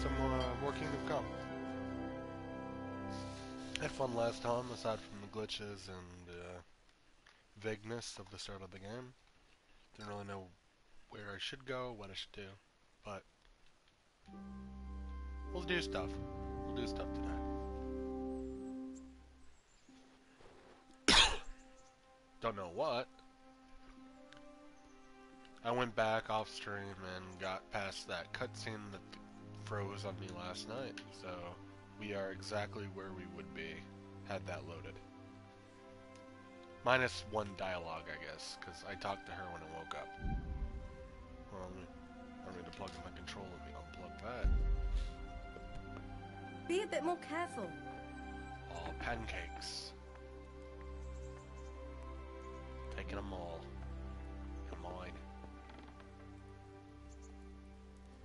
some more Kingdom Come. Had fun last time, aside from the glitches and vagueness of the start of the game. Didn't really know where I should go, what I should do, but we'll do stuff. We'll do stuff today. Don't know what. I went back off stream and got past that cutscene that froze on me last night, so we are exactly where we would be had that loaded. Minus one dialogue, I guess, because I talked to her when I woke up. Well, I need to plug in my controller and unplug that. Be a bit more careful. All pancakes. Taking them all. You're mine.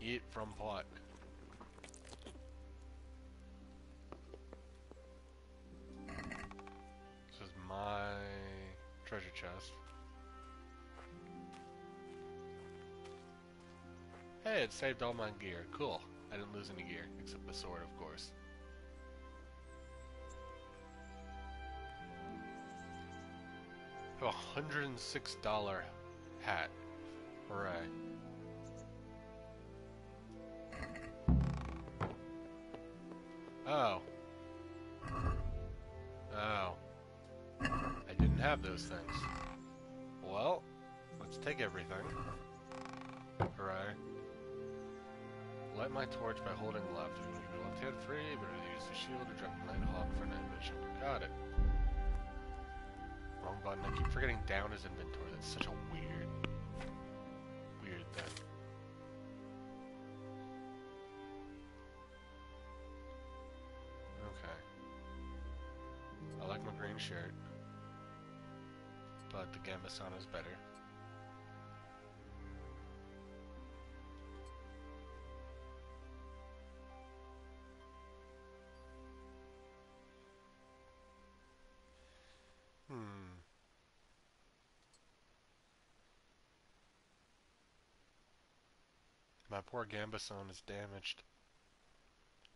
Eat from pot. This is my treasure chest. Hey, it saved all my gear. Cool. I didn't lose any gear, except the sword, of course. I have a $106 hat. Hooray. Oh. Oh. I didn't have those things. Well, let's take everything. Hooray. Light my torch by holding left. You can keep your left hand free, but use the shield to drop the Nighthawk for night vision. Got it. Wrong button. I keep forgetting down is inventory. That's such a weird thing. Okay. I like my green shirt, but the Gambasana is better. My poor Gambasson is damaged.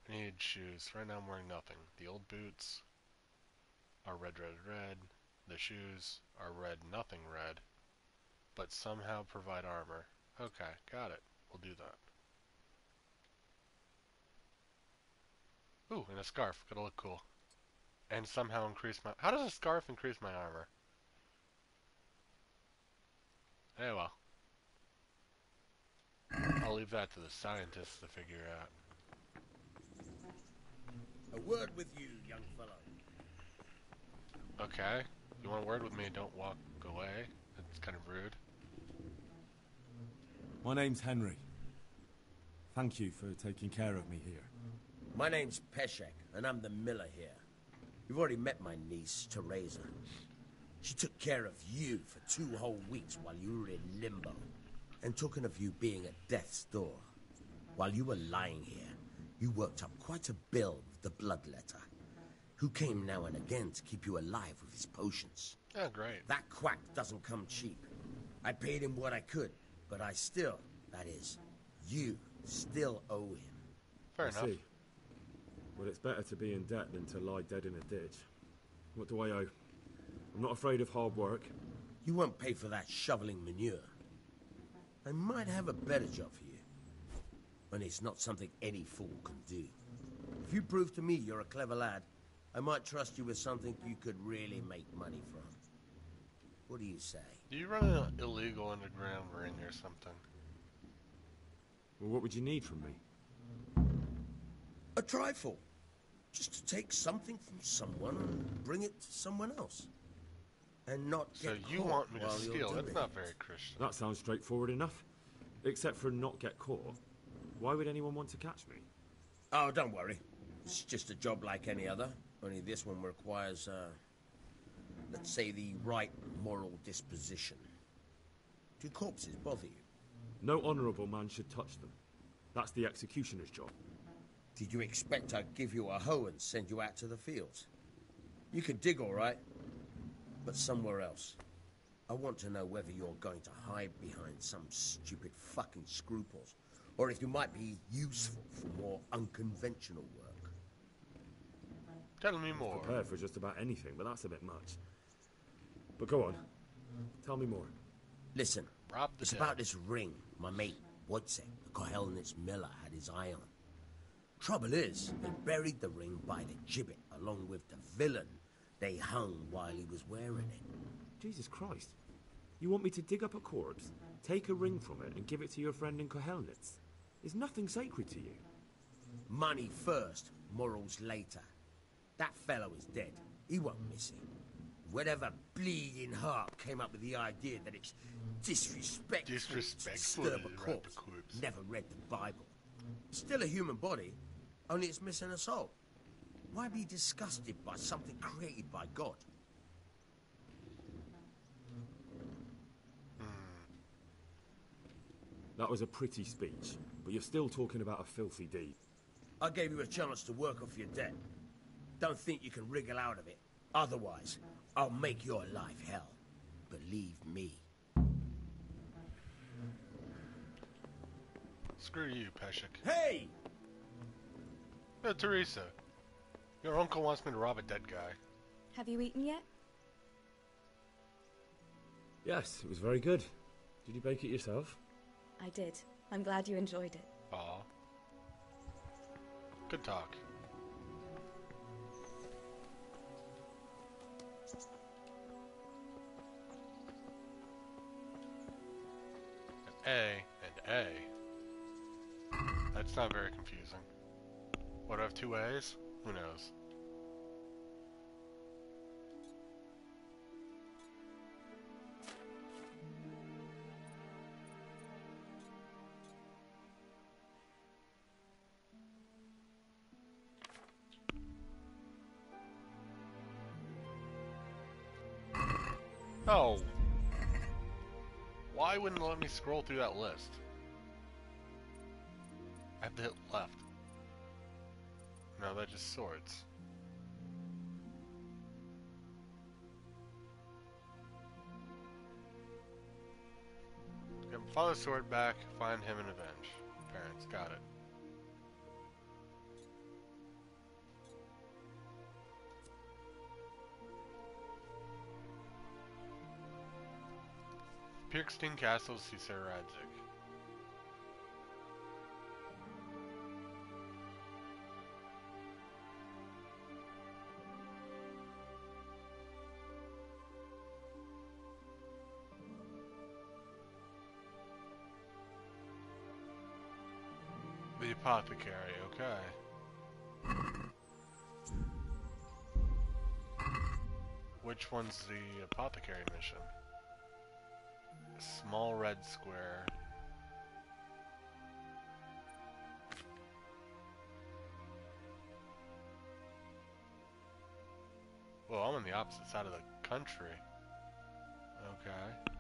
I need shoes. Right now I'm wearing nothing. The old boots are red, red, red. The shoes are red, nothing red. But somehow provide armor. Okay, got it. We'll do that. Ooh, and a scarf. Gotta look cool. And somehow increase my... How does a scarf increase my armor? Hey, well. I'll leave that to the scientists to figure out. A word with you, young fellow. Okay. If you want a word with me, don't walk away. That's kind of rude. My name's Henry. Thank you for taking care of me here. My name's Peshek, and I'm the miller here. You've already met my niece, Teresa. She took care of you for 2 whole weeks while you were in limbo. And talking of you being at death's door, while you were lying here, you worked up quite a bill with the bloodletter, who came now and again to keep you alive with his potions. Oh, great. That quack doesn't come cheap. I paid him what I could, but I still, that is, you still owe him. Fair enough. See. Well, it's better to be in debt than to lie dead in a ditch. What do I owe? I'm not afraid of hard work. You won't pay for that shoveling manure. I might have a better job for you. And it's not something any fool can do. If you prove to me you're a clever lad, I might trust you with something you could really make money from. What do you say? Do you run an illegal underground ring or something? Well, what would you need from me? A trifle. Just to take something from someone and bring it to someone else. And not So get you caught want me to while you're steal? doing That's not it. very Christian. That sounds straightforward enough. Except for not get caught. Why would anyone want to catch me? Oh, don't worry. It's just a job like any other. Only this one requires, let's say, the right moral disposition. Do corpses bother you? No honourable man should touch them. That's the executioner's job. Did you expect I'd give you a hoe and send you out to the fields? You can dig all right, but somewhere else. I want to know whether you're going to hide behind some stupid fucking scruples, or if you might be useful for more unconventional work. Tell me more. Prepared for just about anything, but that's a bit much. But go on. Tell me more. Listen, Rob the it's dead. about this ring my mate, Wojciech, the Kohelnitz miller, had his eye on. Trouble is, they buried the ring by the gibbet, along with the villain they hung while he was wearing it. Jesus Christ. You want me to dig up a corpse, take a ring from it, and give it to your friend in Kohelnitz? Is nothing sacred to you? Money first, morals later. That fellow is dead. He won't miss it. Whatever bleeding heart came up with the idea that it's disrespectful to Disrespectful disturb to a wrap corpse a corpse. never read the Bible. It's still a human body, only it's missing a soul. Why be disgusted by something created by God? That was a pretty speech, but you're still talking about a filthy deed. I gave you a chance to work off your debt. Don't think you can wriggle out of it. Otherwise, I'll make your life hell. Believe me. Screw you, Peshek. Hey! Hey, Teresa. Your uncle wants me to rob a dead guy. Have you eaten yet? Yes, it was very good. Did you bake it yourself? I did. I'm glad you enjoyed it. Aw. Good talk. An A and A. That's not very confusing. What, do I have two A's? Who knows? Oh! Why wouldn't it let me scroll through that list? I have to hit left. No, that just sorts. Yep, follow sword back, find him and avenge. Parents, got it. Pirkstein Castle, see Sarah Radzik. The apothecary, okay. Which one's the apothecary mission? Small red square. Well, I'm on the opposite side of the country. Okay.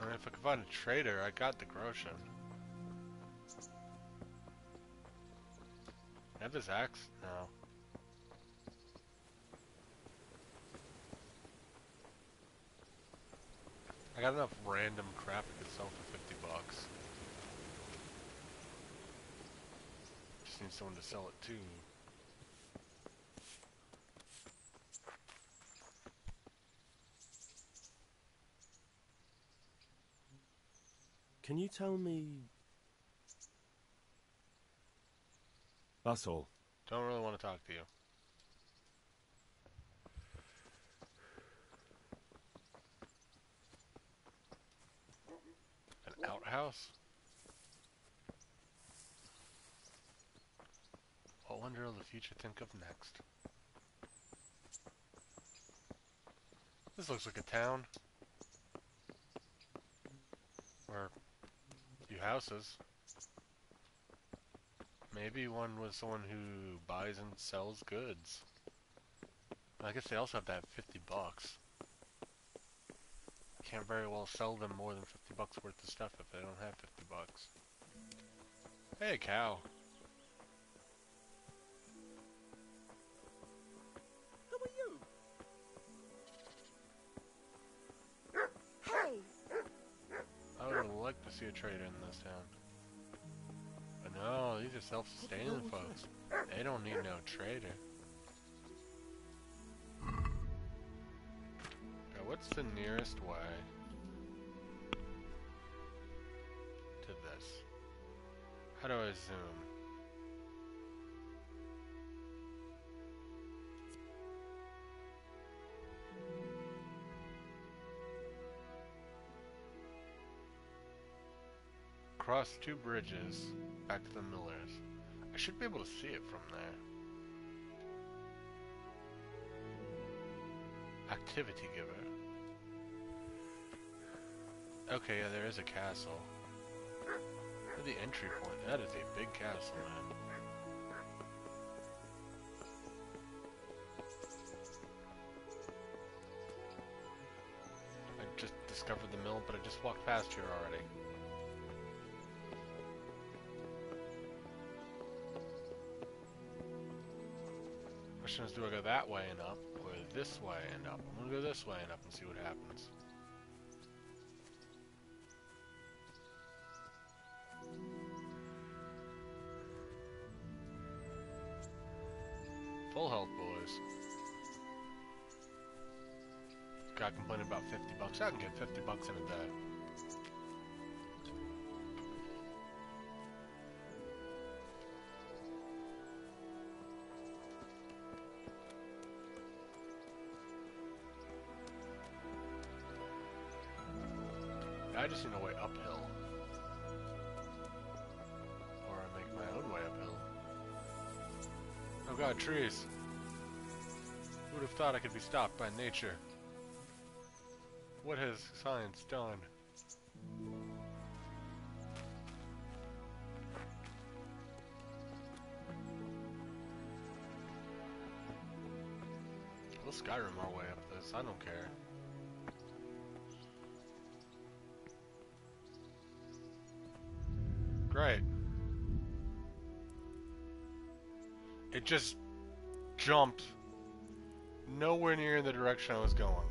I mean, if I could find a trader, I got the Groshen. I have this axe? No. I got enough random crap I could sell for 50 bucks. Just need someone to sell it to. Can you tell me... That's all. Don't really want to talk to you. An outhouse? What wonder will the future think of next? This looks like a town. Or a few houses. Maybe one was someone who buys and sells goods. I guess they also have to have 50 bucks. Can't very well sell them more than 50 bucks worth of stuff if they don't have 50 bucks. Hey, cow. Who are you? Hey, I would like to see a trader in this town. But no, these are self-sustaining folks. They don't need no trader. Okay, what's the nearest way to this? How do I zoom? Cross 2 bridges, back to the Millers. I should be able to see it from there. Activity giver. Okay, yeah, there is a castle. Look at the entry point. That is a big castle, man. I just discovered the mill, but I just walked past here already. Question is, do I go that way and up, or this way and up? I'm gonna go this way and up and see what happens. Full health, boys. Guy complaining about 50 bucks. I can get 50 bucks in a day. I just need a way uphill. Or I make my own way uphill. Oh god, trees. Who would have thought I could be stopped by nature? What has science done? We'll Skyrim our way up this, I don't care. Great. It just jumped nowhere near in the direction I was going.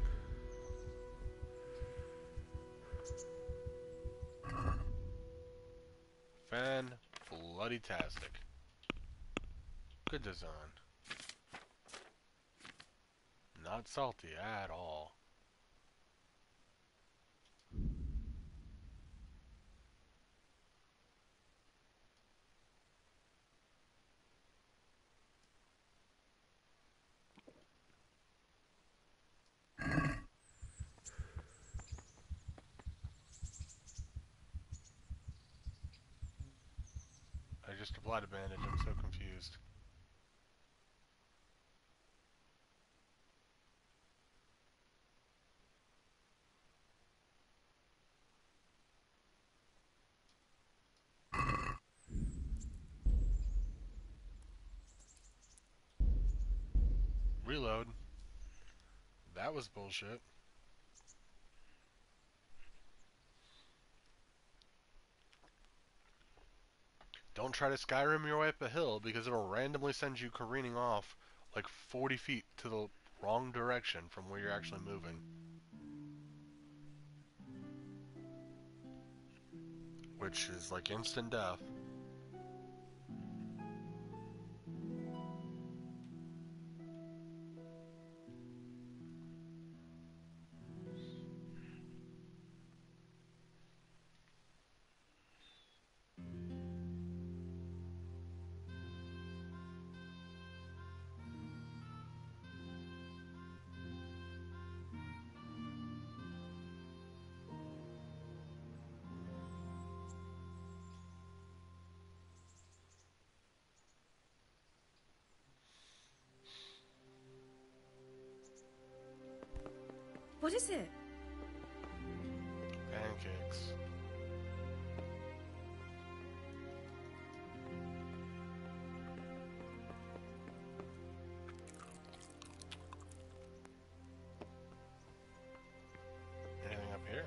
Fan-bloody-tastic. Good design. Not salty at all. I just applied a bandage, I'm so confused. Reload. That was bullshit. Don't try to Skyrim your way up a hill because it'll randomly send you careening off like 40 feet to the wrong direction from where you're actually moving. Which is like instant death. What is it? Pancakes. Anything up here?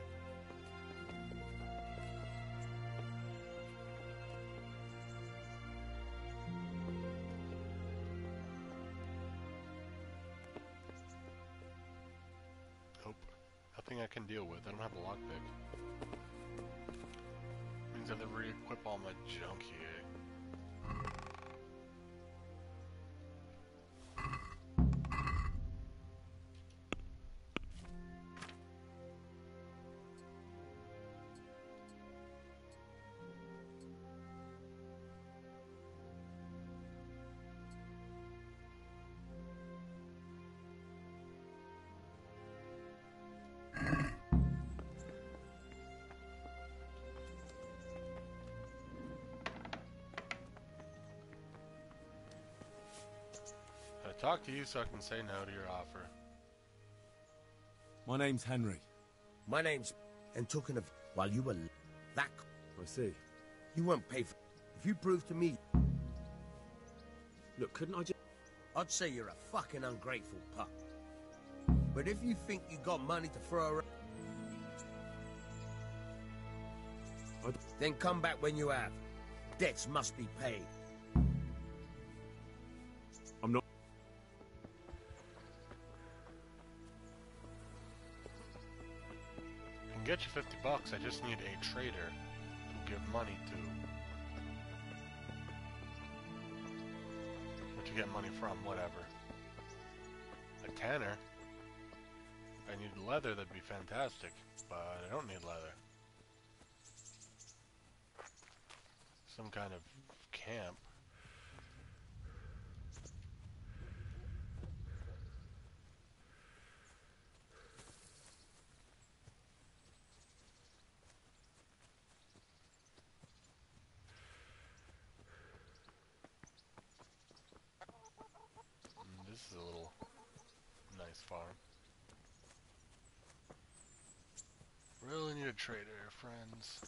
anything I can deal with. I don't have a lockpick. Means I have to re-equip all my junk here. Talk to you so I can say no to your offer. My name's Henry. My name's... And talking of... While you were... That... I see. You won't pay for... If you prove to me... Look, couldn't I just... I'd say you're a fucking ungrateful pup. But if you think you got money to throw around... Then come back when you have. Debts must be paid. I'm not... I can get you $50. I just need a trader to give money to. What you get money from, whatever. A tanner. If I need leather, that'd be fantastic. But I don't need leather. Some kind of camp. This is a little nice farm. Really need a trader, friends.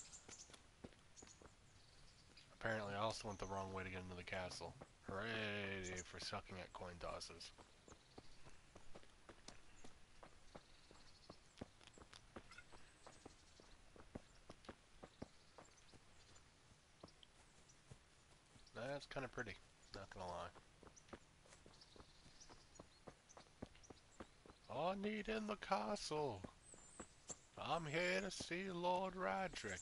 Apparently I also went the wrong way to get into the castle. Hooray for sucking at coin tosses. That's kind of pretty, not gonna lie. All I need in the castle. I'm here to see Lord Radric.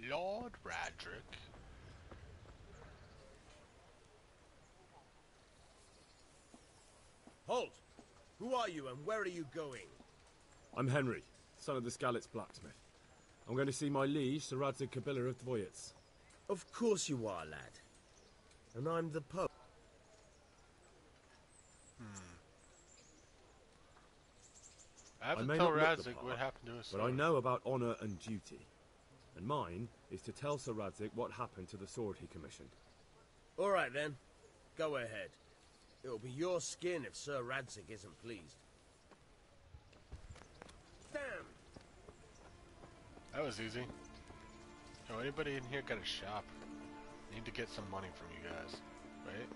Lord Radric. Halt! Who are you and where are you going? I'm Henry, son of the Skalitz blacksmith. I'm going to see my liege, Sir Radzig Kobyla of Dvoyitz. Of course you are, lad. And I'm the Pope. I have I to may tell not look the Radzik part, what happened to his sword. but I know about honour and duty. And mine is to tell Sir Radzig what happened to the sword he commissioned. All right, then. Go ahead. It'll be your skin if Sir Radzig isn't pleased. Damn! That was easy. Oh, anybody in here got a shop? Need to get some money from you guys, right?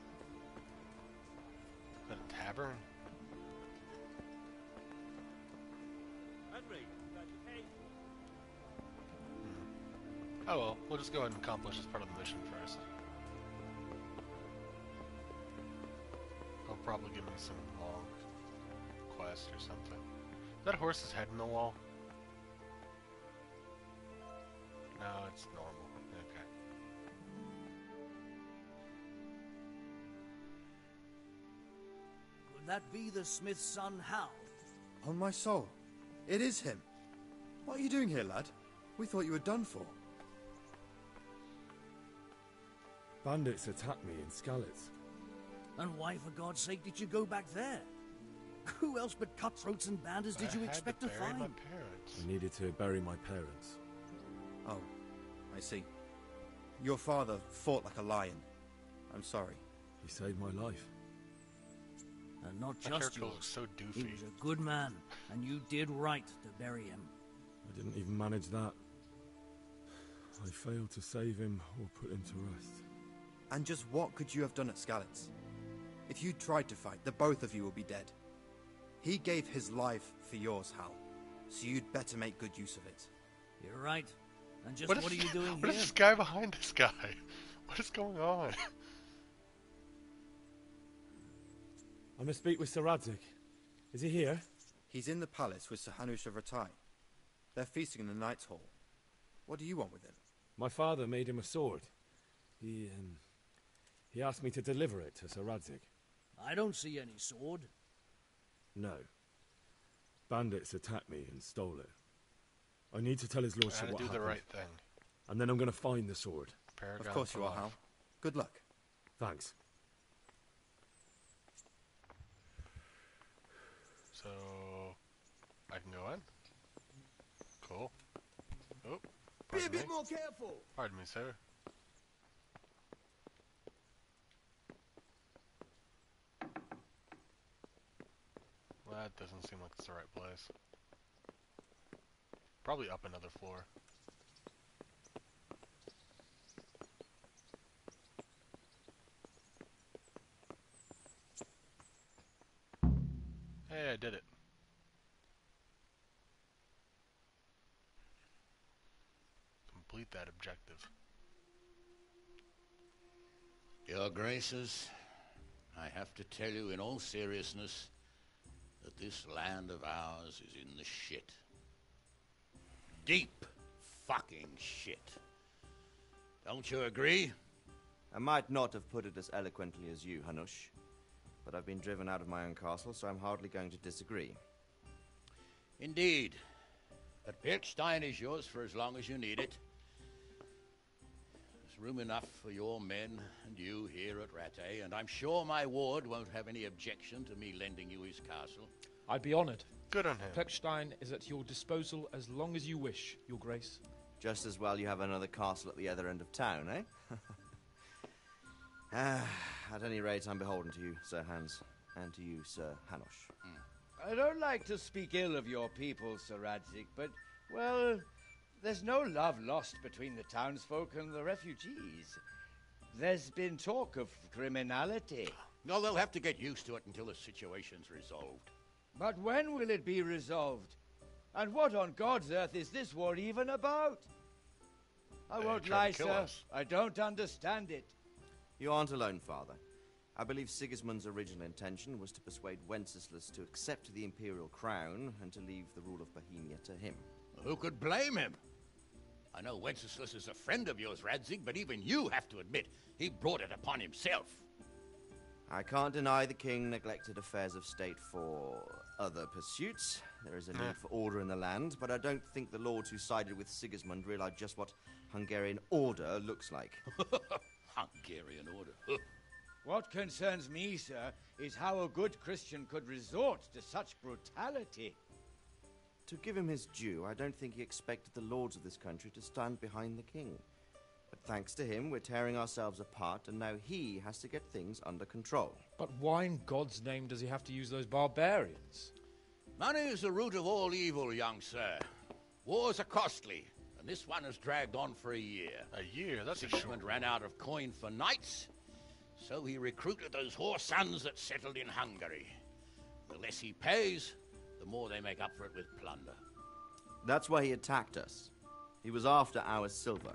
Is that a tavern? Oh well, we'll just go ahead and accomplish this part of the mission first. He'll probably give me some long quest or something. Is that horse's head in the wall? No, it's normal. Okay. Could that be the smith's son, Hal? On my soul, it is him. What are you doing here, lad? We thought you were done for. Bandits attacked me in Skalitz. And why, for God's sake, did you go back there? Who else but cutthroats and bandits did you expect to bury find? my parents. I needed to bury my parents. Oh, I see. Your father fought like a lion. I'm sorry. He saved my life. And not That just character yours. looks so He doofy. was a good man, and you did right to bury him. I didn't even manage that. I failed to save him or put him to rest. And just what could you have done at Skalitz? If you tried to fight, the both of you will be dead. He gave his life for yours, Hal. So you'd better make good use of it. You're right. And just What what are is- you doing What is here? this guy behind this guy? What is going on? I must speak with Sir Radzig. Is he here? He's in the palace with Sir Hanush of Ratai. They're feasting in the Knight's Hall. What do you want with him? My father made him a sword. He asked me to deliver it to Sir Radzig. I don't see any sword. No. Bandits attacked me and stole it. I need to tell his lordship what do happened. the right thing. And then I'm going to find the sword. Paragon Of course for you are, life. Hal. Good luck. Thanks. So, I can go in? Cool. Oh, Be a pardon bit me. more careful. Pardon me, sir. Well, that doesn't seem like it's the right place. Probably up another floor. Hey, I did it. Complete that objective. Your Graces, I have to tell you in all seriousness that this land of ours is in the shit. Deep fucking shit. Don't you agree? I might not have put it as eloquently as you, Hanush, but I've been driven out of my own castle, so I'm hardly going to disagree. Indeed. But Birkstein is yours for as long as you need it. There's room enough for your men and you here at Rattay, and I'm sure my ward won't have any objection to me lending you his castle. I'd be honored. Good on him. Pleckstein is at your disposal as long as you wish, Your Grace. Just as well you have another castle at the other end of town, eh? At any rate, I'm beholden to you, Sir Hans, and to you, Sir Hanush. I don't like to speak ill of your people, Sir Radzig, but, well, there's no love lost between the townsfolk and the refugees. There's been talk of criminality. No, they'll have to get used to it until the situation's resolved. But when will it be resolved? And what on God's earth is this war even about? I They won't tried lie, to kill sir. us. I don't understand it. You aren't alone, Father. I believe Sigismund's original intention was to persuade Wenceslas to accept the imperial crown and to leave the rule of Bohemia to him. Who could blame him? I know Wenceslas is a friend of yours, Radzig, but even you have to admit he brought it upon himself. I can't deny the king neglected affairs of state for other pursuits. There is a need for order in the land, but I don't think the lords who sided with Sigismund realized just what Hungarian order looks like. Hungarian order. What concerns me, sir, is how a good Christian could resort to such brutality. To give him his due, I don't think he expected the lords of this country to stand behind the king. But thanks to him, we're tearing ourselves apart, and now he has to get things under control. But why in God's name does he have to use those barbarians? Money is the root of all evil, young sir. Wars are costly, and this one has dragged on for a year. A year? That's a Sigismund short. ran out of coin for knights, so he recruited those whore sons that settled in Hungary. The less he pays, the more they make up for it with plunder. That's why he attacked us. He was after our silver.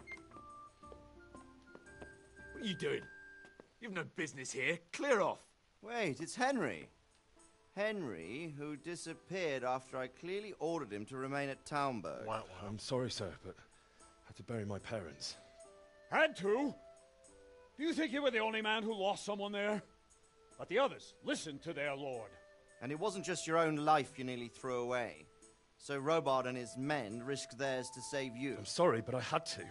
What are you doing? You've no business here. Clear off. Wait, it's Henry. Henry, who disappeared after I clearly ordered him to remain at Townburg. Wow, I'm sorry, sir, but I had to bury my parents. Had to? Do you think you were the only man who lost someone there? But the others listened to their lord. And it wasn't just your own life you nearly threw away. So Robard and his men risked theirs to save you. I'm sorry, but I had to.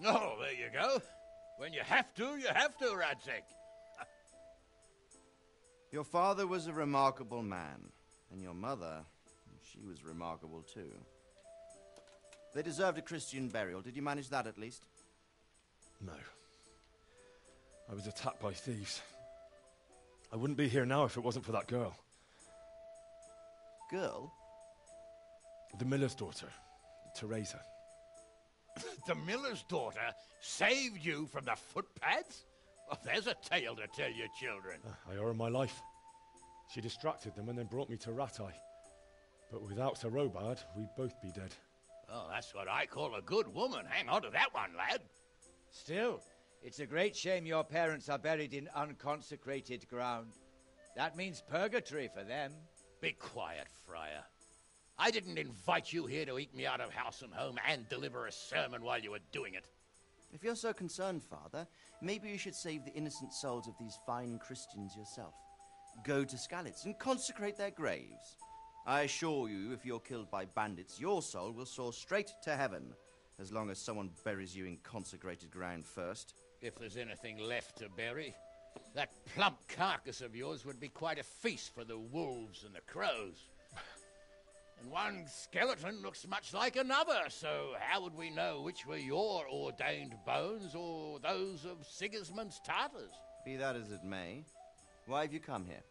Oh, there you go. When you have to, Radzig. Your father was a remarkable man, and your mother, she was remarkable too. They deserved a Christian burial. Did you manage that at least? No. I was attacked by thieves. I wouldn't be here now if it wasn't for that girl. Girl? The miller's daughter, Teresa. The miller's daughter saved you from the footpads? Oh, there's a tale to tell your children. I owe her my life. She distracted them and then brought me to Rattay. But without Sir Robard, we'd both be dead. Oh, that's what I call a good woman. Hang on to that one, lad. Still, it's a great shame your parents are buried in unconsecrated ground. That means purgatory for them. Be quiet, Friar. I didn't invite you here to eat me out of house and home and deliver a sermon while you were doing it. If you're so concerned, Father, maybe you should save the innocent souls of these fine Christians yourself. Go to Skalitz and consecrate their graves. I assure you, if you're killed by bandits, your soul will soar straight to heaven, as long as someone buries you in consecrated ground first. If there's anything left to bury, that plump carcass of yours would be quite a feast for the wolves and the crows. And one skeleton looks much like another, so how would we know which were your ordained bones or those of Sigismund's Tartars? Be that as it may, why have you come here?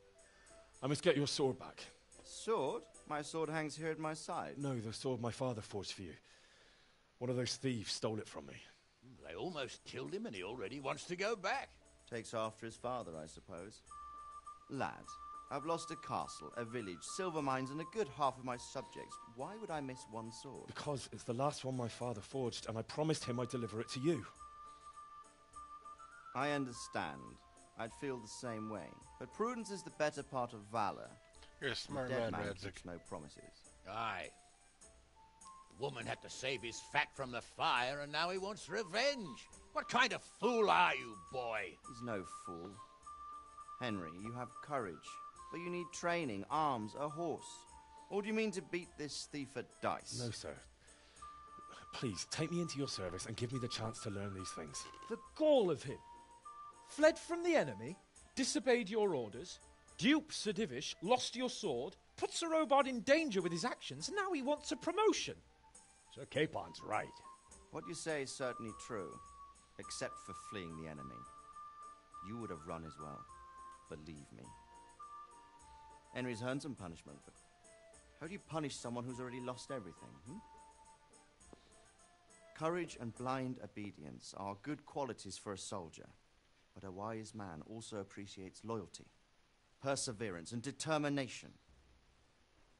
I must get your sword back. Sword? My sword hangs here at my side. No, the sword my father forged for you. One of those thieves stole it from me. They almost killed him and he already wants to go back. Takes after his father, I suppose. Lad, I've lost a castle, a village, silver mines, and a good half of my subjects. Why would I miss one sword? Because it's the last one my father forged, and I promised him I'd deliver it to you. I understand. I'd feel the same way. But prudence is the better part of valor. You're a smart dead man, man Radzik. keeps no promises. Aye. The woman had to save his fat from the fire, and now he wants revenge. What kind of fool are you, boy? He's no fool. Henry, you have courage, but you need training, arms, a horse. Or do you mean to beat this thief at dice? No, sir. Please, take me into your service and give me the chance to learn these things. The gall of him. Fled from the enemy, disobeyed your orders, duped Sir Divish, lost your sword, put Sir Robard in danger with his actions, and now he wants a promotion. Sir Capon's right. What you say is certainly true, except for fleeing the enemy. You would have run as well, believe me. Henry's earned some punishment, but how do you punish someone who's already lost everything, Courage and blind obedience are good qualities for a soldier, but a wise man also appreciates loyalty, perseverance, and determination.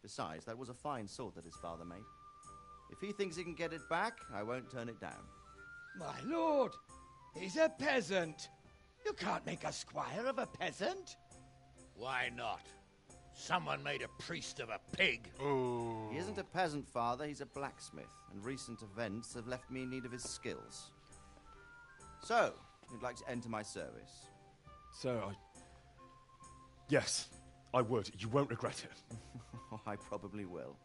Besides, that was a fine sword that his father made. If he thinks he can get it back, I won't turn it down. My lord, he's a peasant. You can't make a squire of a peasant. Why not? Someone made a priest of a pig. Ooh. He isn't a peasant, father, he's a blacksmith, and recent events have left me in need of his skills. So, you'd like to enter my service? Sir, Yes, I would. You won't regret it. I probably will.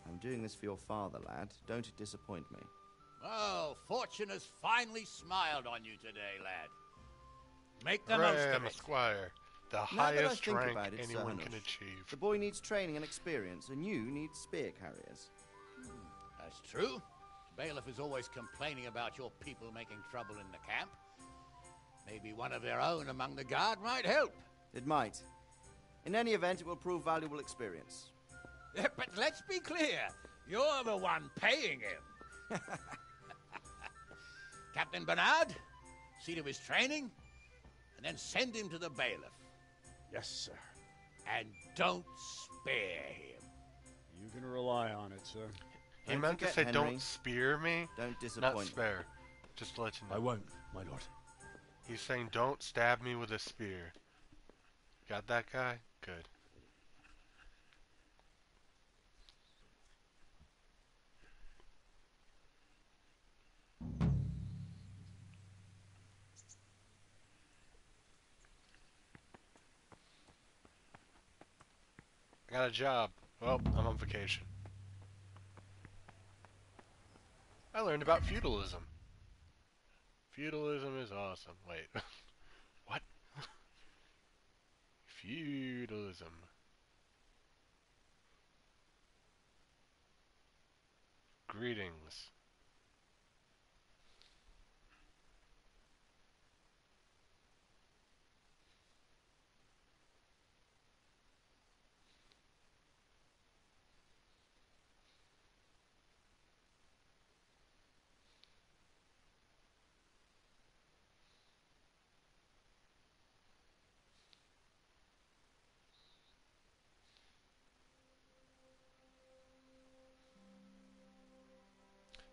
I'm doing this for your father, lad. Don't it disappoint me. Oh, fortune has finally smiled on you today, lad. Make the Hooray, most of I'm a it. squire. The Now that I highest think rank about it, Sir anyone can Hanush, achieve. the boy needs training and experience, and you need spear carriers. That's true. Bailiff is always complaining about your people making trouble in the camp. Maybe one of their own among the guard might help. It might. In any event, it will prove valuable experience. But let's be clear. You're the one paying him. Captain Bernard, see to his training, and then send him to the bailiff. Yes, sir. And don't spare him. You can rely on it, sir. He Don't meant to forget, say, Henry. don't spear me, Don't not disappoint me. spare. Just to let you know. I won't, my lord. He's saying, don't stab me with a spear. Got that guy? Good. I got a job. Well, I'm on vacation. I learned about feudalism. Feudalism is awesome. Wait. What? Feudalism. Greetings.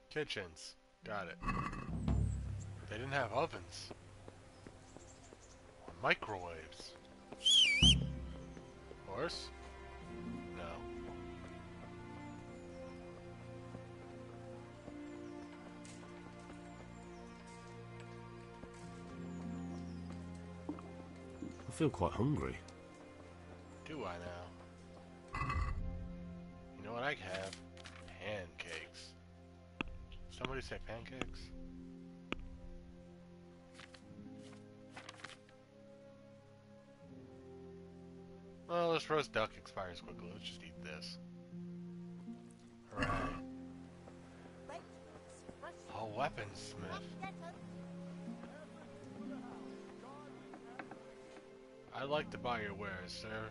Kitchens. Got it. They didn't have ovens. Or microwaves. horse? No. I feel quite hungry. Do I now? You know what I have? Pancakes. Somebody say pancakes? Well, this roast duck expires quickly. Let's just eat this. Alright. Oh, weaponsmith. I'd like to buy your wares, sir.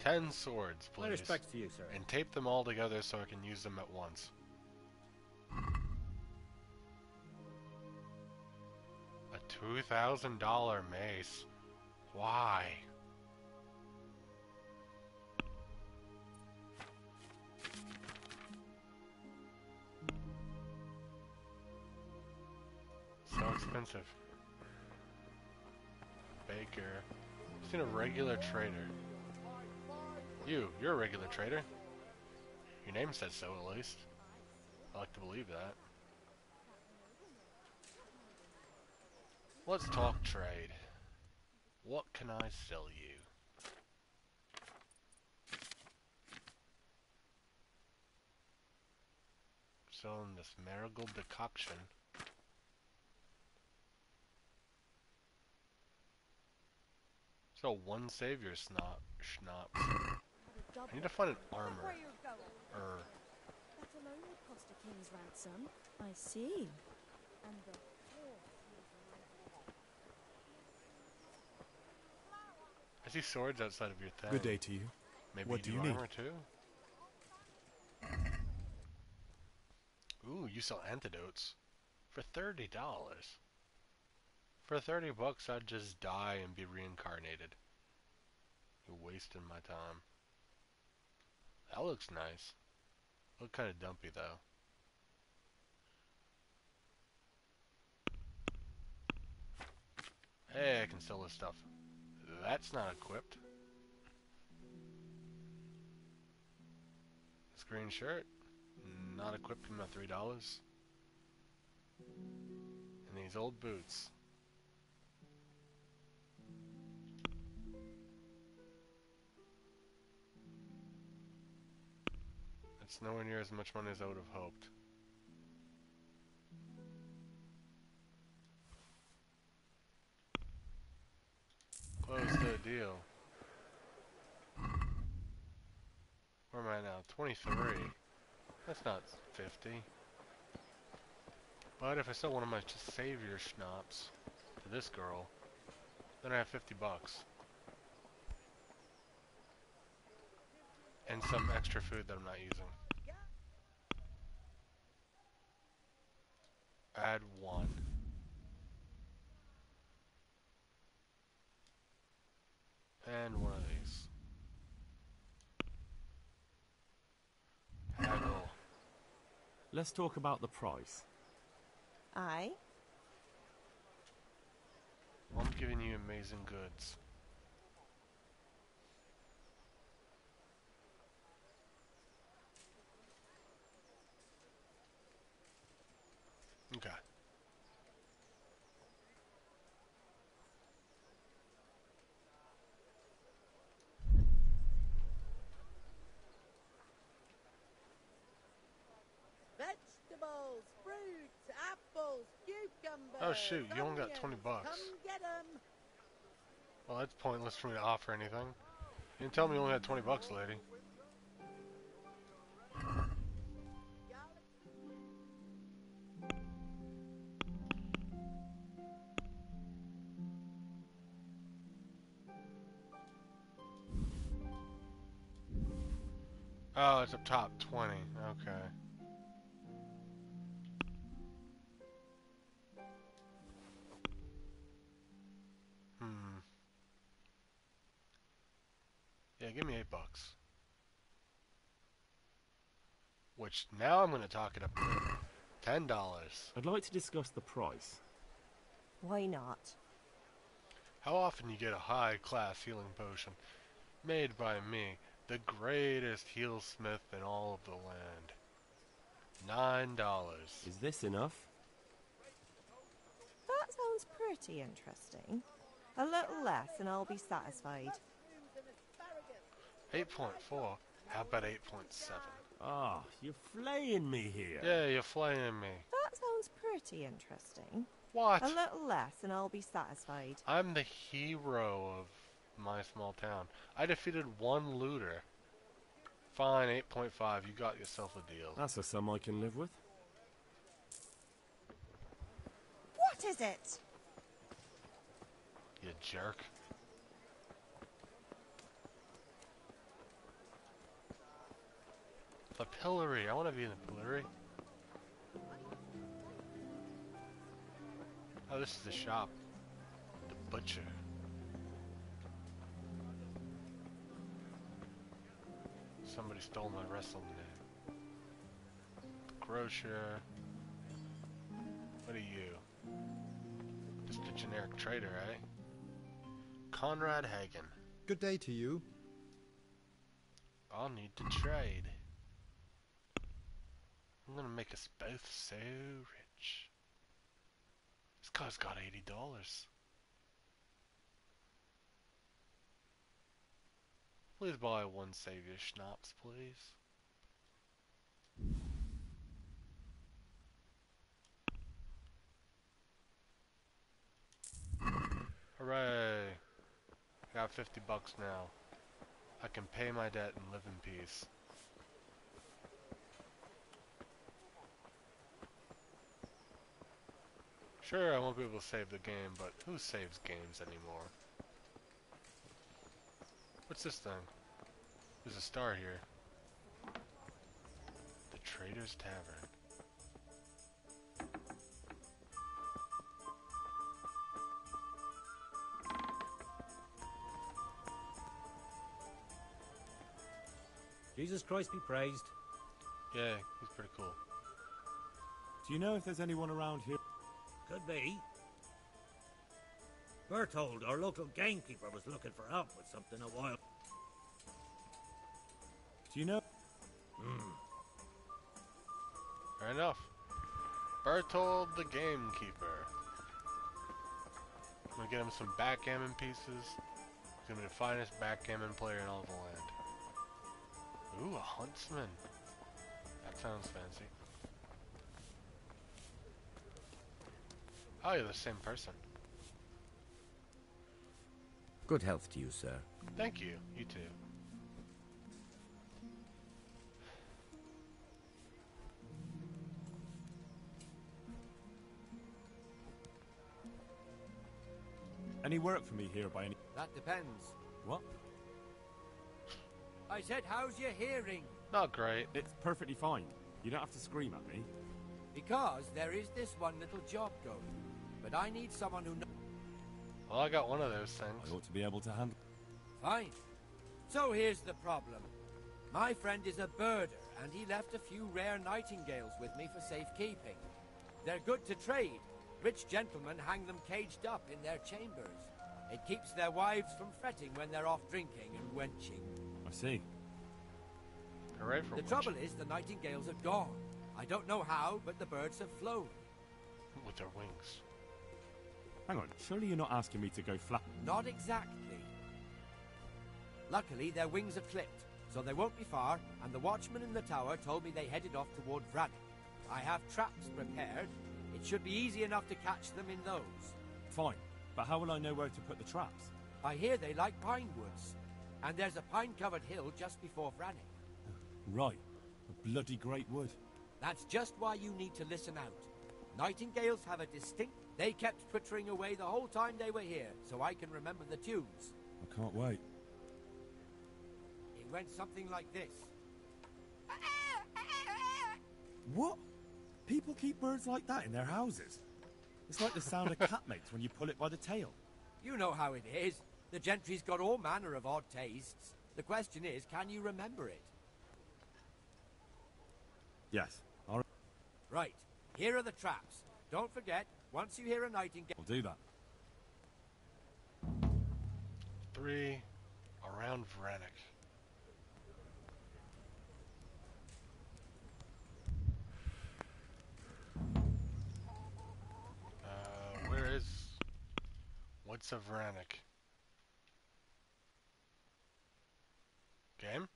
10 swords, please. My respects to you, sir. And tape them all together so I can use them at once. A $2,000 mace. Why? So expensive. Baker. I've seen a regular trader. You're a regular trader. Your name says so, at least. I like to believe that. Let's talk trade. What can I sell you? Selling this marigold decoction. So one savior schnapps. I need to find an armor. That alone would cost a king's ransom. I see. And the I see swords outside of your thing. Good day to you. Maybe What you do do you armor too? Ooh, you sell antidotes for $30. For 30 bucks, I'd just die and be reincarnated. You're wasting my time. That looks nice. Look kind of dumpy though. Hey, I can sell this stuff. That's not equipped. This green shirt, not equipped in my $3. And these old boots. It's nowhere near as much money as I would have hoped. Close the deal. Where am I now? 23. That's not 50. But if I sell one of my savior schnapps to this girl, then I have 50 bucks. And some extra food that I'm not using. Add one. And one of these. Haggle. Let's talk about the price. Aye. I'm giving you amazing goods. Okay. Vegetables, fruits, apples, cucumbers. Oh shoot, you only got 20 bucks. Come get 'em. Well, that's pointless for me to offer anything. You didn't tell me you only had 20 bucks, lady. Oh, it's up top, 20. Okay. Yeah, give me $8. Which, now I'm going to talk it up to $10. I'd like to discuss the price. Why not? How often you get a high-class healing potion? Made by me, the greatest heelsmith in all of the land. $9. Is this enough? That sounds pretty interesting. A little less and I'll be satisfied. 8.4? How about 8.7? Ah, you're flaying me here. Yeah, you're flaying me. That sounds pretty interesting. What? A little less and I'll be satisfied. I'm the hero of my small town. I defeated one looter. Fine, 8.5. You got yourself a deal. That's a sum I can live with. What is it? You jerk. The pillory. I want to be in the pillory. Oh, this is the shop. The butcher. Somebody stole my wrestling name. The grocer. What are you? Just a generic trader, eh? Conrad Hagen. Good day to you. I'll need to trade. I'm gonna make us both so rich. This guy's got $80. Please buy one savior schnapps, please. Hooray! I got $50 now. I can pay my debt and live in peace. Sure, I won't be able to save the game, but who saves games anymore? What's this thing? There's a star here. The Trader's Tavern. Jesus Christ be praised. Yeah, he's pretty cool. Do you know if there's anyone around here? Could be. Berthold, our local gamekeeper, was looking for help with something a while. Do you know? Fair enough. Bertold the Gamekeeper. I'm gonna get him some backgammon pieces. He's gonna be the finest backgammon player in all of the land. Ooh, a huntsman. That sounds fancy. Oh, you're the same person. Good health to you, sir. Thank you. You too. Any work for me here by any... That depends. What? I said, how's your hearing? Not great. It's perfectly fine. You don't have to scream at me. Because there is this one little job going. But I need someone who knows. Well, I got one of those things. I ought to be able to handle... Fine. So here's the problem. My friend is a birder, and he left a few rare nightingales with me for safekeeping. They're good to trade. Rich gentlemen hang them caged up in their chambers. It keeps their wives from fretting when they're off drinking and wenching. I see. Hooray for The trouble is the nightingales are gone. I don't know how, but the birds have flown. With their wings. Hang on, surely you're not asking me to go flat... Not exactly. Luckily, their wings are clipped, so they won't be far, and the watchman in the tower told me they headed off toward Vranik. I have traps prepared. It should be easy enough to catch them in those. Fine, but how will I know where to put the traps? I hear they like pine woods, and there's a pine-covered hill just before Vranik. Right, a bloody great wood. That's just why you need to listen out. Nightingales have a distinct... They kept twittering away the whole time they were here, so I can remember the tunes. I can't wait. It went something like this. What? People keep birds like that in their houses? It's like the sound a cat makes when you pull it by the tail. You know how it is. The gentry's got all manner of odd tastes. The question is, can you remember it? Yes, all Right. Here are the traps. Don't forget, once you hear a nightingale... I'll do that. 3, Around Vranik. Where is... What's a Vranik? Game?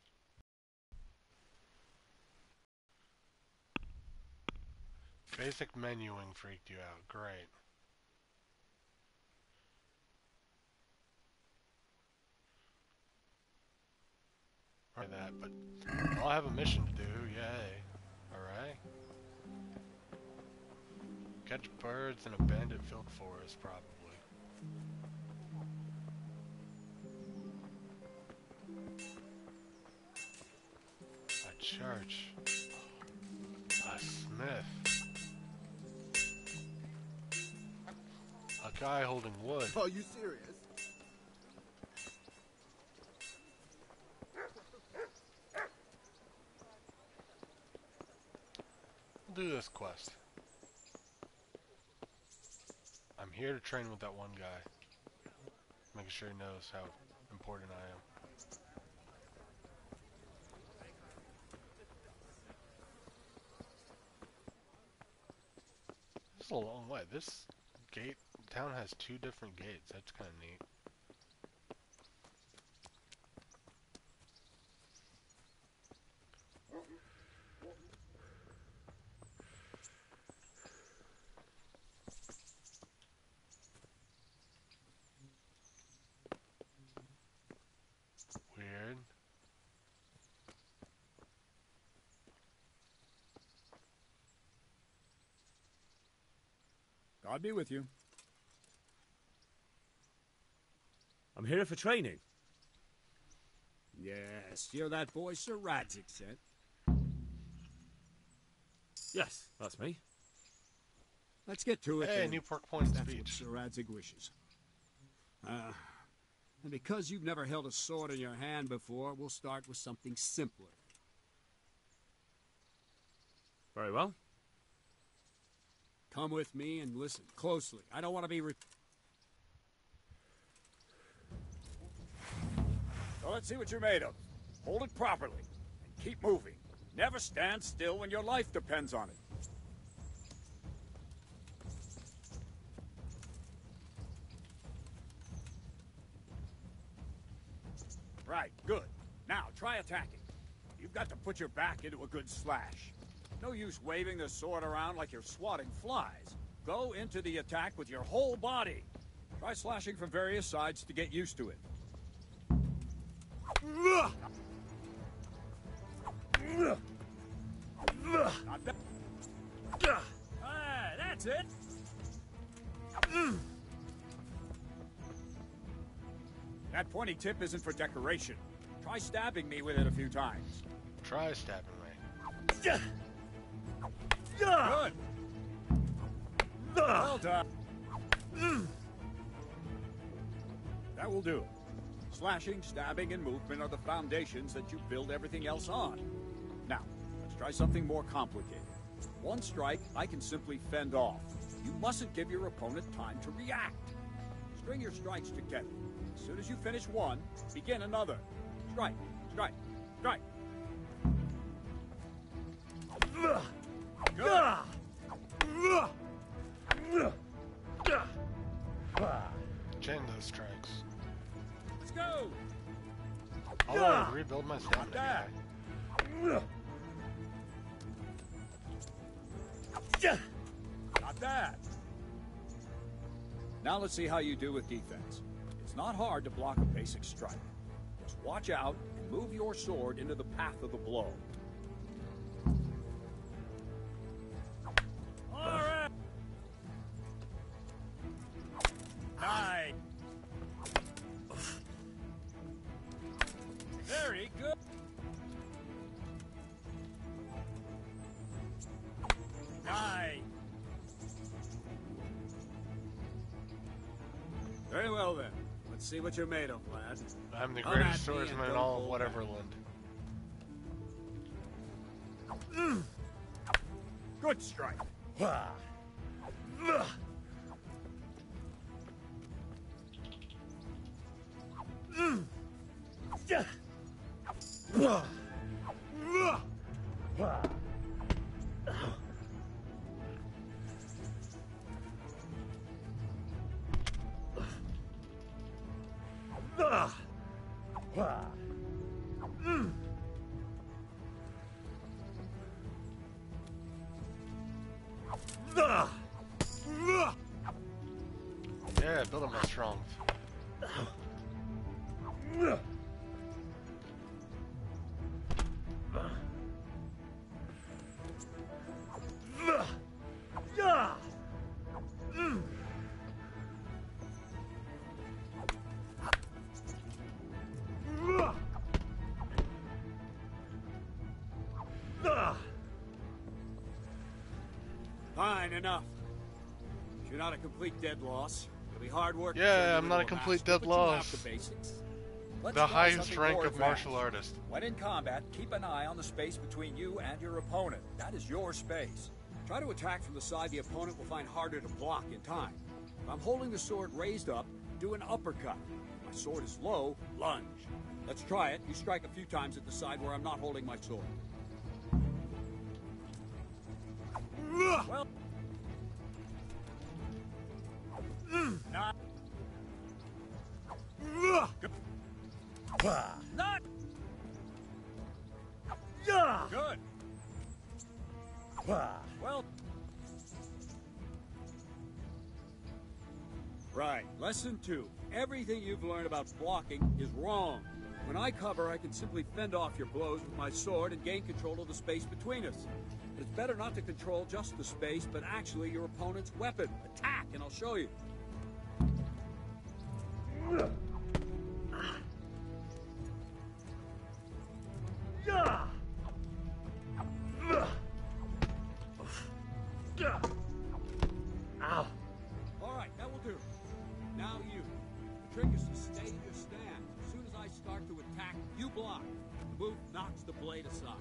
Basic menuing freaked you out. Great. Or that, but I'll have a mission to do. Yay. Alright. Catch birds in a bandit-filled forest, probably. A church. A smith. A guy holding wood. Are you serious? We'll do this quest. I'm here to train with that one guy. Making sure he knows how important I am. This is a long way. This town has 2 different gates. That's kind of neat. Weird. God be with you. I'm here for training. Yes, you're that boy Sir Radzik sent. Yes, that's me. Let's get to it. Hey, then. Newport Point That's speech. what Sir Radzik wishes. And because you've never held a sword in your hand before, we'll start with something simpler. Very well. Come with me and listen closely. I don't want to be... So let's see what you're made of. Hold it properly and keep moving. Never stand still when your life depends on it. Right, good. Now, try attacking. You've got to put your back into a good slash. No use waving the sword around like you're swatting flies. Go into the attack with your whole body. Try slashing from various sides to get used to it. Not bad. Ah, that's it. That pointy tip isn't for decoration. Try stabbing me with it a few times. Try stabbing me. Good. Well done. That will do. Slashing, stabbing, and movement are the foundations that you build everything else on. Now, let's try something more complicated. One strike, I can simply fend off. You mustn't give your opponent time to react. String your strikes together. As soon as you finish one, begin another. Strike, strike, strike. Good. Chain those strikes. Let's go. I'll rebuild my stamina. Not bad. Not bad. Now let's see how you do with defense. It's not hard to block a basic strike. Just watch out and move your sword into the path of the blow. All right. Nice. Very good. Nice. Very well then. Let's see what you're made of, lad. I'm the Come greatest at me swordsman and in don't all of hold back. Whateverland. Good strike. Yeah, build up my strength. Fine, enough. You're not a complete dead loss. It'll be hard work. Yeah, I'm not a complete dead loss. The basics. Let's The try highest something rank more of advanced. martial artist. When in combat, keep an eye on the space between you and your opponent. That is your space. Try to attack from the side the opponent will find harder to block in time. If I'm holding the sword raised up, do an uppercut. If my sword is low, lunge. Let's try it. You strike a few times at the side where I'm not holding my sword. Well... Not... Not... Good. Well... Right. Lesson 2. Everything you've learned about blocking is wrong. When I cover, I can simply fend off your blows with my sword and gain control of the space between us. But it's better not to control just the space, but actually your opponent's weapon. Attack, and I'll show you. Ow. All right, that will do. Now you. The trick is to stay in your stand. As soon as I start to attack, you block. The move knocks the blade aside.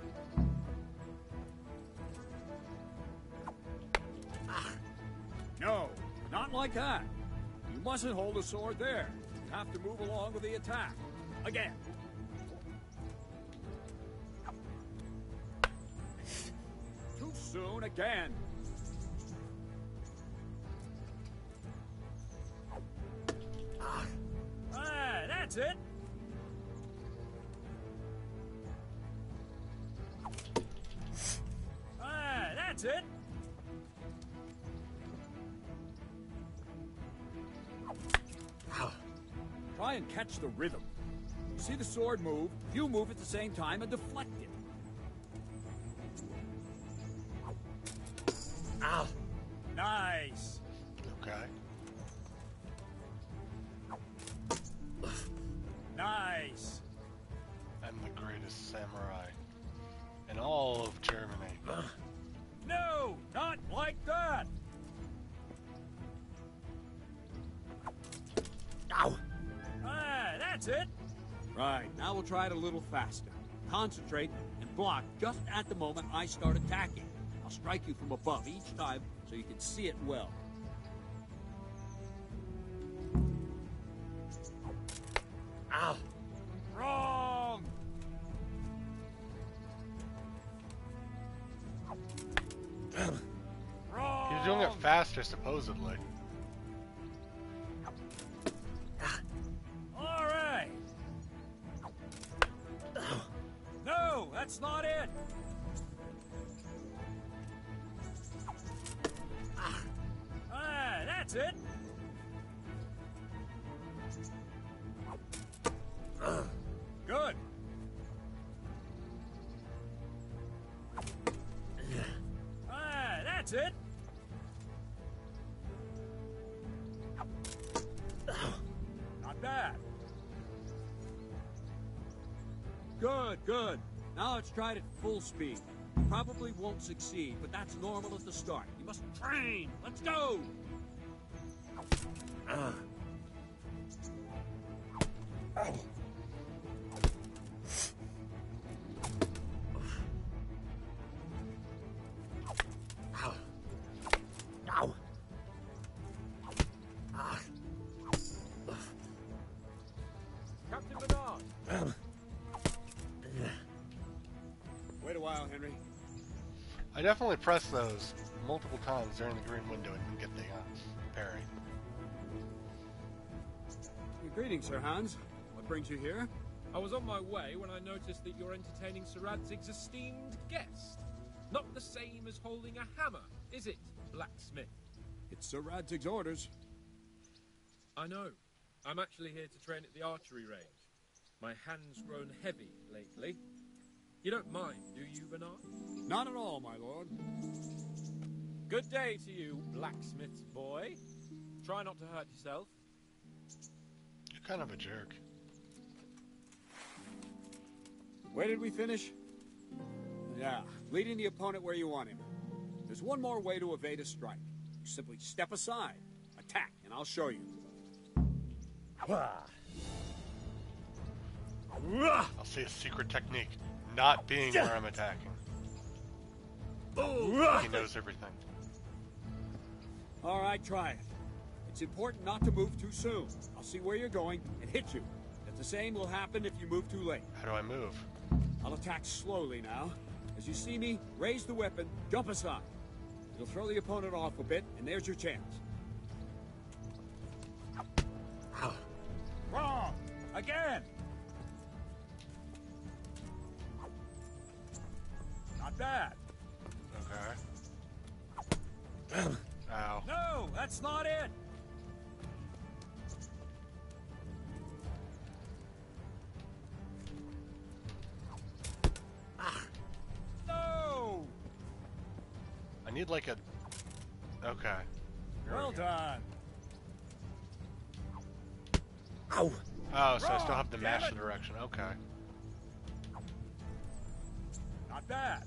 No, not like that. You mustn't hold the sword there. You have to move along with the attack. Again. Too soon again. That's it. That's it. Try and catch the rhythm. You see the sword move, you move at the same time and deflect it. Ow. Nice. Okay. Nice. I'm the greatest samurai in all of Germany. No, not like that. Ow. That's it. Right, now we'll try it a little faster. Concentrate and block just at the moment I start attacking. I'll strike you from above each time so you can see it well. Ow. Wrong! Wrong! He's doing it faster, supposedly. All right. No, that's not it. That's it. Good. That's it. Not bad. Good, good. Now let's try it at full speed. Probably won't succeed, but that's normal at the start. You must train. Let's go. Captain Bernard. I definitely pressed those multiple times during the green window and didn't get the parry. Greetings, Sir Hans. What brings you here? I was on my way when I noticed that you're entertaining Sir Radzig's esteemed guest. Not the same as holding a hammer, is it, blacksmith? It's Sir Radzig's orders. I know. I'm actually here to train at the archery range. My hand's grown heavy lately. You don't mind, do you, Bernard? Not at all, my lord. Good day to you, blacksmith's boy. Try not to hurt yourself. You're kind of a jerk. Where did we finish? Yeah, leading the opponent where you want him. There's one more way to evade a strike. You simply step aside, attack, and I'll show you. I'll see a secret technique. Not being where I'm attacking. He knows everything. All right, try it. It's important not to move too soon. I'll see where you're going and hit you. But the same will happen if you move too late. How do I move? I'll attack slowly now. As you see me, raise the weapon, jump aside. It'll throw the opponent off a bit, and there's your chance. Wrong! Again! Not bad. Okay. Ow. No, that's not it! No! I need like a... Okay. Well done. Ow! Oh, so I still Wrong, have to damn mash it. the direction. Okay. Not bad.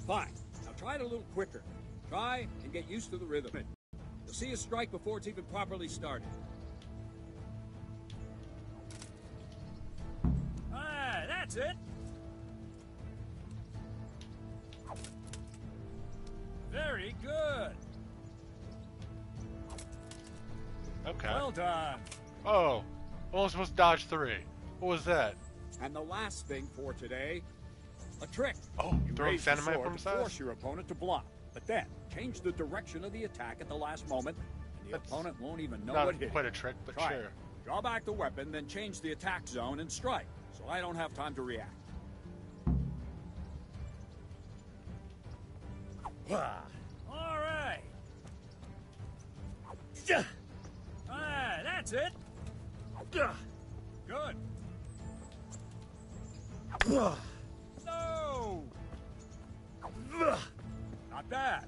Fine. Now try it a little quicker. Try and get used to the rhythm. You'll see a strike before it's even properly started. Ah, that's it. Very good. Okay. Well done. Oh! Almost supposed to dodge 3. What was that? And the last thing for today, a trick. Oh, You throwing raise the dynamite sword from to size? force your opponent to block, but then change the direction of the attack at the last moment, and the opponent won't even know Not what hit. quite you. a trick, but Try sure. it. Draw back the weapon, then change the attack zone and strike, so I don't have time to react. All right. Ah, that's it. Good. No. Not bad.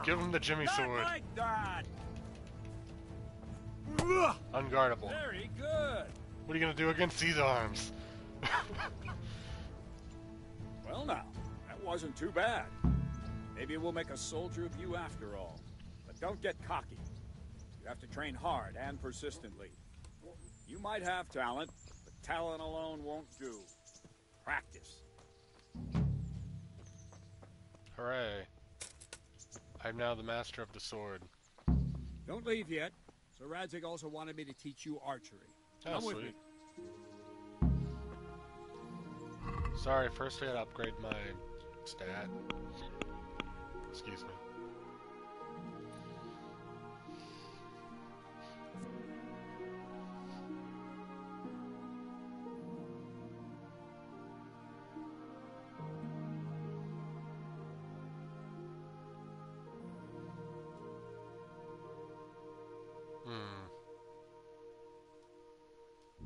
Give him the Jimmy Not sword. like that. Unguardable. Very good. What are you gonna do against these arms? Well, now, that wasn't too bad. Maybe we'll make a soldier of you after all. But don't get cocky. You have to train hard and persistently. You might have talent, but talent alone won't do. Practice. Hooray. I'm now the master of the sword. Don't leave yet. Sir Radzig also wanted me to teach you archery. Oh, Come with sweet. me. Sorry, first I gotta upgrade my stat. Excuse me.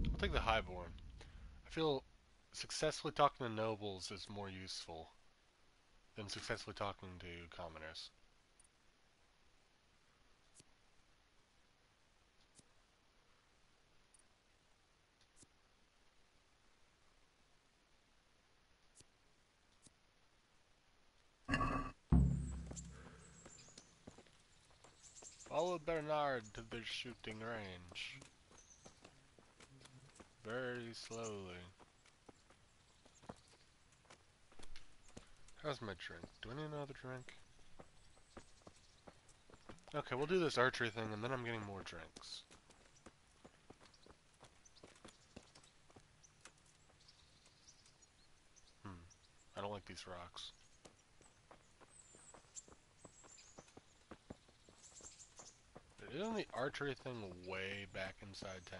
I'll take the highborn. I feel successfully talking to nobles is more useful than successfully talking to commoners. Followed Bernard to the shooting range. Very slowly. How's my drink? Do I need another drink? Okay, we'll do this archery thing and then I'm getting more drinks. I don't like these rocks. But isn't the archery thing way back inside town?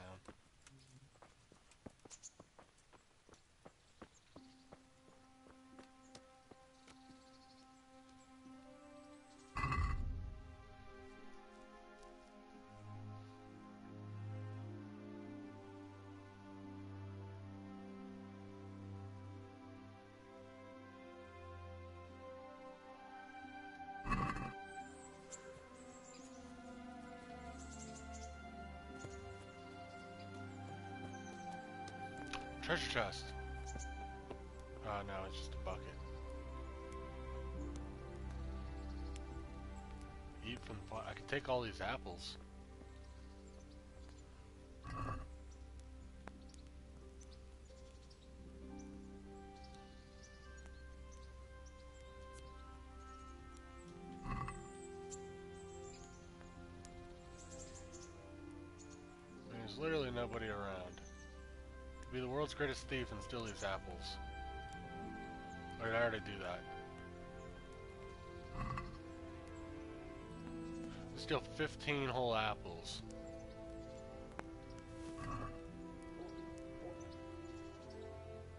Treasure chest. Oh no, it's just a bucket. Eat from the I can take all these apples. There's literally nobody around. Be the world's greatest thief and steal these apples. Or did I already do that? Steal 15 whole apples.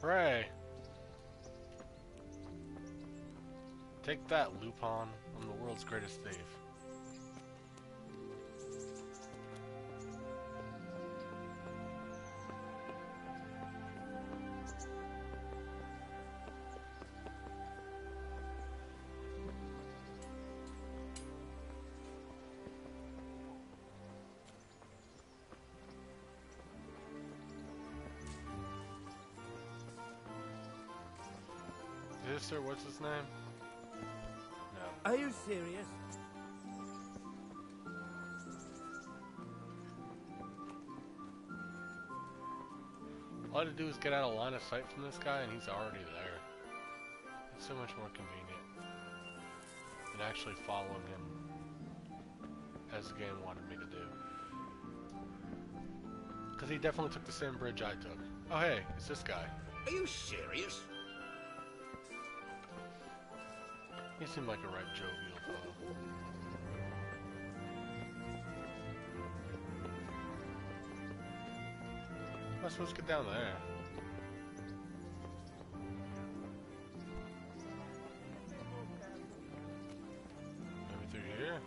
Hooray! Take that, Lupin. I'm the world's greatest thief. Sir, what's his name? No. Are you serious? All I had to do is get out of line of sight from this guy and he's already there. It's so much more convenient than actually following him as the game wanted me to do. Because he definitely took the same bridge I took. Oh hey, it's this guy. Are you serious? He seemed like a right jovial fellow. Am I supposed to get down there? Maybe through here?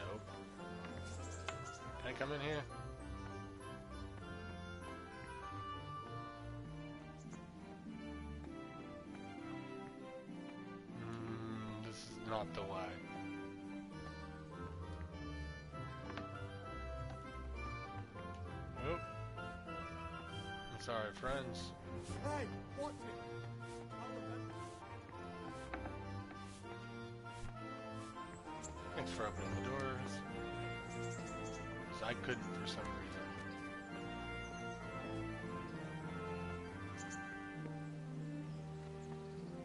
Nope. Can I come in here? Not the way. Oop. I'm sorry, friends. Hey, watch it! Thanks for opening the doors. 'Cause I couldn't for some reason.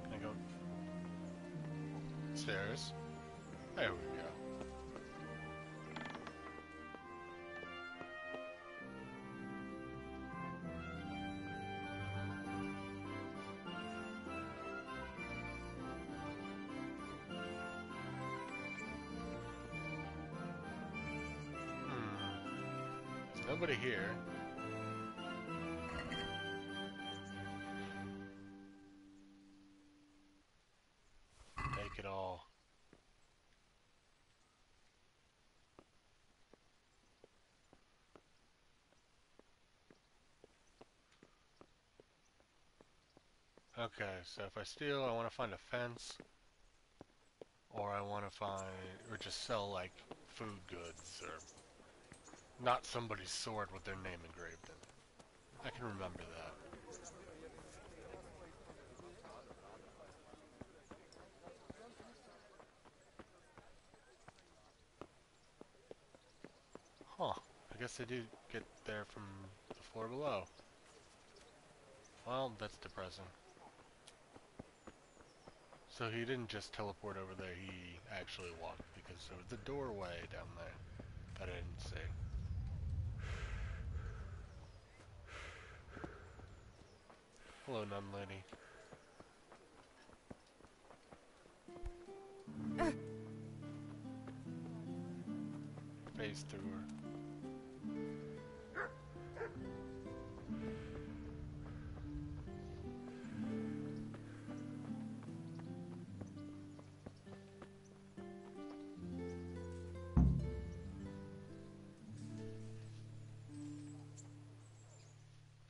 Can I go stairs? There we go. There's nobody here. Take it all. Okay, so if I steal, I want to find a fence, or I want to find, or just sell like food goods, or not somebody's sword with their name engraved in it. I can remember that. Huh, I guess they do get there from the floor below. Well, that's depressing. So he didn't just teleport over there, he actually walked, because there was a doorway down there that I didn't see. Hello, nun lady. Phase through her.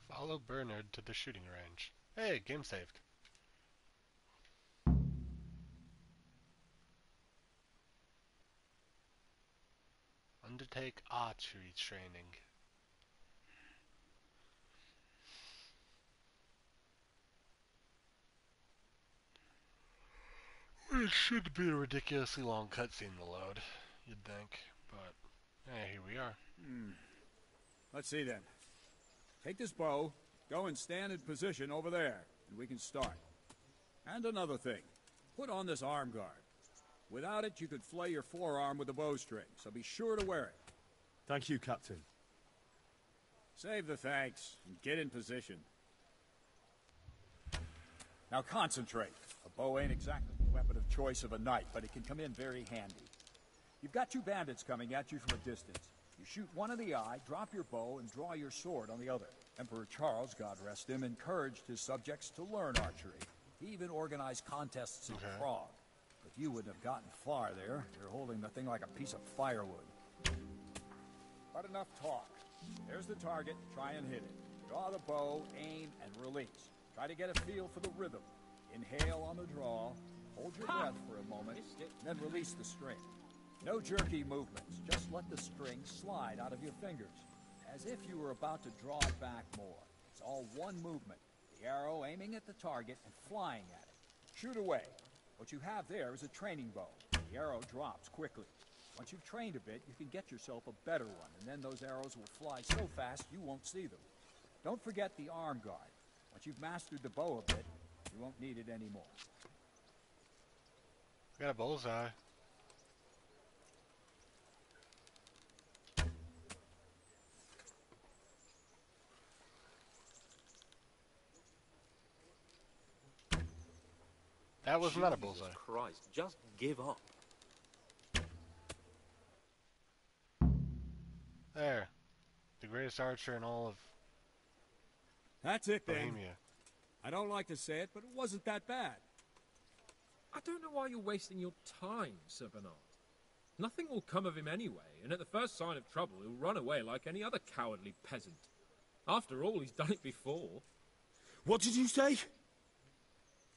Follow Bernard to the shooting range. Hey, game saved. Undertake archery training. It should be a ridiculously long cutscene to load, you'd think, but hey, here we are. Let's see then. Take this bow, go and stand in position over there, and we can start. And another thing, put on this arm guard. Without it, you could flay your forearm with a bowstring, so be sure to wear it. Thank you, Captain. Save the thanks, and get in position. Now concentrate. A bow ain't exactly the weapon of choice of a knight, but it can come in very handy. You've got two bandits coming at you from a distance. You shoot one in the eye, drop your bow, and draw your sword on the other. Emperor Charles, God rest him, encouraged his subjects to learn archery. He even organized contests in Prague. But you wouldn't have gotten far there. You're holding the thing like a piece of firewood. But enough talk. There's the target. Try and hit it. Draw the bow, aim, and release. Try to get a feel for the rhythm. Inhale on the draw. Hold your breath for a moment, then release the string. No jerky movements. Just let the string slide out of your fingers, as if you were about to draw it back more. It's all one movement. The arrow aiming at the target and flying at it. Shoot away. What you have there is a training bow. The arrow drops quickly. Once you've trained a bit, you can get yourself a better one, and then those arrows will fly so fast you won't see them. Don't forget the arm guard. Once you've mastered the bow a bit, you won't need it anymore. Got a bullseye. That was not a bullseye. Christ, just give up. There. The greatest archer in all of That's it then. Bohemia. I don't like to say it, but it wasn't that bad. I don't know why you're wasting your time, Sir Bernard. Nothing will come of him anyway, and at the first sign of trouble, he'll run away like any other cowardly peasant. After all, he's done it before. What did you say?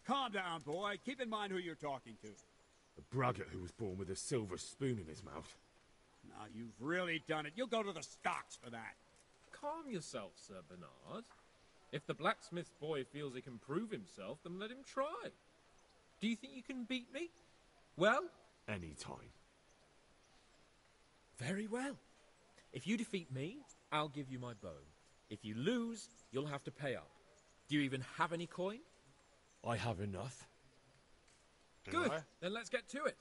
Calm down, boy. Keep in mind who you're talking to. A braggart who was born with a silver spoon in his mouth. Now, you've really done it. You'll go to the stocks for that. Calm yourself, Sir Bernard. If the blacksmith boy feels he can prove himself, then let him try. Do you think you can beat me? Well? Any time. Very well. If you defeat me, I'll give you my bow. If you lose, you'll have to pay up. Do you even have any coin? I have enough. Good. Then let's get to it.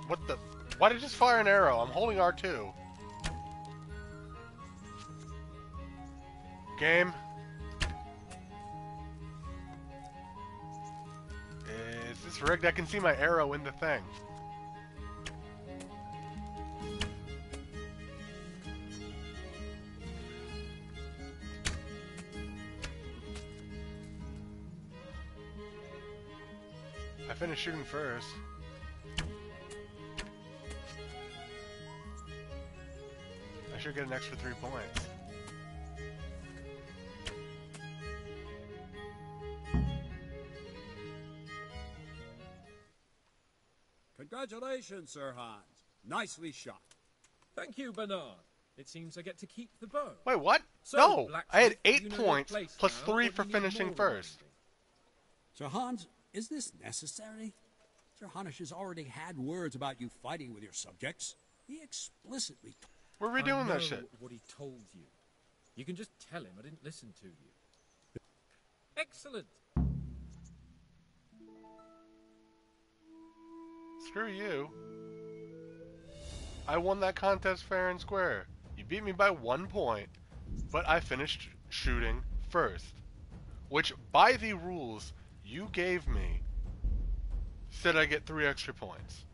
What the? Why did I just fire an arrow? I'm holding R2. Game. Is this rigged? I can see my arrow in the thing. I finished shooting first. I should get an extra 3 points. Congratulations, Sir Hans. Nicely shot. Thank you, Bernard. It seems I get to keep the bow. Wait, what? So, No! I had blacksmith, 8 you know your points place plus now, 3 or for do you need finishing more first. Sir Hans, is this necessary? Sir Hanush has already had words about you fighting with your subjects. He explicitly... We're redoing that shit. What he told you. You can just tell him I didn't listen to you. Excellent. Screw you. I won that contest fair and square. You beat me by 1 point, but I finished shooting first. Which, by the rules you gave me, said I get 3 extra points.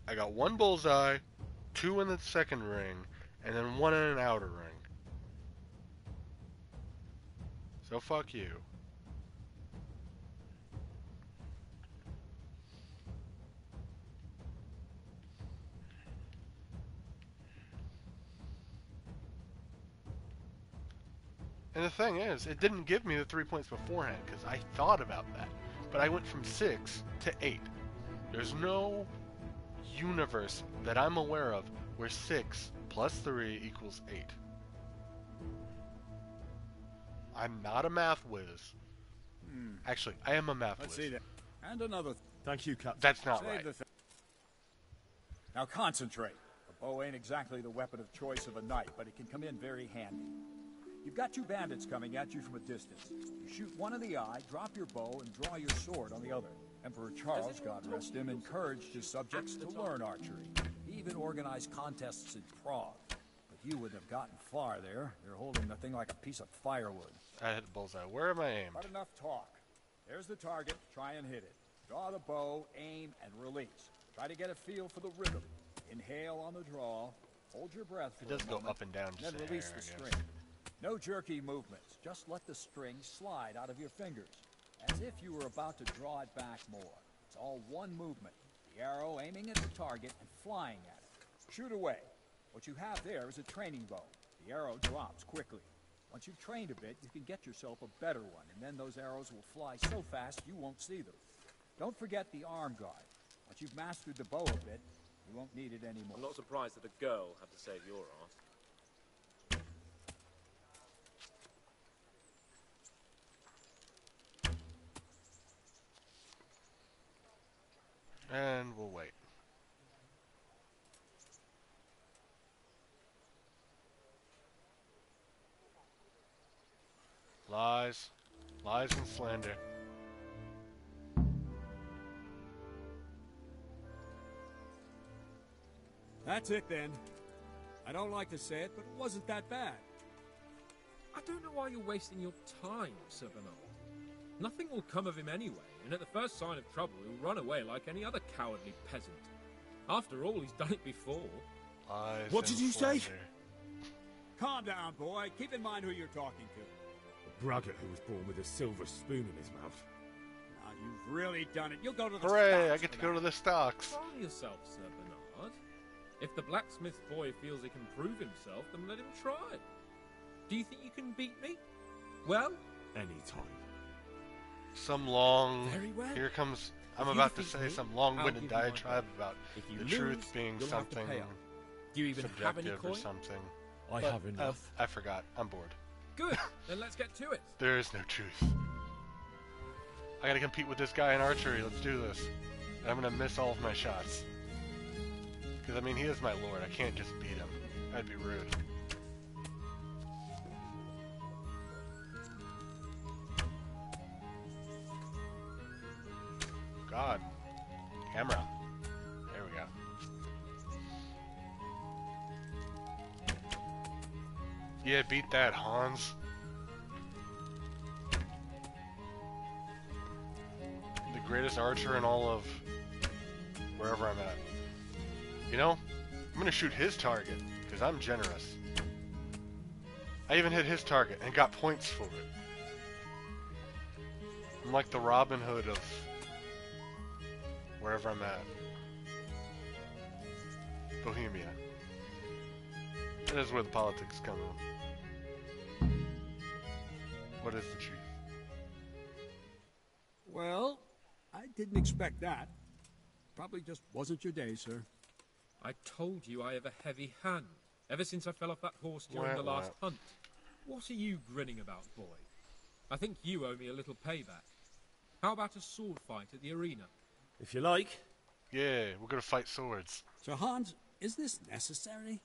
I got 1 bullseye, 2 in the second ring, and then 1 in an outer ring. So fuck you. And the thing is, it didn't give me the 3 points beforehand, because I thought about that. But I went from 6 to 8. There's no universe that I'm aware of where 6 plus 3 equals 8. I'm not a math whiz. Actually, I am a math Let's whiz. see that. And another. Thank you, Captain. That's not Save right. the Now concentrate. A bow ain't exactly the weapon of choice of a knight, but it can come in very handy. You've got 2 bandits coming at you from a distance. You shoot one in the eye, drop your bow, and draw your sword on the other. Emperor Charles, God rest him, encouraged his subjects to learn archery. He even organized contests in Prague. But you wouldn't have gotten far there. You're holding the thing like a piece of firewood. I hit bullseye. Where am I aimed? Not enough talk. There's the target. Try and hit it. Draw the bow, aim, and release. Try to get a feel for the rhythm. Inhale on the draw. Hold your breath for It does a go moment, up and down just then a release hair, the I string. guess. No jerky movements. Just let the string slide out of your fingers, as if you were about to draw it back more. It's all one movement. The arrow aiming at the target and flying at it. Shoot away. What you have there is a training bow. The arrow drops quickly. Once you've trained a bit, you can get yourself a better one, and then those arrows will fly so fast you won't see them. Don't forget the arm guard. Once you've mastered the bow a bit, you won't need it anymore. I'm not surprised that a girl had to save your ass. And we'll wait. Lies. Lies and slander. That's it then. I don't like to say it, but it wasn't that bad. I don't know why you're wasting your time, Sir Bernard. Nothing will come of him anyway, and at the first sign of trouble, he'll run away like any other cowardly peasant. After all, he's done it before. Lies What did and you say? slander. Calm down, boy. Keep in mind who you're talking to. A braggart who was born with a silver spoon in his mouth. Now, you've really done it. You'll go to the Hooray, stocks I get to for go that. to the stocks. Calm yourself, Sir Bernard. If the blacksmith boy feels he can prove himself, then let him try. Do you think you can beat me? Well, Anytime. Some long... Very well. Here comes... I'm If you about to defeat say me, some I'll long-winded give you my diatribe gold. about If you the lose, truth being you'll have to something pay up. Do you even have any subjective or coin? something. I But, have enough. I forgot. I'm bored. Good. Then let's get to it. There is no truth. I gotta compete with this guy in archery. Let's do this. And I'm gonna miss all of my shots. Because, I mean, he is my lord. I can't just beat him. That'd be rude. God. Camera. There we go. Yeah, beat that, Hans. The greatest archer in all of wherever I'm at. You know, I'm gonna shoot his target, because I'm generous. I even hit his target and got points for it. I'm like the Robin Hood of wherever I'm at. Bohemia. That is where the politics come in. What is the truth? Well, I didn't expect that. Probably just wasn't your day, sir. I told you I have a heavy hand, ever since I fell off that horse during the last hunt. What are you grinning about, boy? I think you owe me a little payback. How about a sword fight at the arena? If you like. Yeah, we're gonna fight swords. Sir Hans, is this necessary?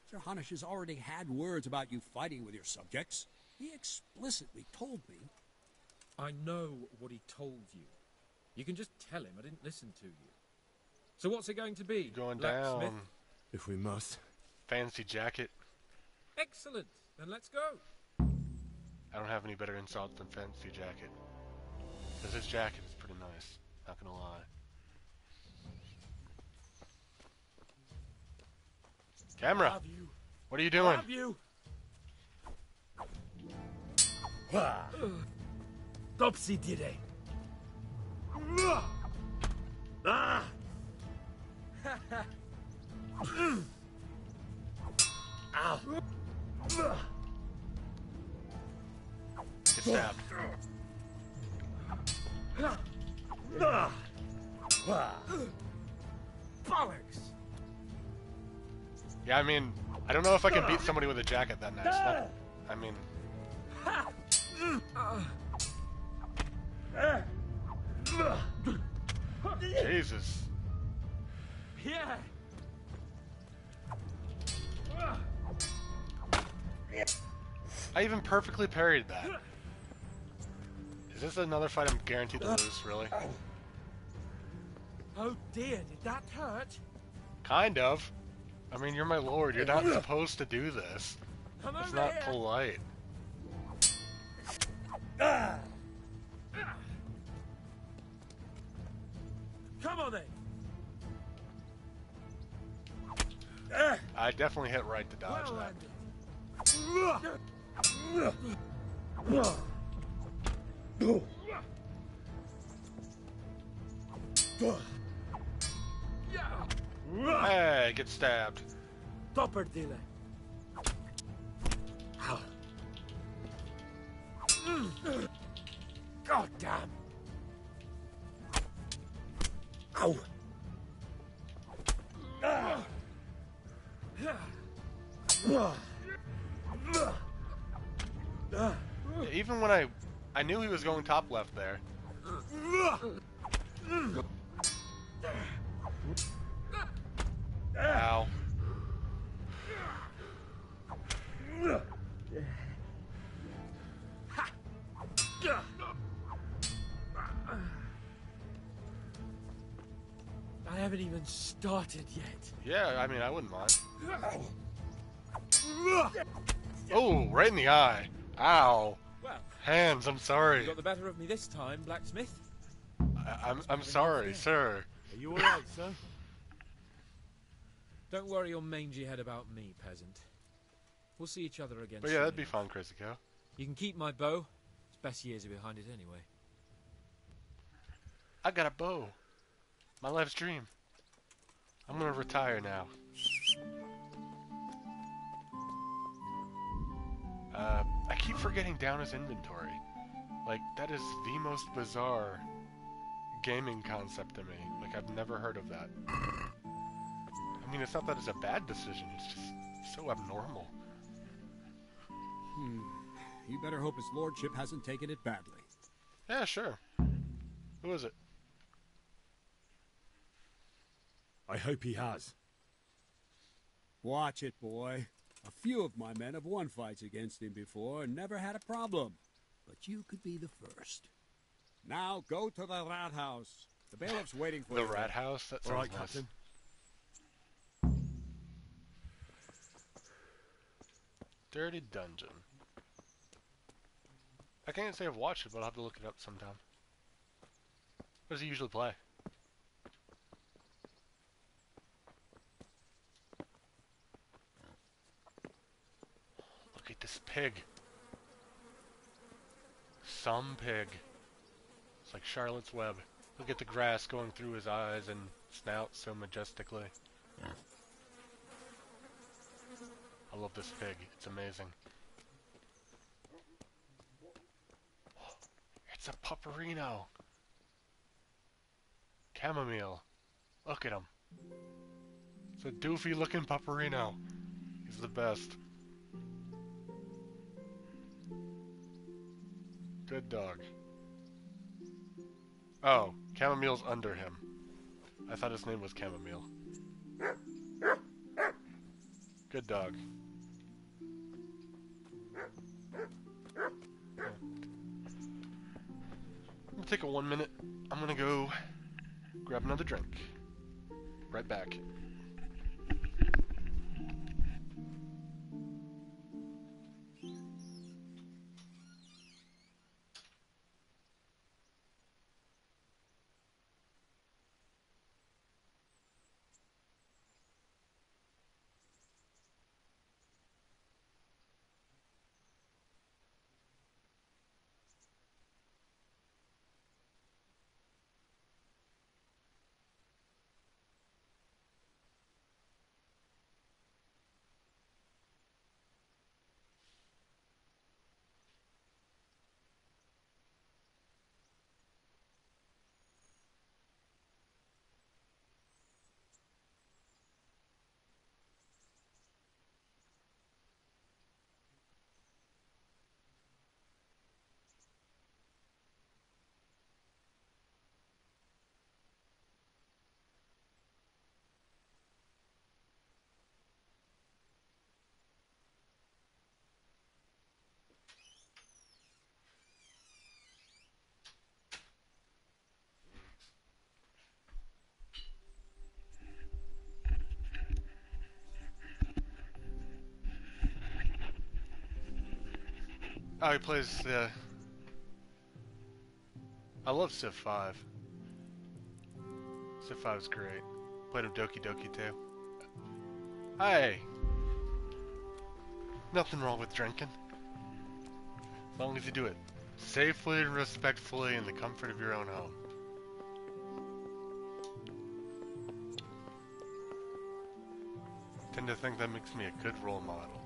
Sir Hanush has already had words about you fighting with your subjects. He explicitly told me. I know what he told you. You can just tell him I didn't listen to you. So what's it going to be? Going Blacksmith? down. If we must. Fancy jacket. Excellent. Then let's go. I don't have any better insult than fancy jacket. Because his jacket is pretty nice. Not gonna lie. Camera! What are you doing? Topsy dire. Ah! Ow. Get stabbed. Bollocks! Yeah, I mean, I don't know if I can beat somebody with a jacket that nice. Not, I mean... Jesus. Yeah. I even perfectly parried that. Is this another fight I'm guaranteed to lose, really? Oh dear, did that hurt? Kind of. I mean, you're my lord. You're not supposed to do this. Come It's over not here. polite. Come on then. I definitely hit right to dodge Well that. Hey, get stabbed. Topper dealer. God damn. Ow. Even when I knew he was going top left there. Ow. I haven't even started yet. Yeah, I mean, I wouldn't mind. Oh, right in the eye. Ow. Well, Hands, I'm sorry. you got the better of me this time, blacksmith. I'm sorry, sir. Are you alright, sir? Don't worry your mangy head about me, peasant. We'll see each other again But yeah, soon that'd be enough. fun, Crazy Cow. You can keep my bow. Its best years are behind it anyway. I got a bow. My life's dream. I'm gonna retire now. I keep forgetting down his inventory. Like, that is the most bizarre gaming concept to me. Like, I've never heard of that. I mean, it's not that it's a bad decision, it's just so abnormal. You better hope his lordship hasn't taken it badly. Yeah, sure. Who is it? I hope he has. Watch it, boy. A few of my men have won fights against him before and never had a problem. But you could be the first. Now go to the rat house. The bailiff's waiting for you. The rat house? That sounds All right, nice. Captain. Dirty Dungeon. I can't say I've watched it, but I'll have to look it up sometime. What does he usually play? Look at this pig. Some pig. It's like Charlotte's Web. Look at the grass going through his eyes and snout so majestically. I love this pig. It's amazing. It's a pupperino. Chamomile. Look at him. It's a doofy looking pupperino. He's the best. Good dog. Oh, Chamomile's under him. I thought his name was Chamomile. Good dog. I'm gonna take a 1 minute I'm gonna go grab another drink. Right back. Oh, he plays, I love Civ 5. Civ 5 is great. Played him Doki Doki too. Hey! Nothing wrong with drinking. As long as you do it safely and respectfully in the comfort of your own home. I tend to think that makes me a good role model.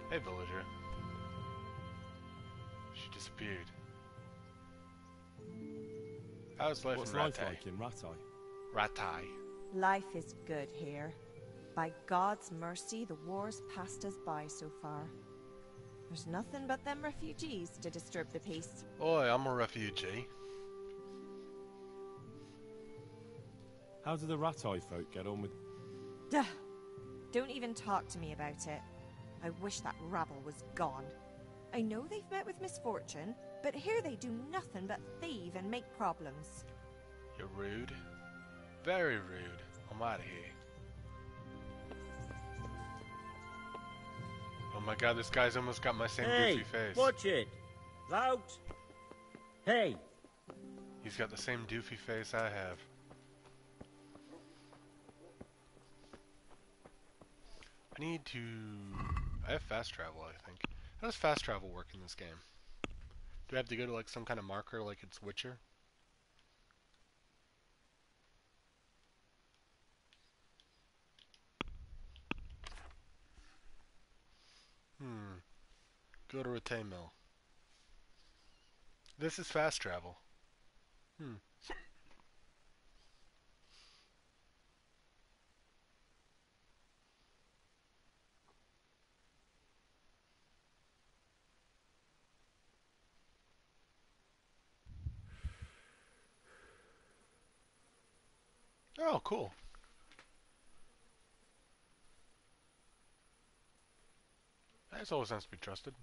Hey, villager. She disappeared. How's life What's in life Rattay? like in Rattay? Rattay. Life is good here. By God's mercy, the war's passed us by so far. There's nothing but them refugees to disturb the peace. Oi, I'm a refugee. How do the Rattay folk get on with... Duh! Don't even talk to me about it. I wish that rabble was gone. I know they've met with misfortune, but here they do nothing but thieve and make problems. You're rude. Very rude. I'm out of here. Oh my god, this guy's almost got my same Hey, goofy face. watch it. Out. Hey. He's got the same doofy face I have. I need to... I have fast travel, I think. How does fast travel work in this game? Do I have to go to like some kind of marker like it's Witcher? Go to Rattay Mill. This is fast travel. Oh, cool. That's always nice to be trusted.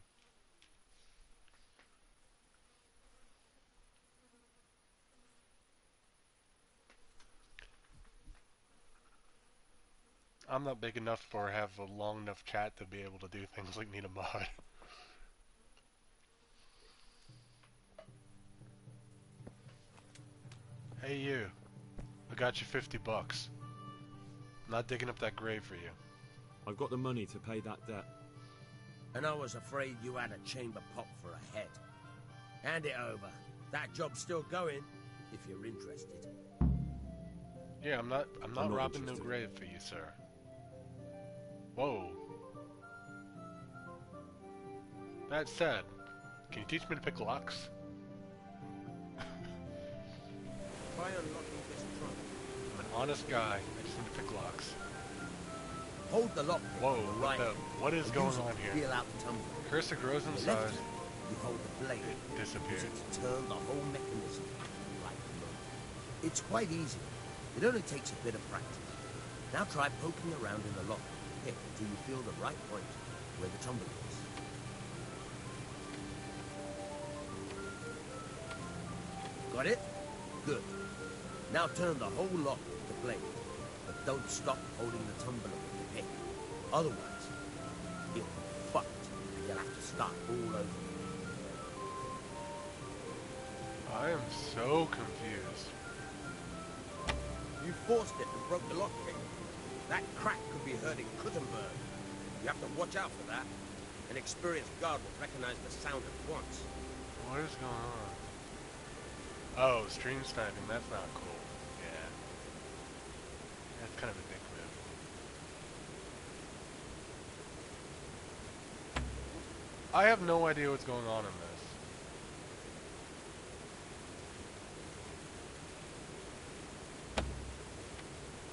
I'm not big enough or have a long enough chat to be able to do things like need a mod. Hey you, I got you $50. I'm not digging up that grave for you. I've got the money to pay that debt. And I was afraid you had a chamber pot for a head. Hand it over. That job's still going, if you're interested. Yeah, I'm not robbing interested. no grave for you, sir. Whoa. That said, can you teach me to pick locks? Try unlocking this trunk. I'm an honest guy. I just need to pick locks. Hold the lock. Whoa, right. what is going on here? Feel out the tumbler. Cursor grows in The left size. hand, you hold the blade. It disappeared. Use it to turn the whole mechanism like a motor. It's quite easy. It only takes a bit of practice. Now try poking around in the lock pick until you feel the right point where the tumble is. Got it? Good. Now turn the whole lock with the blade, but don't stop holding the tumbler with the pick. Otherwise, it'll be fucked and you'll have to start all over. I am so confused. You forced it and broke the lockpick. That crack could be heard in Kuttenberg. You have to watch out for that. An experienced guard will recognize the sound at once. What is going on? Oh, stream sniping, that's not cool. Yeah. That's kind of a dick move. I have no idea what's going on in this.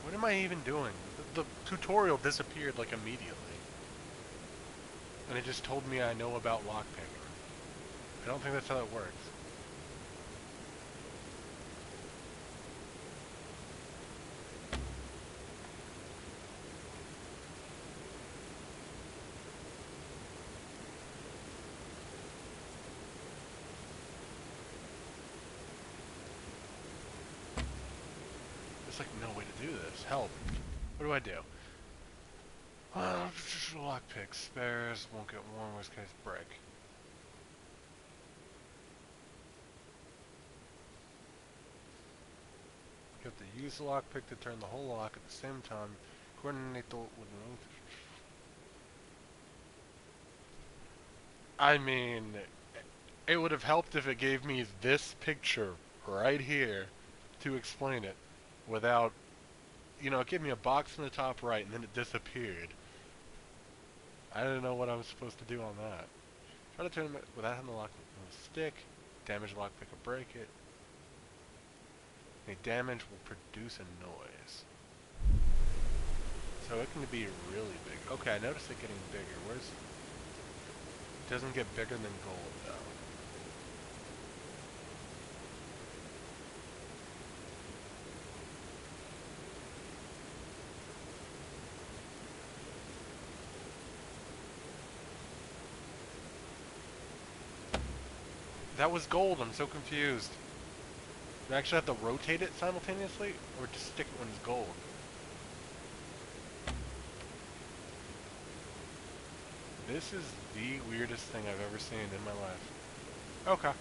What am I even doing? The tutorial disappeared like immediately. And it just told me I know about lockpicking. I don't think that's how it works. There's like no way to do this. Help. What do I do? Lockpick. Spares. Won't get worn. Worst case, break. You have to use the lockpick to turn the whole lock at the same time. Coordinate the... I mean, it would have helped if it gave me this picture right here to explain it without, you know, it gave me a box in the top right and then it disappeared. I didn't know what I was supposed to do on that. Try to turn it without having the lock with a stick. Damage the lockpick or break it. Any damage will produce a noise. So it can be really big. Okay, I noticed it getting bigger. Where's... It doesn't get bigger than gold, though. That was gold, I'm so confused. Do I actually have to rotate it simultaneously, or just stick it when it's gold? This is the weirdest thing I've ever seen in my life. Okay.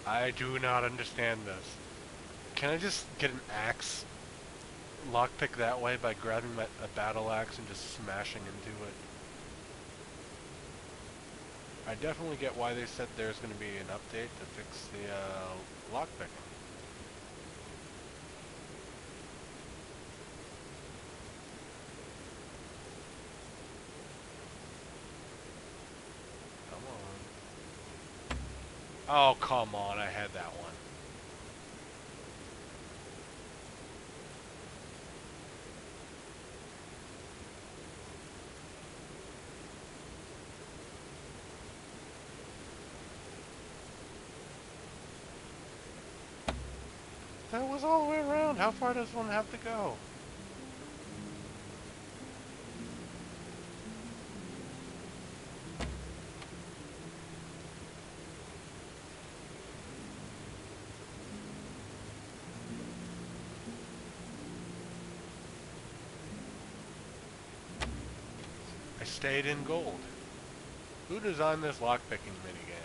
I do not understand this. Can I just get an axe? Lockpick that way by grabbing a battle axe and just smashing into it? I definitely get why they said there's going to be an update to fix the lockpicking. Oh, come on, I had that one. That was all the way around. How far does one have to go? I stayed in gold. Who designed this lockpicking minigame?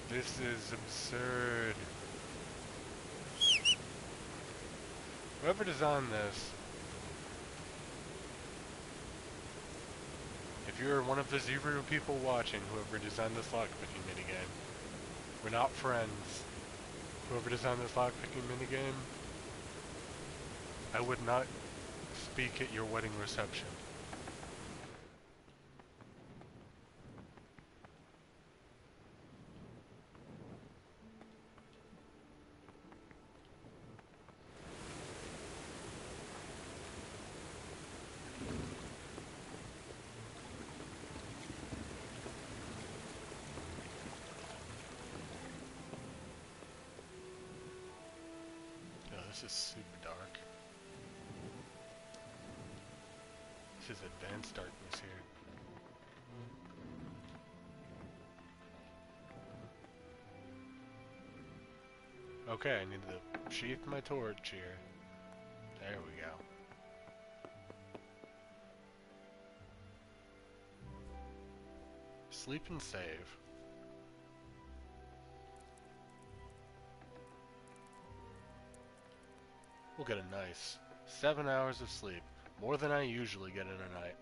This is absurd. Whoever designed this, if you're one of the 0 people watching, whoever designed this lockpicking minigame, we're not friends. Whoever designed this lockpicking minigame, I would not speak at your wedding reception. Oh, this is super dark. This is advanced darkness here. Okay, I need to sheath my torch here. There we go. Sleep and save. We'll get a nice 7 hours of sleep. More than I usually get in a night.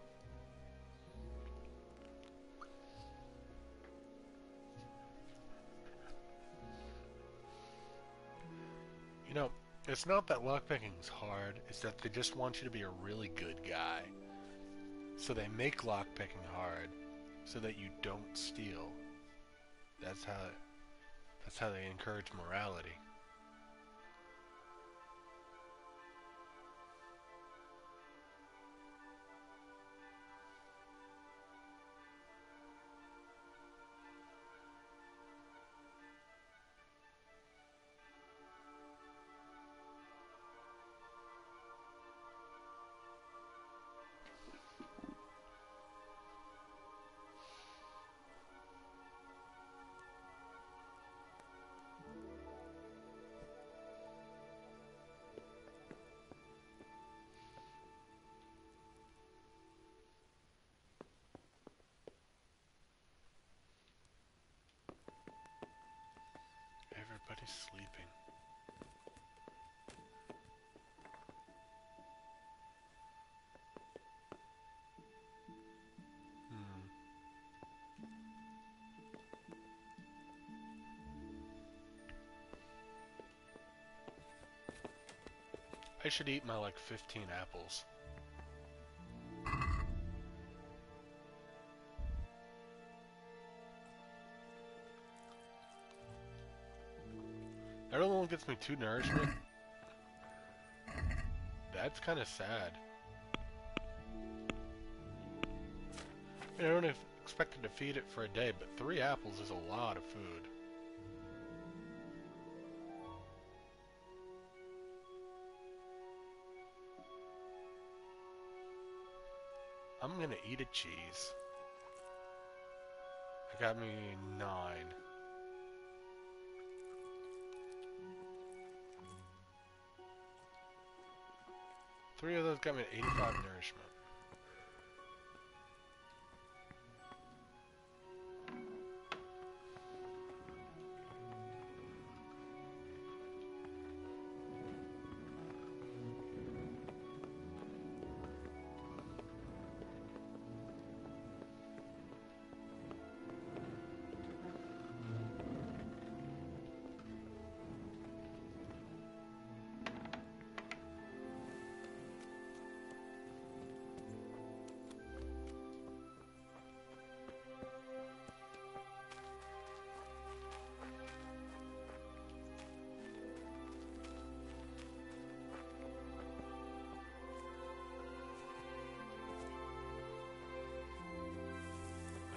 You know, it's not that lockpicking's hard, it's that they just want you to be a really good guy. So they make lockpicking hard, so that you don't steal. That's how they encourage morality. Everybody's sleeping. I should eat my like 15 apples. That only gets me 2 nourishment. That's kind of sad. I don't expect to feed it for a day, but 3 apples is a lot of food. I'm gonna eat a cheese. I got me 9. Three of those got me 85 nourishment.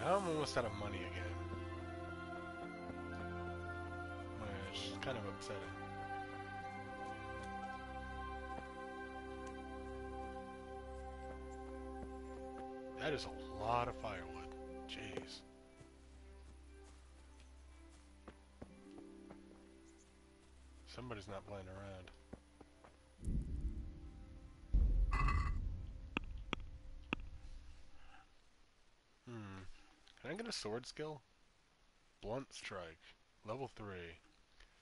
I'm almost out of money again. Which is kind of upsetting. That is a lot of firewood. Jeez. Somebody's not playing around. Can I get a sword skill? Blunt strike. Level 3.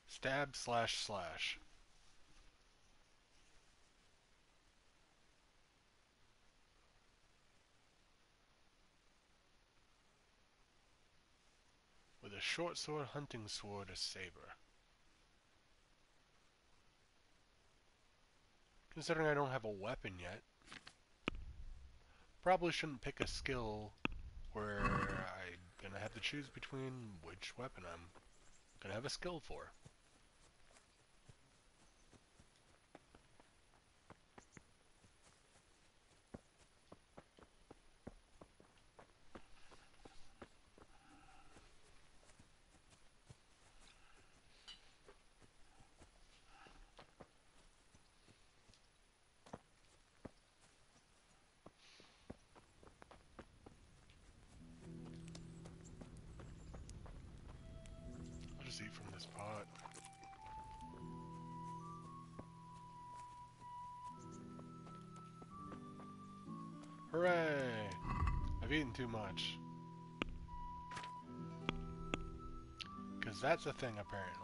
Stab slash slash. a short sword, hunting sword, a saber. Considering I don't have a weapon yet, probably shouldn't pick a skill where I'm gonna have to choose between which weapon I'm gonna have a skill for. I'll just eat from this pot. Hooray! I've eaten too much. Because that's a thing, apparently.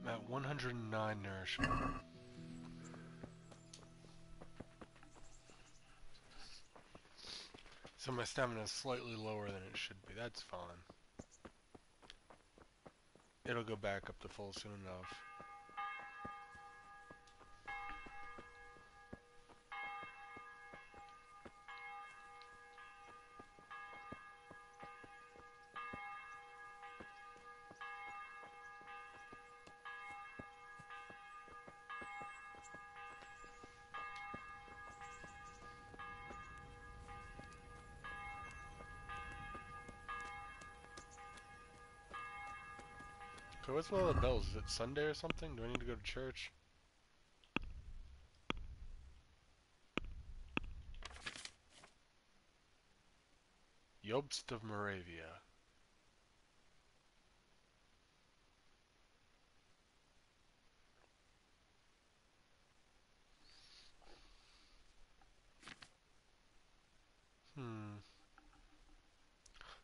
I'm at 109 nourishment. So my stamina is slightly lower than it should be. That's fine. It'll go back up to full soon enough. So what's with all the bells? Is it Sunday or something? Do I need to go to church? Jobst of Moravia.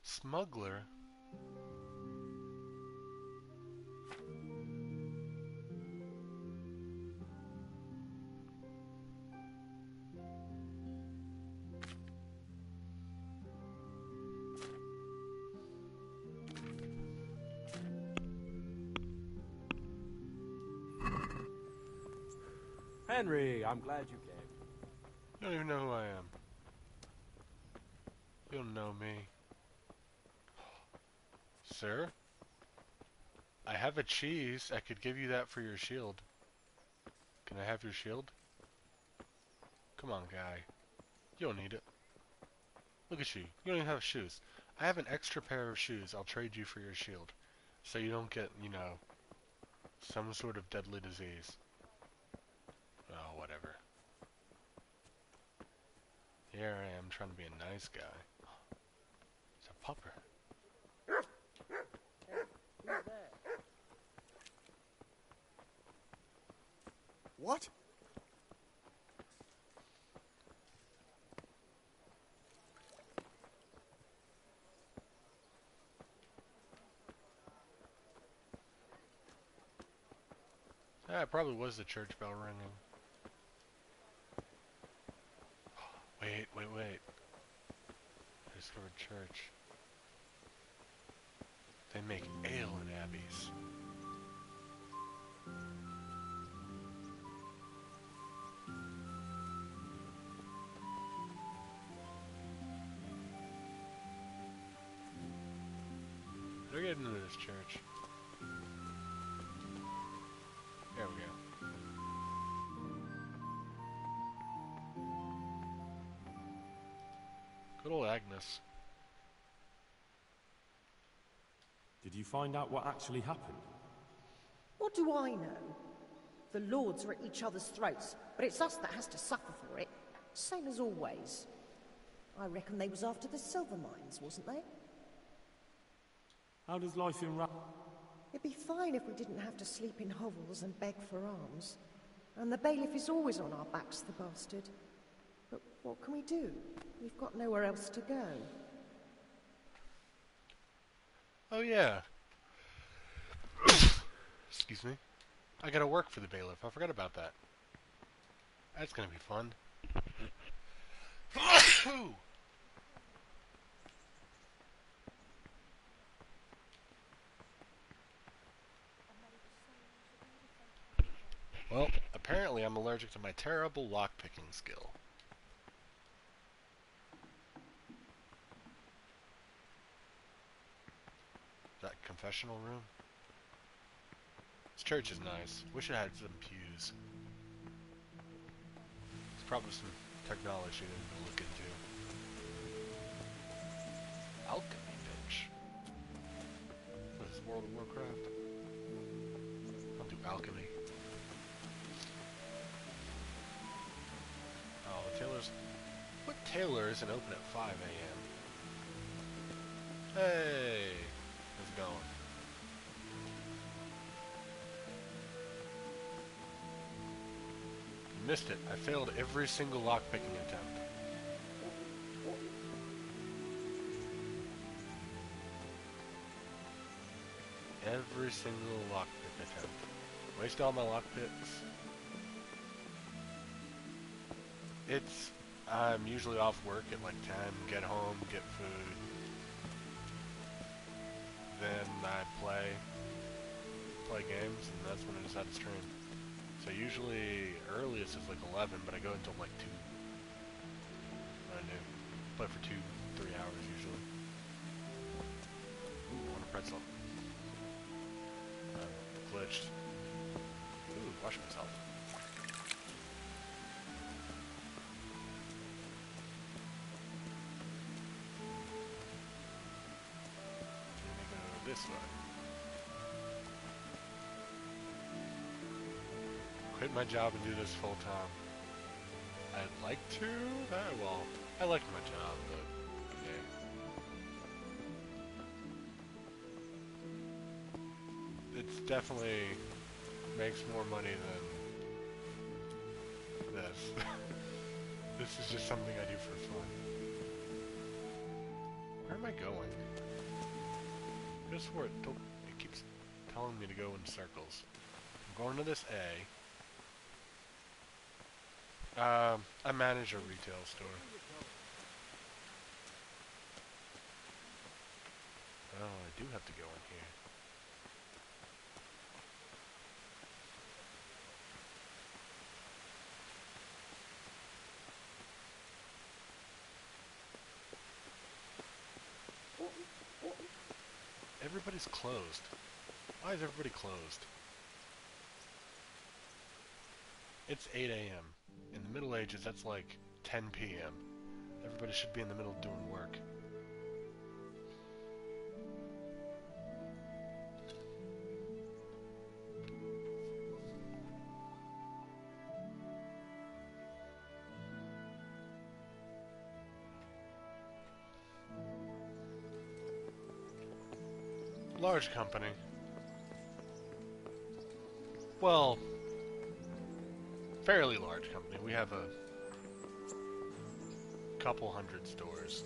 Smuggler? Henry, I'm glad you came. You don't even know who I am. You don't know me. Sir? I have a cheese. I could give you that for your shield. Can I have your shield? Come on, guy. You don't need it. Look at you. You don't even have shoes. I have an extra pair of shoes. I'll trade you for your shield. So you don't get, you know, some sort of deadly disease. Oh, whatever. Here I am trying to be a nice guy. It's a pupper. Who's there? What? Yeah, it probably was the church bell ringing. Wait. I discovered church. They make ale in abbeys. How do I get into this church? There we go. Good old Agnes. Did you find out what actually happened? What do I know? The lords are at each other's throats, but it's us that has to suffer for it. Same as always. I reckon they was after the silver mines, wasn't they? How does life in It'd be fine if we didn't have to sleep in hovels and beg for alms. And the bailiff is always on our backs, the bastard. But what can we do? We've got nowhere else to go. Oh yeah. Excuse me. I gotta work for the bailiff. I forgot about that. That's gonna be fun. allergic to my terrible lockpicking skill. That confessional room? This church is nice. Wish it had some pews. There's probably some technology to look into. Alchemy bench. What is this, World of Warcraft? I'll do alchemy. Oh, the tailor's... What tailor isn't open at 5 a.m.? Hey! How's it going? You missed it. I failed every single lockpicking attempt. Every single lockpick attempt. Waste all my lockpicks. I'm usually off work at like 10, get home, get food. Then I play games, and that's when I decide to stream. So usually earliest is like 11, but I go until like 2. What I do. Play for 2-3 hours usually. Ooh, I want a pretzel. Glitched. Ooh, wash myself. Let me go this way. Quit my job and do this full time. I'd like to. Well, I like my job, but yeah. It's definitely makes more money than this. This is just something I do for fun. Where am I going? I just swore it keeps telling me to go in circles. I'm going to this A. I manage a retail store. Oh, I do have to go in here. Everybody's closed. Why is everybody closed? It's 8 a.m. In the Middle Ages, that's like 10 p.m. Everybody should be in the middle doing work. Large company. Well, fairly large company. We have a couple hundred stores.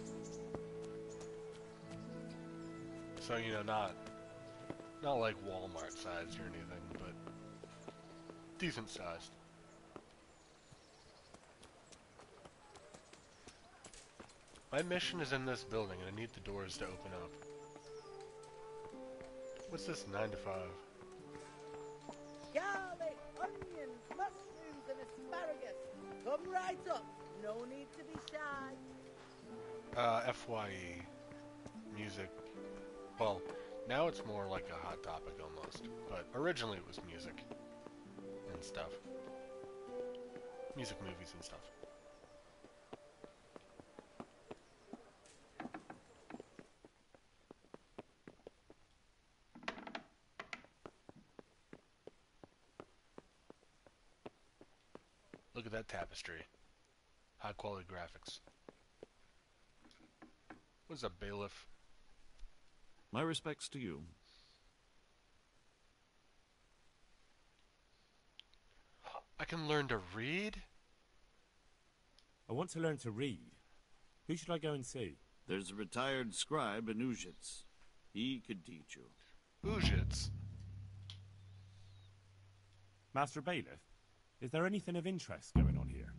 So, you know, not like Walmart sized or anything, but decent sized. My mission is in this building and I need the doors to open up. What's this 9 to 5? Garlic, onions, mushrooms, and asparagus. Come right up. No need to be shy. FYE. Music. Well, now it's more like a hot topic almost, but originally it was music and stuff. Music, movies, and stuff. Look at that tapestry. High quality graphics. What's up, bailiff? My respects to you. I can learn to read? I want to learn to read. Who should I go and see? There's a retired scribe in Ujits. He could teach you. Ujits? Master Bailiff, is there anything of interest going on here?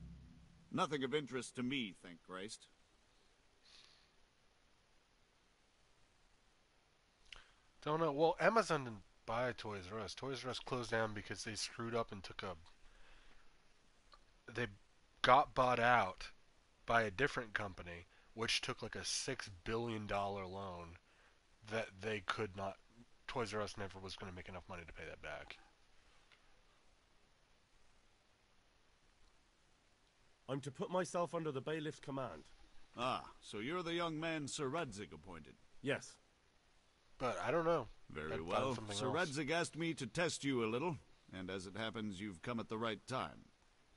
Nothing of interest to me, thank Christ. Don't know. Well, Amazon didn't buy Toys R Us. Toys R Us closed down because they screwed up and took a they got bought out by a different company, which took like a $6 billion loan that they could not. Toys R Us never was going to make enough money to pay that back. I'm to put myself under the bailiff's command. Ah, so you're the young man Sir Radzig appointed. Yes. But I don't know. Very well. Sir Radzig asked me to test you a little, and as it happens, you've come at the right time.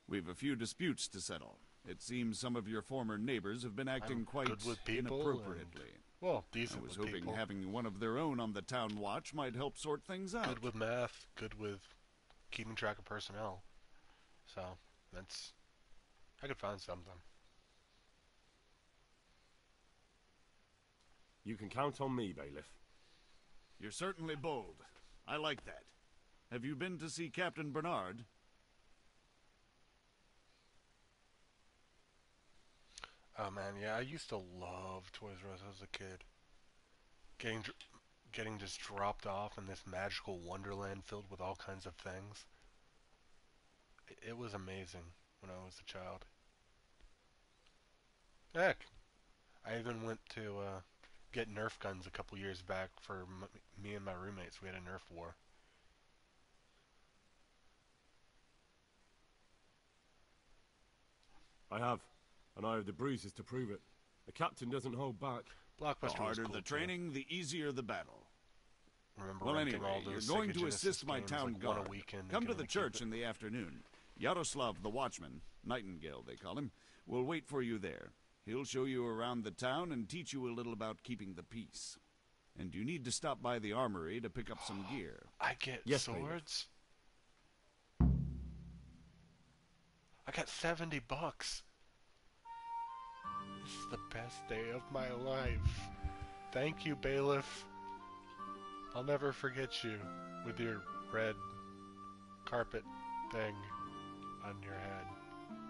We've a few disputes to settle. It seems some of your former neighbors have been acting quite inappropriately. Well, decent I was with hoping people. having one of their own on the town watch might help sort things out. Good with math, good with keeping track of personnel. So, that's... I could find something. You can count on me, bailiff. You're certainly bold. I like that. Have you been to see Captain Bernard? Oh man, yeah, I used to love Toys R Us as a kid. Getting just dropped off in this magical wonderland filled with all kinds of things. It was amazing when I was a child. Heck, I even went to get Nerf guns a couple years back for me and my roommates. We had a Nerf war. I have, and I have the bruises to prove it. The captain doesn't hold back. The harder the training, the easier the battle. Remember well, renting anyway, all those you're going Sega to Genesis assist my games, town like, guard. one a weekend and Come get to them the to keep church it. in the afternoon. Yaroslav, the watchman, Nightingale they call him, will wait for you there. He'll show you around the town and teach you a little about keeping the peace. And you need to stop by the armory to pick up some gear. I get swords? I got $70. This is the best day of my life. Thank you, bailiff. I'll never forget you with your red carpet thing on your head.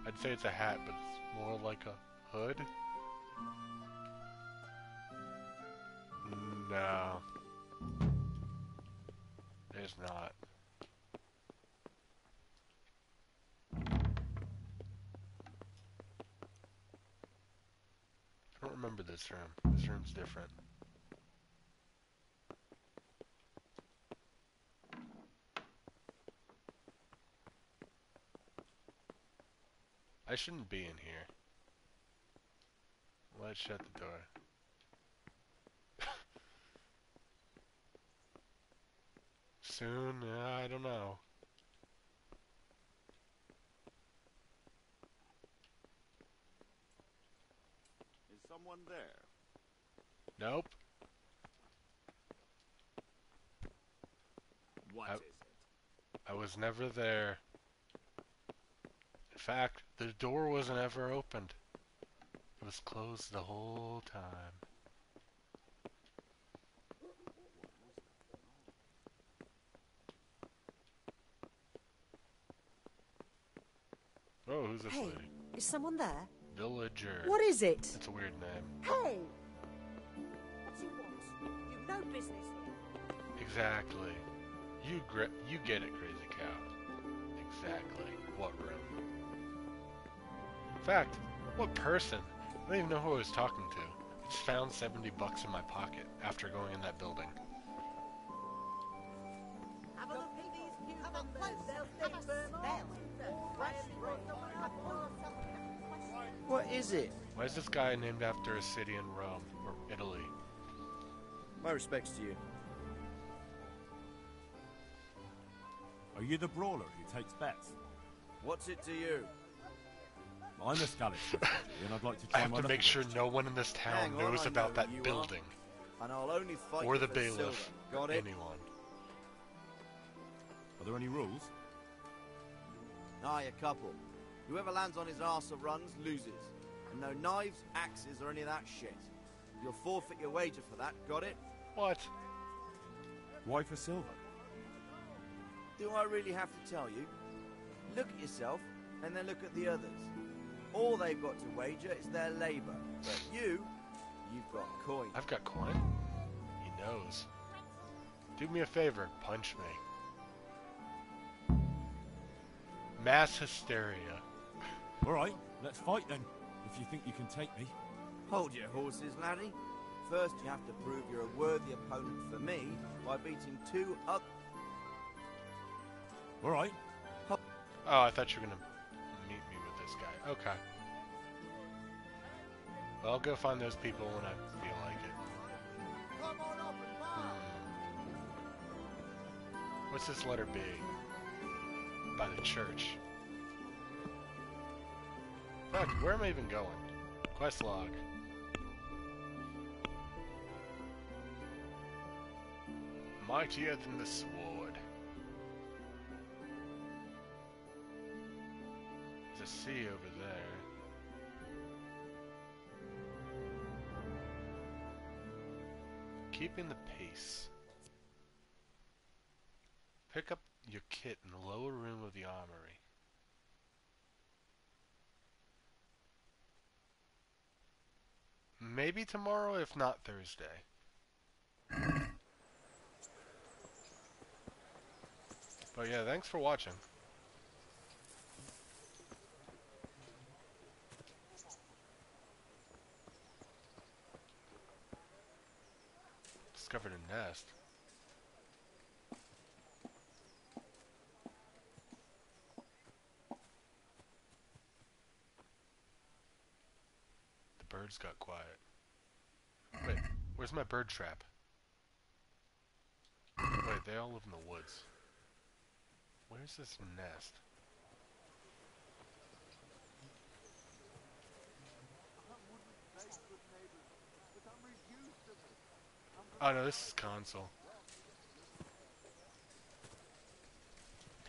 I'd say it's a hat, but it's more like a hood. No. It's not. I don't remember this room. This room's different. I shouldn't be in here. Let's shut the door. Soon? I don't know. Is someone there? Nope. What is it? I was never there. In fact, the door wasn't ever opened. It was closed the whole time. Oh, who's this Hey, lady? is someone there? Villager. What is it? That's a weird name. Hey! What do you want? You've no business here. Exactly. You get it, crazy cow. Exactly. What room? In fact, what person? I don't even know who I was talking to. I just found $70 in my pocket after going in that building. Have a look at these cucumbers. They'll stay firm all winter. What is it? Why is this guy named after a city in Rome, or Italy? My respects to you. Are you the brawler who takes bets? What's it to you? I'm a Scallop and I'd like to I try have my to luck make at sure this. no one in this town Hang on, knows I about know that who you building. are, and I'll only fight Or you the for bailiff. silver. Got it? Anyone. Are there any rules? Aye, a couple. Whoever lands on his arse or runs loses. And no knives, axes, or any of that shit. You'll forfeit your wager for that, got it? What? Why for silver? Do I really have to tell you? Look at yourself, and then look at the others. All they've got to wager is their labour. But you've got coin. I've got coin? He knows. Do me a favor, punch me. Mass hysteria. All right, let's fight then, if you think you can take me. Hold your horses, laddie. First, you have to prove you're a worthy opponent for me by beating two other... All right. Oh, I thought you were gonna meet me with this guy. Okay. Well, I'll go find those people when I feel like it. What's this letter B? By the church. Fuck, where am I even going? Quest log. Mightier than the sword. There's a sea over there. Keeping the pace. Pick up your kit in the lower room of the armory. Maybe tomorrow, if not Thursday. But yeah, thanks for watching. Discovered a nest. The birds got quiet. Wait, where's my bird trap? Wait, they all live in the woods. Where's this nest? Oh no, this is console.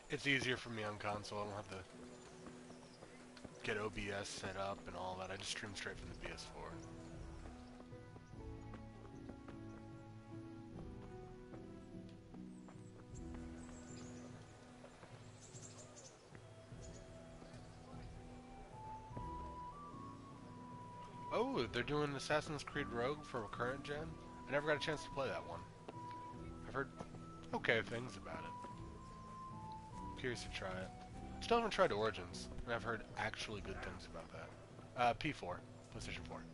It's easier for me on console. I don't have to get OBS set up and all that. I just stream straight from the PS4. Oh, they're doing Assassin's Creed Rogue for current gen? I never got a chance to play that one. I've heard okay things about it. Curious to try it. Still haven't tried Origins, and I've heard actually good things about that. P4, PlayStation 4.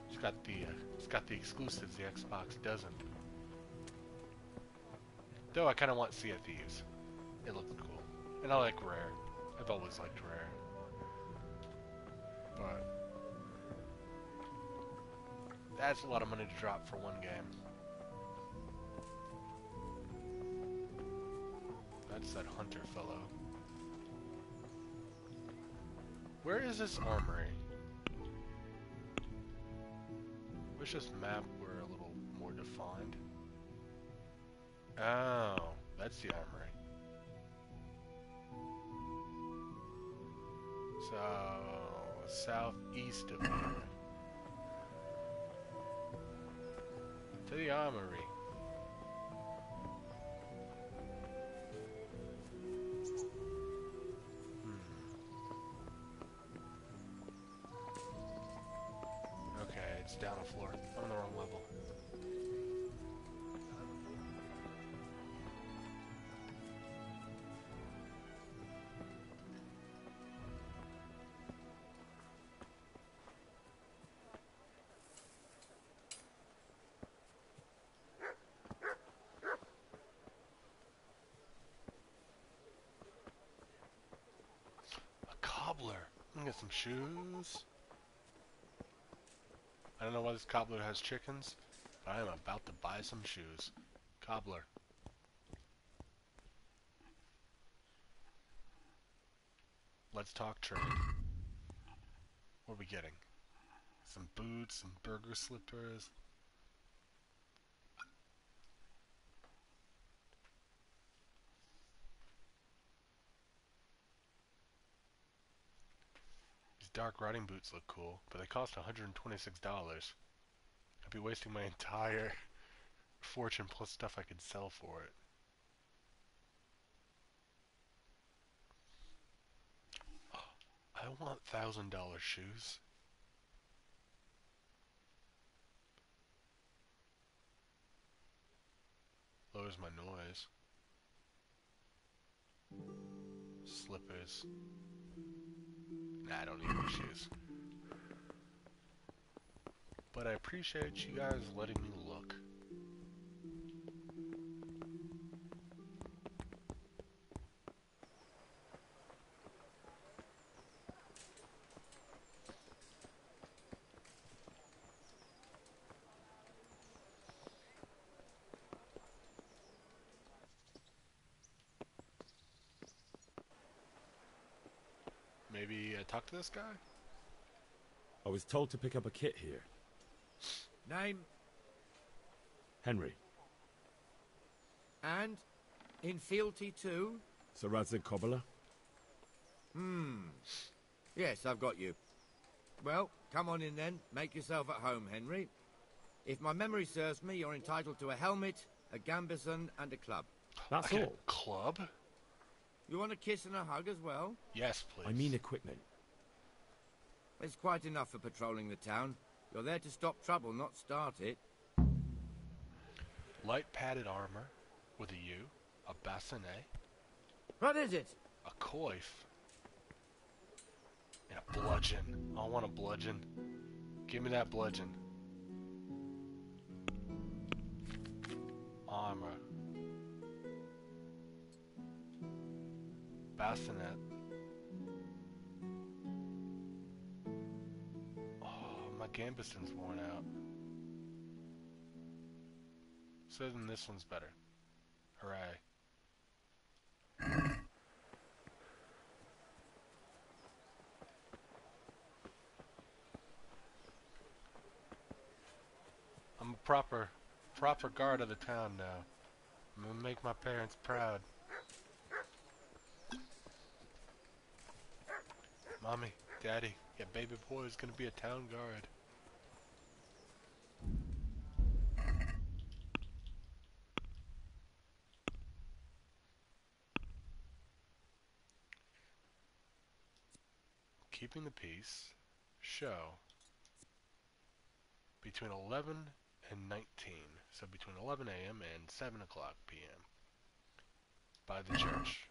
It's got the exclusives the Xbox doesn't. Though I kind of want Sea of Thieves. It looks cool, and I like Rare. I've always liked Rare. But that's a lot of money to drop for one game. That's that hunter fellow. Where is this armory? Wish this map were a little more defined. Oh, that's the armory. So, southeast of here. To the armory. Okay, it's down a floor. I'm on the wrong level. Cobbler. I'm gonna get some shoes. I don't know why this cobbler has chickens, but I am about to buy some shoes. Cobbler. Let's talk trade. What are we getting? Some boots, some burger slippers. Dark riding boots look cool, but they cost $126. I'd be wasting my entire fortune plus stuff I could sell for it. I want $1,000 shoes. Lowers my noise. Slippers. Nah, I don't need any shoes. But I appreciate you guys letting me look. Maybe talk to this guy? I was told to pick up a kit here. Name? Henry. And? In fealty too? Sir Radzig Cobbler? Yes, I've got you. Well, come on in then. Make yourself at home, Henry. If my memory serves me, you're entitled to a helmet, a gambeson, and a club. That's all. A club? You want a kiss and a hug as well? Yes, please. I mean equipment. It's quite enough for patrolling the town. You're there to stop trouble, not start it. Light padded armor with a U, a bassinet. What is it? A coif. And a bludgeon. I want a bludgeon. Give me that bludgeon. Armor. Bassinet. Oh, my gambeson's worn out. So then this one's better. Hooray. I'm a proper guard of the town now. I'm gonna make my parents proud. Mommy, Daddy, yeah, baby boy is gonna be a town guard. Keeping the peace. Show. Between 11 and 19. So between 11 a.m. and 7 o'clock p.m. By the church.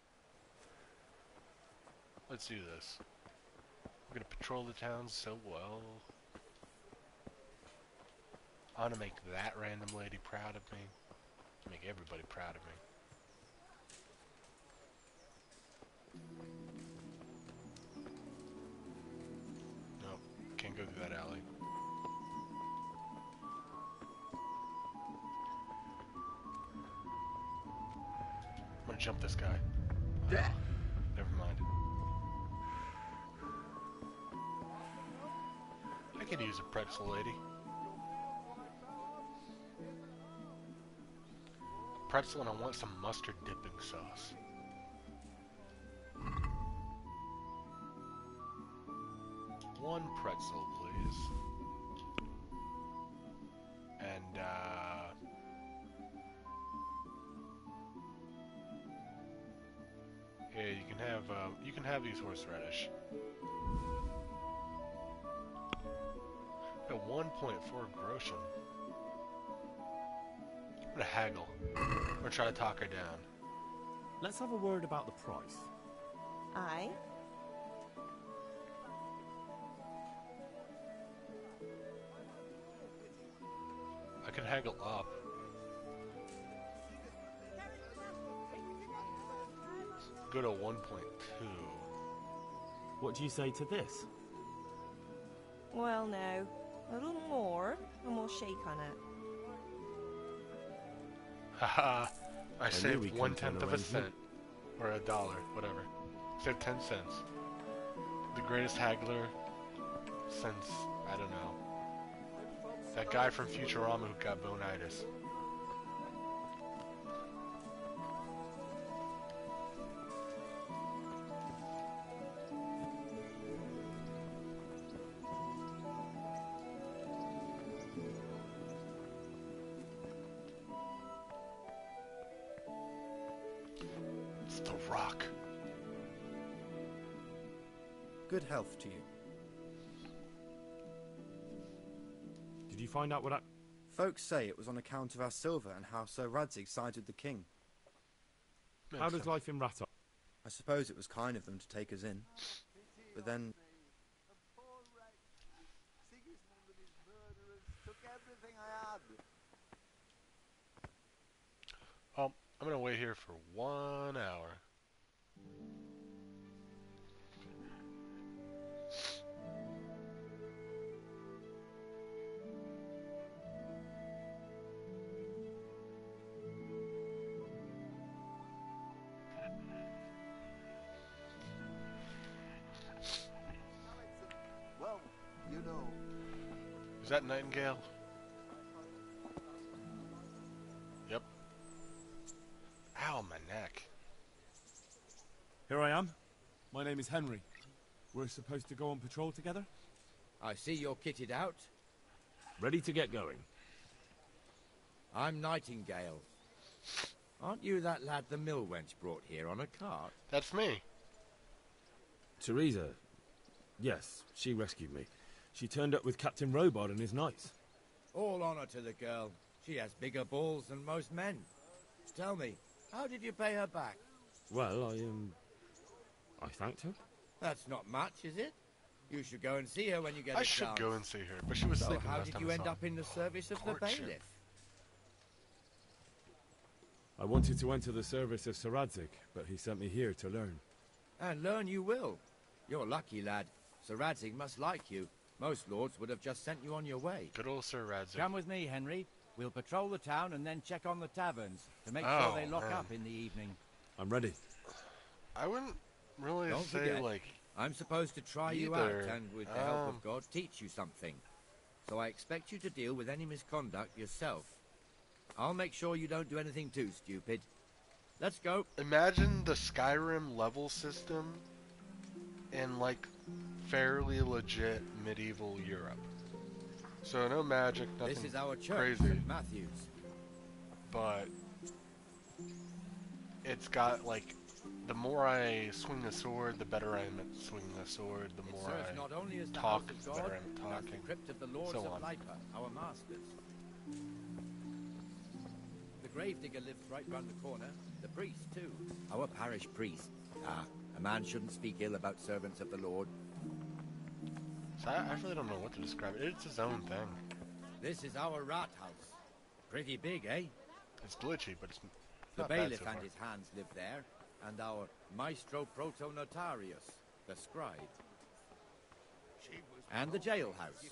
Let's do this. We're gonna patrol the town so well. I wanna make that random lady proud of me. Make everybody proud of me. Nope, can't go through that alley. I'm gonna jump this guy. Never mind. I could use a pretzel lady. A pretzel, and I want some mustard dipping sauce. One pretzel, please. And, yeah, you can have these horseradish. At 1.4 groschen. I'm gonna haggle. I'm gonna try to talk her down. Let's have a word about the price. Aye. I can haggle up. Go to 1.2. What do you say to this? Well, no. A little more, and we'll shake on it. Haha, I saved knew we 1/10 of a couldn't cent. Or a dollar, whatever. Saved 10 cents. The greatest haggler since, I don't know. That guy from Futurama who got bonitis. It's the Rock. Good health to you. Did you find out what I... Folks say it was on account of our silver and how Sir Radzig sided with the king. How does life in Rattar? I suppose it was kind of them to take us in. But then... Sigismund and his murderers took everything I had. Well, I'm gonna wait here for 1 hour. Well, you know. Is that Nightingale? Yep. Ow, my neck. Here I am. My name is Henry. We're supposed to go on patrol together? I see you're kitted out. Ready to get going. I'm Nightingale. Aren't you that lad the mill wench brought here on a cart? That's me. Teresa. Yes, she rescued me. She turned up with Captain Robard and his knights. All honor to the girl. She has bigger balls than most men. Tell me, how did you pay her back? Well, I thanked her. That's not much, is it? You should go and see her when you get a I chance. should go and see her, but she was So sleeping how last did time you I end saw up her. in the service of the Courtship. bailiff? I wanted to enter the service of Sir Radzig, but he sent me here to learn. And learn you will. You're lucky, lad. Sir Radzig must like you. Most lords would have just sent you on your way. Good old Sir Radzig. Come with me, Henry. We'll patrol the town and then check on the taverns to make Oh, sure they lock man. up in the evening. I'm ready. I wouldn't really Don't say, forget, like... I'm supposed to try you either. out and, with the help of God, teach you something. So I expect you to deal with any misconduct yourself. I'll make sure you don't do anything too stupid. Let's go. Imagine the Skyrim level system in, like, fairly legit medieval Europe. So no magic, nothing This is our church, crazy. St. Matthew's. But it's got, like, the more I swing the sword, the better I'm at swinging the sword. The It more serves I not only as the talk, house of the God, better I'm but as talking. the crypt of the lords so of on. Lipa, our masters. The gravedigger lives right round the corner. The priest, too. Our parish priest. Ah, a man shouldn't speak ill about servants of the Lord. So I really don't know what to describe it. It's his own thing. This is our rat house. Pretty big, eh? It's glitchy, but it's The not bad bailiff so and far. his hands live there, and our maestro protonotarius, the scribe. And the jailhouse.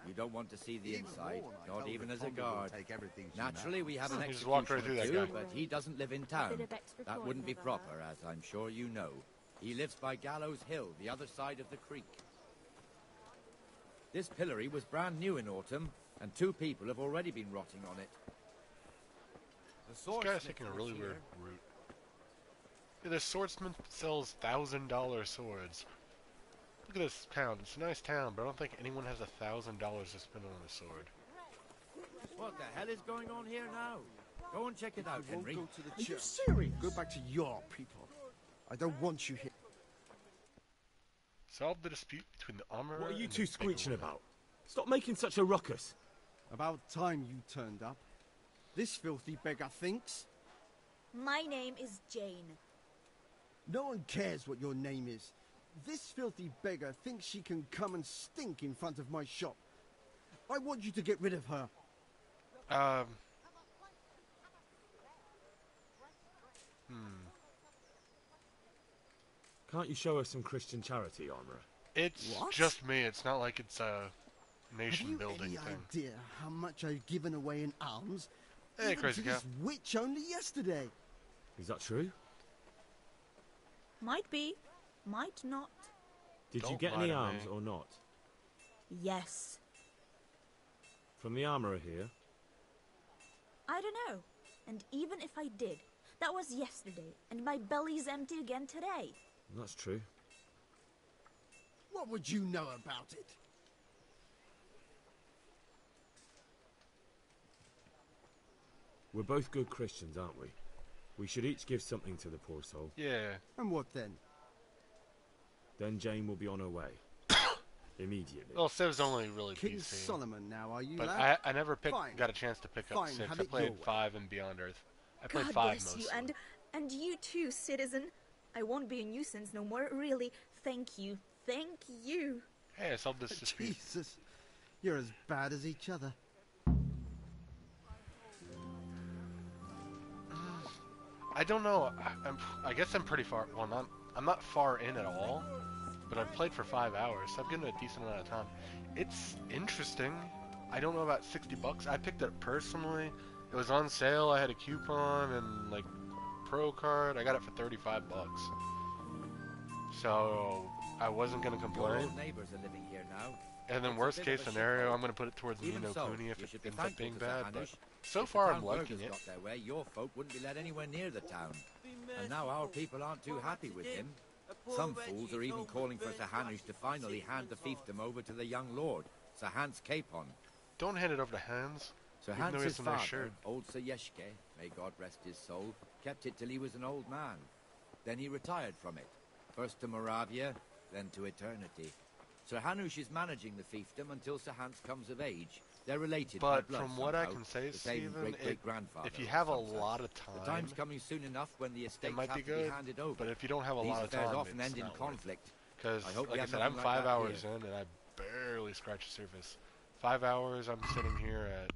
You don't want to see the inside, not even as a guard. Naturally, we have an He just walked right executioner through that too, guy. but he doesn't live in town. bit of extra That coin, wouldn't be have I proper, as I'm sure you know. He lives by Gallows Hill, the other side of the creek. This pillory was brand new in autumn, and 2 people have already been rotting on it. The This guy's taking a really weird route. Yeah, this swordsman sells $1,000 swords. Look at this town. It's a nice town, but I don't think anyone has $1,000 to spend on a sword. What the hell is going on here now? Go and check it out, Henry. Are you serious? Go back to your people. I don't want you here. Solve the dispute between the armorer What are you and two the screeching beggar. about? Stop making such a ruckus. About time you turned up. This filthy beggar thinks. My name is Jane. No one cares what your name is. This filthy beggar thinks she can come and stink in front of my shop. I want you to get rid of her. Can't you show us some Christian charity, armourer? It's What? just me. It's not like it's a Have nation you building any thing. idea how much I've given away in alms? Hey, Even crazy to this witch only yesterday. Is that true? Might be, might not. Did you Don't get lie any to arms me. or not? Yes. From the armourer here? I don't know. And even if I did, that was yesterday, and my belly's empty again today. That's true. What would you know about it? We're both good Christians, aren't we? We should each give something to the poor soul. Yeah. And what then? Then Jane will be on her way. Immediately. Well, Civ's only really King PC. Solomon now, are you, But lad? I never Fine. got a chance to pick up Fine, 6. have I it played your way. 5 and Beyond Earth. I played God 5 bless mostly. you, and you too, citizen. I won't be a nuisance no more, really. Thank you. Thank you. Hey, I solved this dispute. Jesus, you're as bad as each other. I don't know. I guess I'm pretty far. Well, I'm not far in at all, but I've played for 5 hours, so I've given it a decent amount of time. It's interesting. I don't know about $60. I picked it up personally. It was on sale. I had a coupon and like pro card. I got it for $35. So I wasn't gonna complain. Your old neighbors are living here now. And then It's a worst bit case of a scenario, shithole. I'm gonna put it towards Even Nino so, Cooney if you it should be ends up thankful being to bad. Sir But Hanush. so If the far, I'm town liking burghers it. got their way, your folk wouldn't be let anywhere near the town. And now our people aren't too happy with him. Some fools are even calling for Sir Hanush to finally hand the fiefdom over to the young lord, Sir Hans Capon. Don't hand it over to Hans. Sir even though Hans's he's in their father, shirt. old Sir Yeshke, may God rest his soul, kept it till he was an old man. Then he retired from it, first to Moravia, then to eternity. Sir Hanush is managing the fiefdom until Sir Hans comes of age. They're related by But blood from what I somehow, can say, the same Stephen, great-great-grandfather. if you have a some say. lot of The time, time's coming soon enough when the estates might have be to be good, handed over. but if you don't have a These lot of affairs time, often it's end in not worth conflict. Because, I hope like we I have said, I'm nothing 5 like that hours here. in and I barely scratched the surface. 5 hours, I'm sitting here at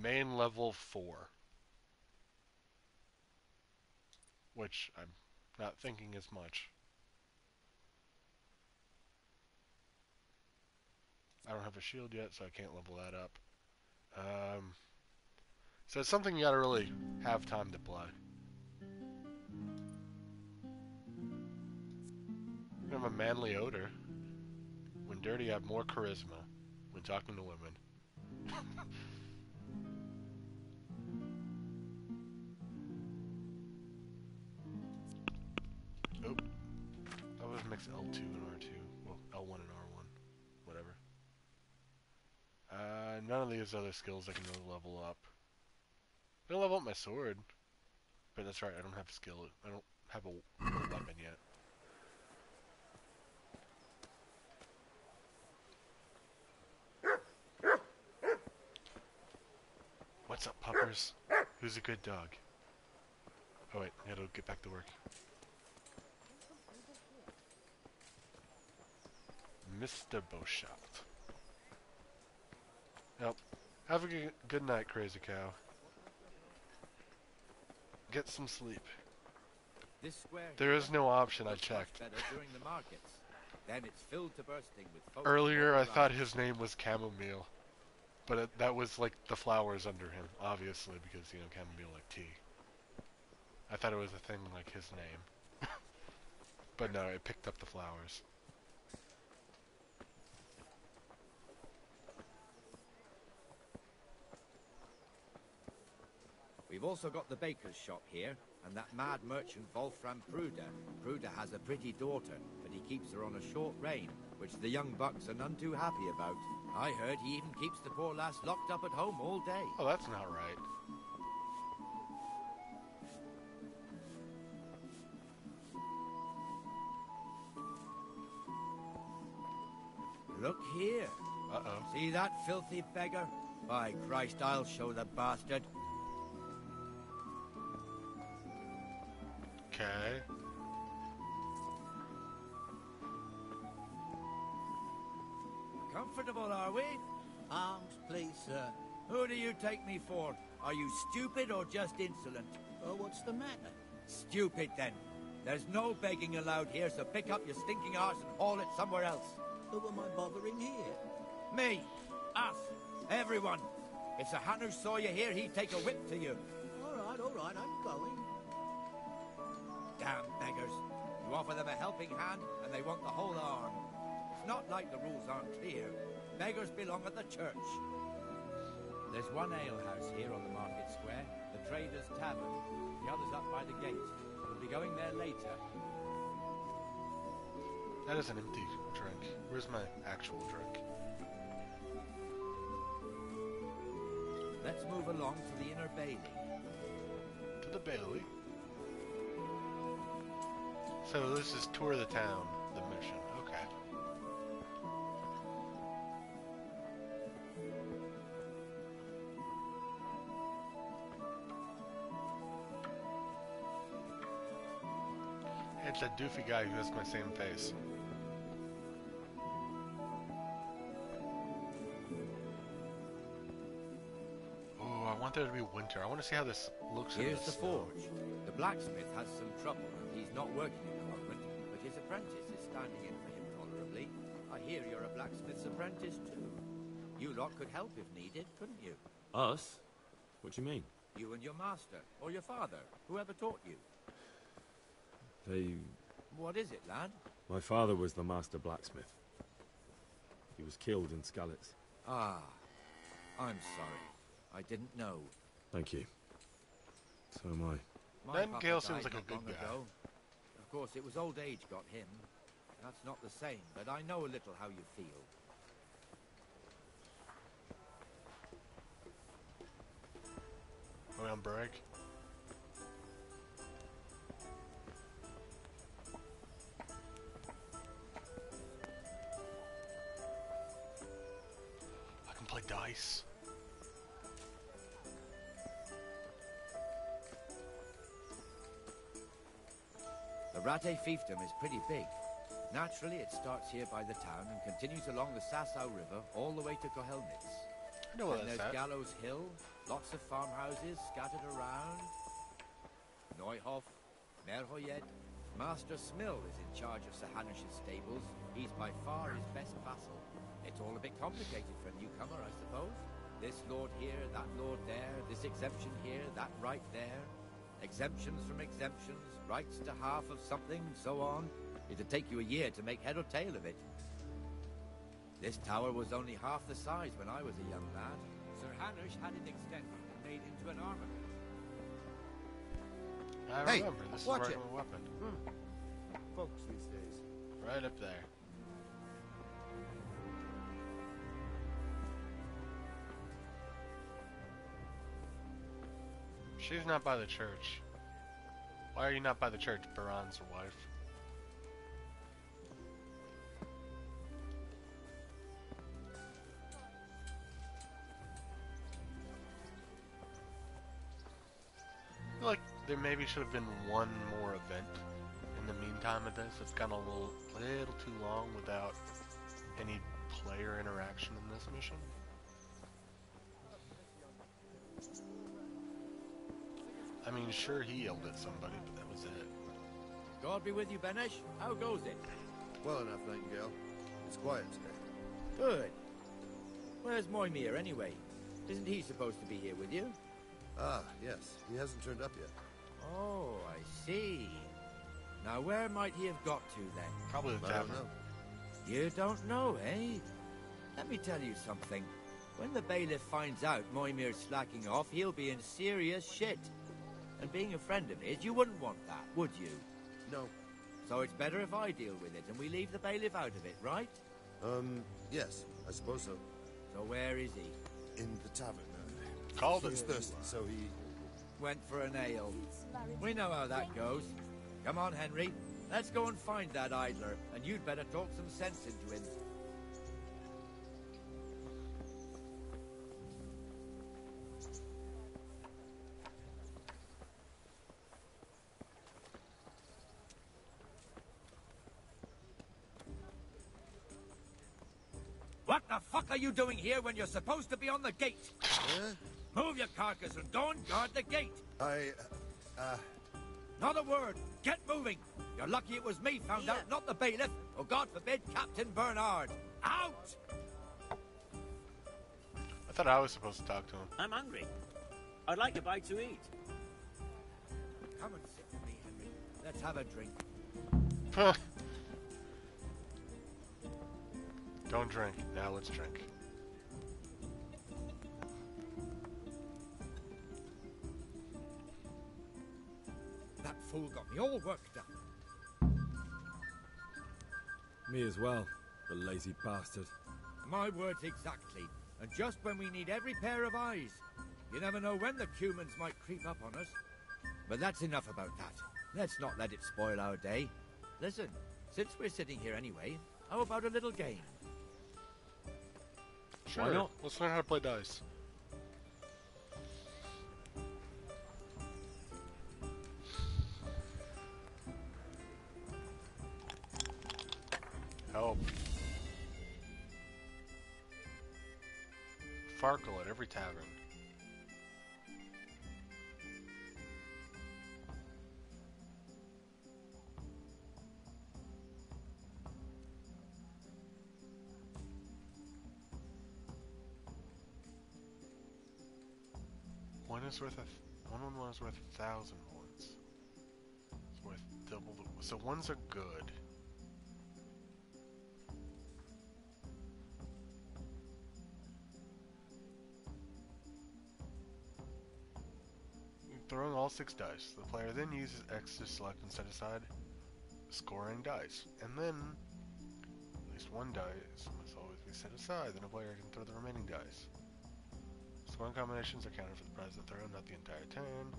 main level 4, which I'm not thinking is much. I don't have a shield yet, so I can't level that up. So it's something you gotta really have time to play. You have a manly odor. When dirty, you have more charisma. When talking to women. Oh. I was mix L2 and R2. Well, L1 and R1. Whatever. None of these other skills I can really level up. I can level up my sword. But that's right, I don't have skill. I don't have a weapon yet. What's up, puppers? Who's a good dog? Oh wait, I gotta get back to work. Mr. Beauchamp. Yep. Have a good night, crazy cow. Get some sleep. This square There here is no option, I looks much checked. better during the markets. Then it's filled to bursting with folk Earlier, from all I thought around. his name was Chamomile. But that was like the flowers under him, obviously, because, you know, chamomile like tea. I thought it was a thing like his name. But no, it picked up the flowers. We've also got the baker's shop here, and that mad merchant Wolfram Pruder. Pruder has a pretty daughter, but he keeps her on a short rein, which the young bucks are none too happy about. I heard he even keeps the poor lass locked up at home all day. Oh, that's not right. Look here. Uh-oh. See that filthy beggar? By Christ, I'll show the bastard. Okay. Comfortable, are we? Arms, please, sir. Who do you take me for? Are you stupid or just insolent? Oh, what's the matter? Stupid, then. There's no begging allowed here, so pick up your stinking arse and haul it somewhere else. Who am I bothering here? Me. Us. Everyone. If Sir Hanush saw you here, he'd take a whip to you. All right, I'm going. Damn beggars. You offer them a helping hand, and they want the whole arm. It's not like the rules aren't clear. Beggars belong at the church. There's one alehouse here on the market square, the Trader's Tavern. The other's up by the gate. We'll be going there later. That is an empty drink. Where's my actual drink? Let's move along to the inner bailey. To the Bailey? So this is tour of the town, the mission. Okay. It's that doofy guy who has my same face. Oh, I want there to be winter. I want to see how this looks in Here's the the snow. forge. The blacksmith has some trouble, and he's not working at the moment, but his apprentice is standing in for him tolerably. I hear you're a blacksmith's apprentice, too. You lot could help if needed, couldn't you? Us? What do you mean? You and your master, or your father, whoever taught you. They... What is it, lad? My father was the master blacksmith. He was killed in Skalitz. Ah, I'm sorry. I didn't know. Thank you. So am I. My Ben papa Gale died seems like a not good long guy. ago. Of course, it was old age got him. That's not the same, but I know a little how you feel. Are we on break? I can play dice. The Rate fiefdom is pretty big. Naturally, it starts here by the town and continues along the Sasau River all the way to Kohelnitz. I know where Then that's there's at. Gallows Hill, lots of farmhouses scattered around. Neuhof, Merhoyed. Master Smill is in charge of Sir Hanish's stables. He's by far his best vassal. It's all a bit complicated for a newcomer, I suppose. This lord here, that lord there, this exemption here, that right there. Exemptions from exemptions, rights to half of something, so on. It'd take you a year to make head or tail of it. This tower was only half the size when I was a young lad. Sir Hanish had it extended and made into an armory. I Hey, remember, this is watch where I it. got my weapon. Folks these days. Right up there. She's not by the church. Why are you not by the church, Baron's wife? I feel like there maybe should have been one more event in the meantime of this. It's gone a little too long without any player interaction in this mission. I mean, sure, he yelled at somebody, but that was it. God be with you, Benesh. How goes it? Well enough, Nightingale. It's quiet today. Good. Where's Moimir, anyway? Isn't he supposed to be here with you? Ah, yes. He hasn't turned up yet. Oh, I see. Now, where might he have got to, then? Probably the I don't tavern. know. You don't know, eh? Let me tell you something. When the bailiff finds out Moimir's slacking off, he'll be in serious shit. And being a friend of his, you wouldn't want that, would you? No. So it's better if I deal with it and we leave the bailiff out of it, right? Yes, I suppose so. So where is he? In the tavern. Called He's it. thirsty, so he... Went for an ale. We know how that goes. Come on, Henry. Let's go and find that idler, and you'd better talk some sense into him. What the fuck are you doing here when you're supposed to be on the gate? Move your carcass and go and guard the gate. Not a word. Get moving. You're lucky it was me found out, not the bailiff, or God forbid, Captain Bernard. Out! I thought I was supposed to talk to him. I'm hungry. I'd like a bite to eat. Come and sit with me, Henry. Let's have a drink. Don't drink. Now let's drink. That fool got me all worked up. Me as well, the lazy bastard. My words exactly. And just when we need every pair of eyes. You never know when the Cumans might creep up on us. But that's enough about that. Let's not let it spoil our day. Listen, since we're sitting here anyway, how about a little game? Sure. Why not? Let's learn how to play dice. Help. Farkle at every tavern. One is worth one is worth 1,000 points. It's worth double the, so ones are good. Throwing all 6 dice. The player then uses X to select and set aside scoring dice. And then at least one dice must always be set aside. Then a player can throw the remaining dice. Scoring combinations are counted for the present throw, not the entire turn.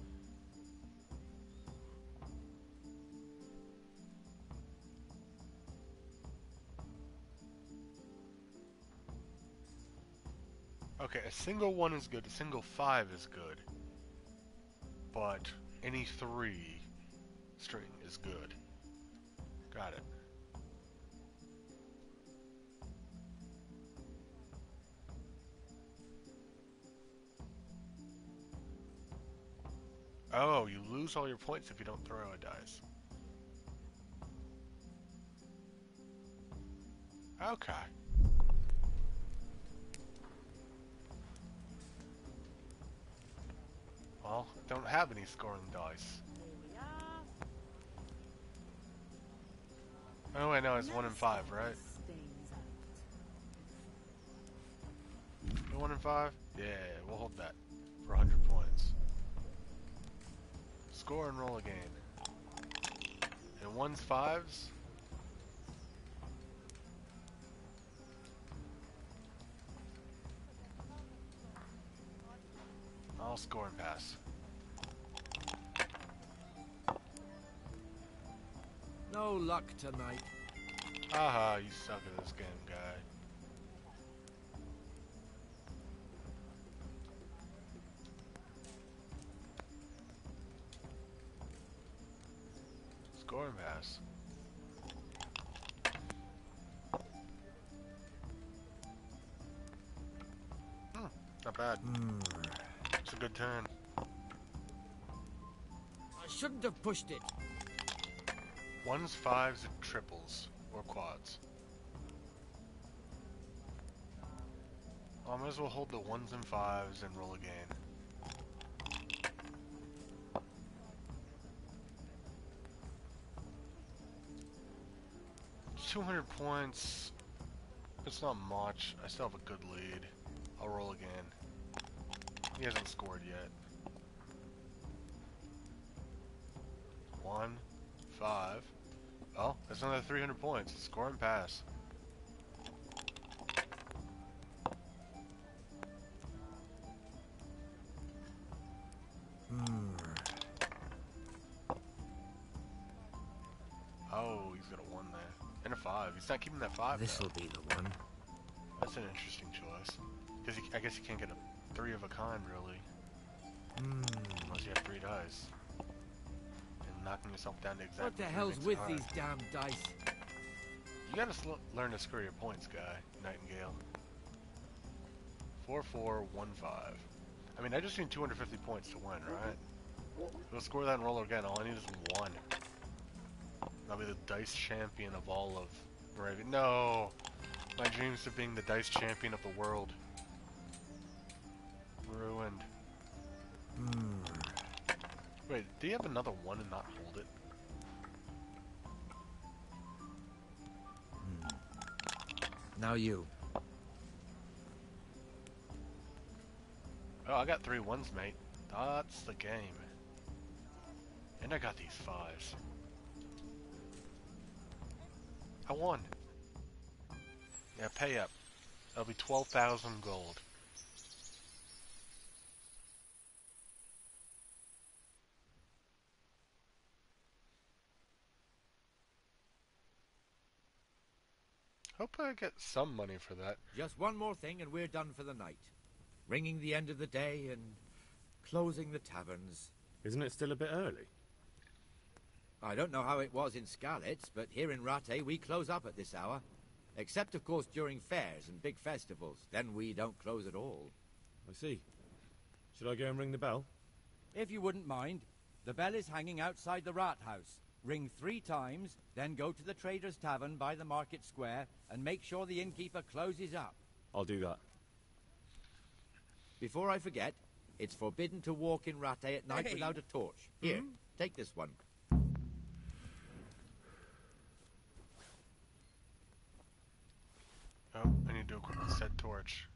Okay, a single 1 is good, a single 5 is good. But any 3 string is good. Got it. Oh, you lose all your points if you don't throw a dice. Okay. Well, I don't have any scoring dice. Oh wait, no, it's 1 and 5, right? 1 and 5? Yeah, we'll hold that for 100 points. Score and roll again. And 1's 5s? I'll score and pass. No luck tonight. Haha, you suck at this game, guy. Score and pass. Not bad. It's a good turn. I shouldn't have pushed it. 1's 5s and triples, or quads. I might as well hold the 1s and 5s and roll again. It's 200 points. It's not much. I still have a good lead. I'll roll again. He hasn't scored yet. 1, 5. Oh, that's another 300 points. Score and pass. Oh, he's got a 1 there. And a 5. He's not keeping that 5. This'll be the one. That's an interesting choice. Because I guess you can't get a 3 of a kind, really. Unless you have 3 dice. And knocking yourself down to exactly What the 3 hell's makes it with hard. these damn dice? You gotta learn to score your points, guy. Nightingale. 4, 4, 1, 5. I mean, I just need 250 points to win, right? We'll score that and roll again. All I need is 1. I'll be the dice champion of all of Moravia. No! My dreams of being the dice champion of the world. Ruined. Wait, do you have another 1 and not hold it? Now you. Oh, I got 3 1s, mate. That's the game. And I got these 5s. I won. Yeah, pay up. That'll be 12,000 gold. Hope I get some money for that. Just one more thing and we're done for the night. Ringing the end of the day and closing the taverns. Isn't it still a bit early? I don't know how it was in Skalitz, but here in Rattay we close up at this hour. Except, of course, during fairs and big festivals. Then we don't close at all. I see. Should I go and ring the bell? If you wouldn't mind, the bell is hanging outside the rat house. Ring 3 times, then go to the Trader's Tavern by the market square and make sure the innkeeper closes up. I'll do that. Before I forget, it's forbidden to walk in Rattay at night Hey. without a torch. Here, take this one. Oh, I need to equip the said torch.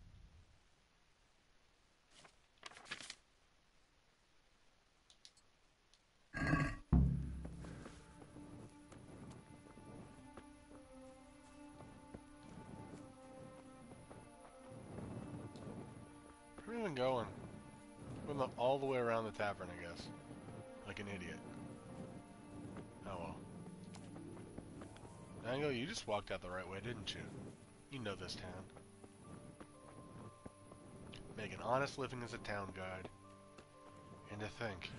Where are we even going? Going all the way around the tavern, I guess. Like an idiot. Oh well. Dango, you just walked out the right way, didn't you? You know this town. Make an honest living as a town guide. And to think,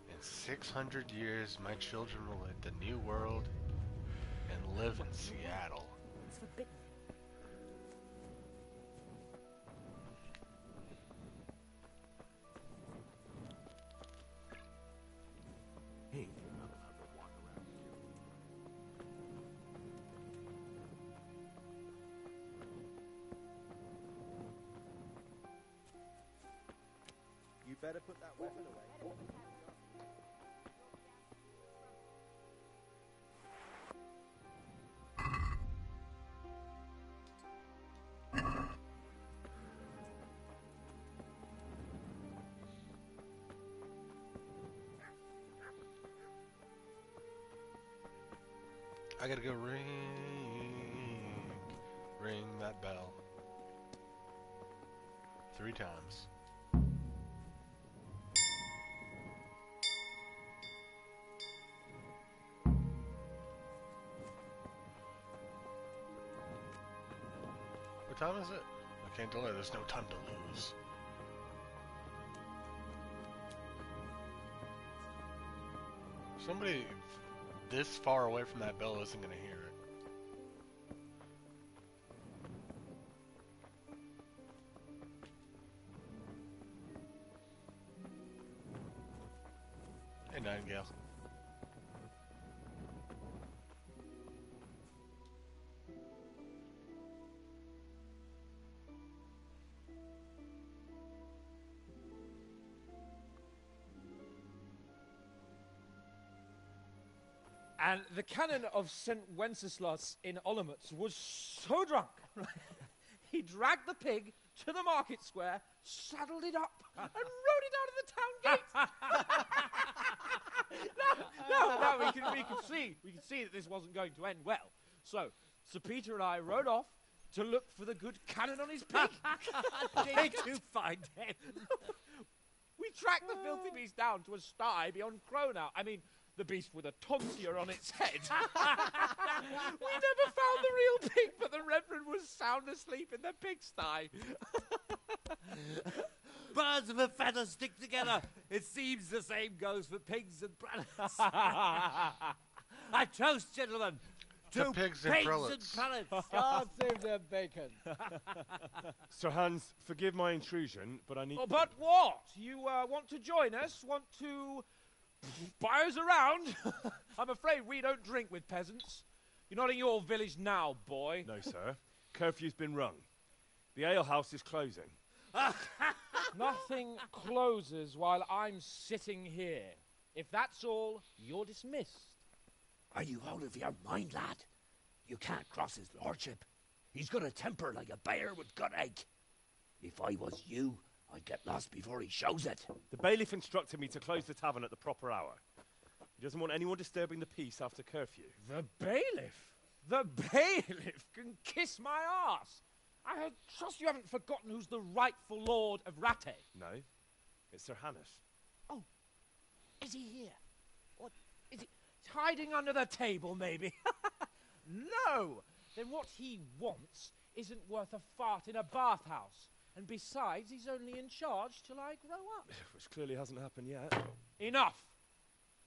in 600 years my children will hit the new world and live in Seattle. It's forbidden. Hey, you're not allowed to walk around here. You better put that weapon away. I gotta go ring that bell 3 times. What time is it? I can't delay. There's no time to lose. Somebody this far away from that bell isn't going to hear it. Hey, Nightingale. And the canon of St. Wenceslas in Olomouc was so drunk, he dragged the pig to the market square, saddled it up, and rode it out of the town gate. No, we could see that this wasn't going to end well. So, Sir Peter and I rode off to look for the good canon on his pig. Did you find him? We tracked the filthy beast down to a sty beyond Cronau. I mean, the beast with a tonsure on its head. We never found the real pig, but the Reverend was sound asleep in the pigsty. Birds of a feather stick together. It seems the same goes for pigs and prelates. I toast, gentlemen, To pigs and prelates. God save their bacon. Sir Hans, forgive my intrusion, but I need... Oh, but what? You want to join us? Want to buy us around? I'm afraid we don't drink with peasants. You're not in your village now, boy. No, sir. Curfew's been rung. The alehouse is closing. Nothing closes while I'm sitting here. If that's all, you're dismissed. Are you out of your mind, lad? You can't cross his lordship. He's got a temper like a bear with gut ache. If I was you, I'd get lost before he shows it. The bailiff instructed me to close the tavern at the proper hour. He doesn't want anyone disturbing the peace after curfew. The bailiff? The bailiff can kiss my arse. I trust you haven't forgotten who's the rightful lord of Rattay. No, it's Sir Hannes. Oh, is he here? What, is he hiding under the table, maybe? No! Then what he wants isn't worth a fart in a bathhouse. And besides, he's only in charge till I grow up. Which clearly hasn't happened yet. Enough!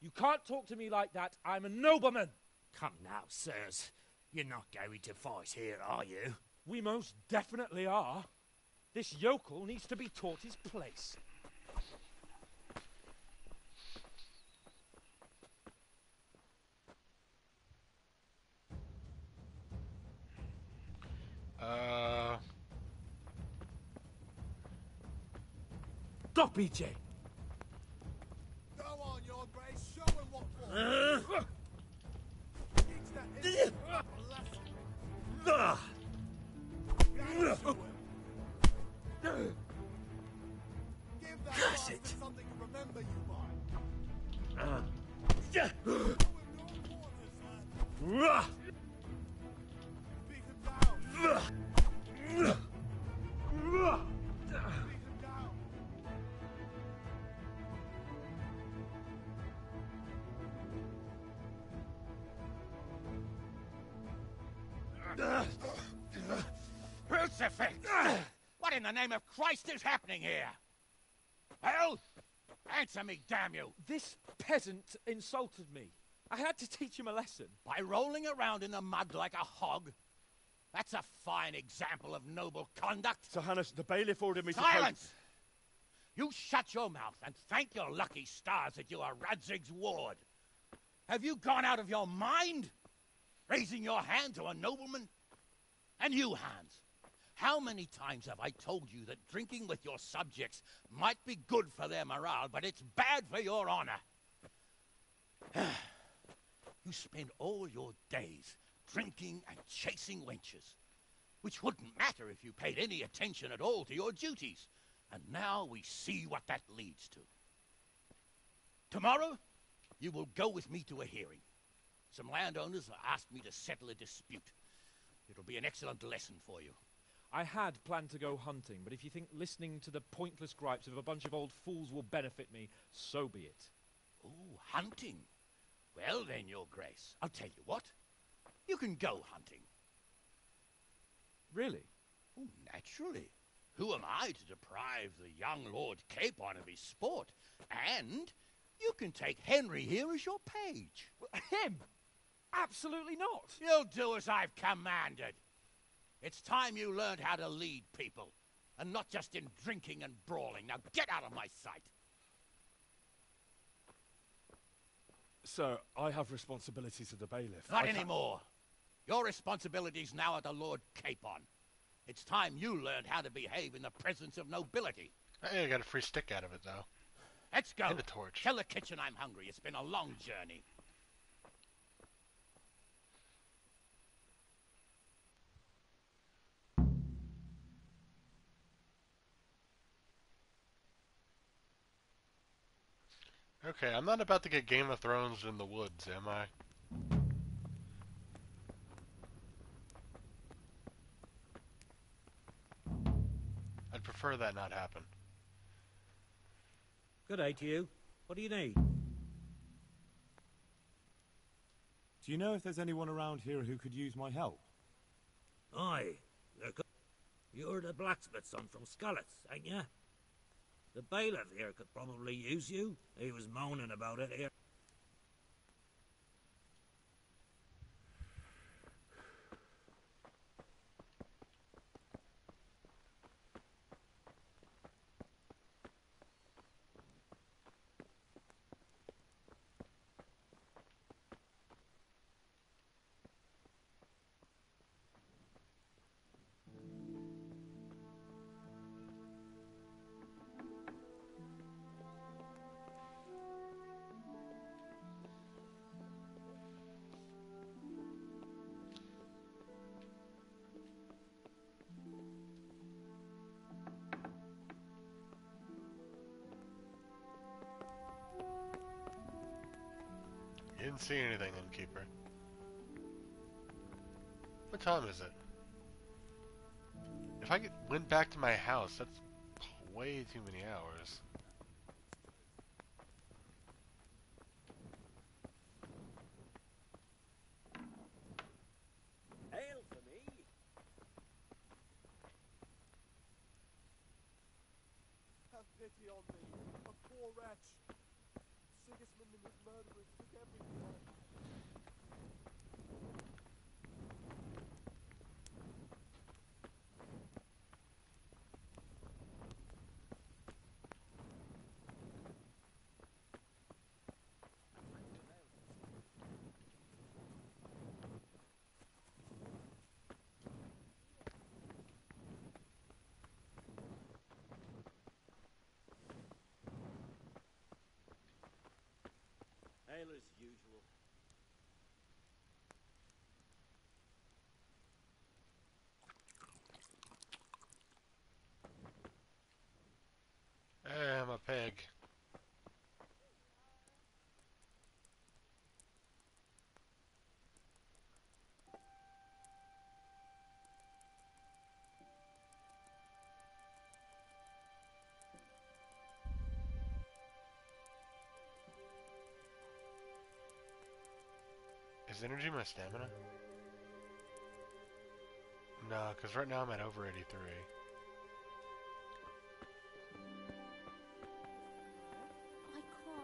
You can't talk to me like that. I'm a nobleman. Come now, sirs. You're not going to fight here, are you? We most definitely are. This yokel needs to be taught his place. Stop, EJ! Go on, Your Grace, show him what for. Teach that idiot a lesson. Give that bastard something to remember you by. Beat him down. Beat him down. Crucifix! What in the name of Christ is happening here? Well, answer me, damn you! This peasant insulted me. I had to teach him a lesson. By rolling around in the mud like a hog? That's a fine example of noble conduct. Sir Hannes, the bailiff ordered me to... Silence! You shut your mouth and thank your lucky stars that you are Radzig's ward. Have you gone out of your mind? Raising your hand to a nobleman? And you, Hans, how many times have I told you that drinking with your subjects might be good for their morale, but it's bad for your honor? You spend all your days drinking and chasing wenches, which wouldn't matter if you paid any attention at all to your duties. And now we see what that leads to. Tomorrow, you will go with me to a hearing. Some landowners have asked me to settle a dispute. It'll be an excellent lesson for you. I had planned to go hunting, but if you think listening to the pointless gripes of a bunch of old fools will benefit me, so be it. Oh, hunting. Well then, Your Grace, I'll tell you what. You can go hunting. Really? Oh, naturally. Who am I to deprive the young Lord Capon of his sport? And you can take Henry here as your page. Him? Absolutely not. You'll do as I've commanded. It's time you learned how to lead people, and not just in drinking and brawling. Now get out of my sight. Sir, I have responsibilities as the bailiff. Not anymore. Your responsibilities now are the Lord Capon. It's time you learned how to behave in the presence of nobility. Hey, I got a free stick out of it, though. Let's go. And a torch. Tell the kitchen I'm hungry. It's been a long journey. Okay, I'm not about to get Game of Thrones in the woods, am I? I'd prefer that not happen. Good day to you. What do you need? Do you know if there's anyone around here who could use my help? Aye. You're the blacksmith's son from Skalitz, ain't ya? The bailiff here could probably use you. He was moaning about it here. You didn't see anything, innkeeper. What time is it? If I went back to my house, that's way too many hours. Ale for me? Have pity on me, a poor wretch. Sigismund and his murderers took everything. ale as usual. Hey, I'm a pig. Is energy my stamina? No, because right now I'm at over 83. I can't, I'm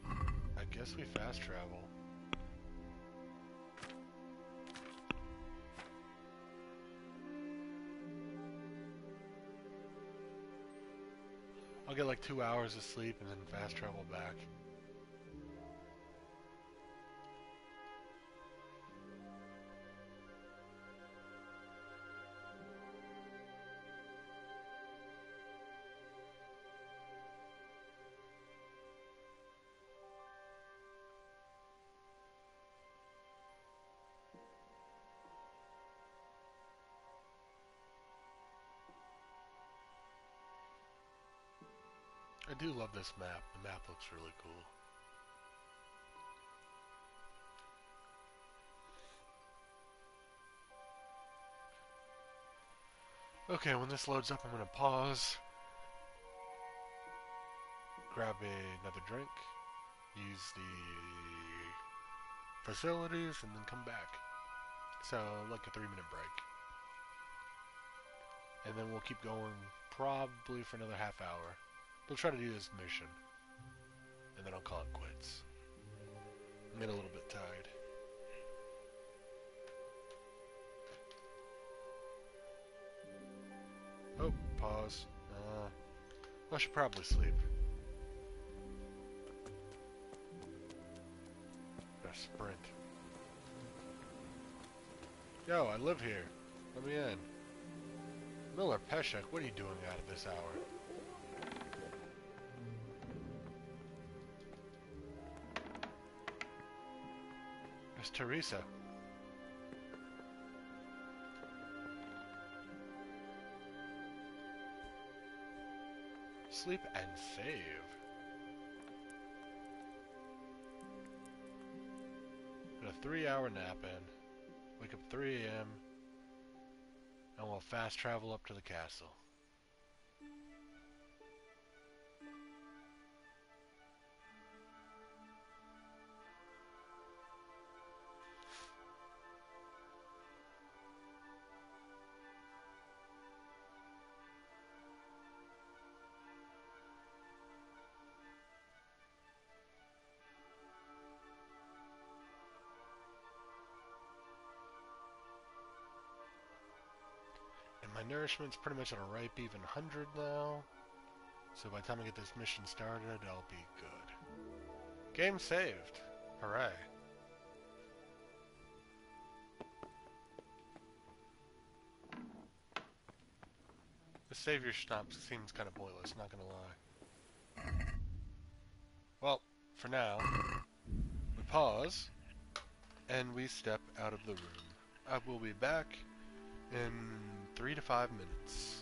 afraid. I guess we fast travel. I'll get like 2 hours of sleep and then fast travel back. I do love this map. The map looks really cool. Okay, when this loads up, I'm going to pause, grab another drink, use the facilities, and then come back. So, like a 3-minute break. And then we'll keep going probably for another half hour. We'll try to do this mission. And then I'll call it quits. I'm getting a little bit tired. Oh, pause. I should probably sleep. Gotta sprint. Yo, I live here. Let me in. Miller Peshek, what are you doing out of this hour? Miss Teresa. Sleep and save. Get a 3-hour nap in. Wake up 3 a.m. and we'll fast travel up to the castle. My nourishment's pretty much at a ripe even 100 now. So by the time I get this mission started, I'll be good. Game saved. Hooray. The savior stop seems kind of pointless, not gonna lie. Well, for now, we pause, and we step out of the room. I will be back in 3 to 5 minutes.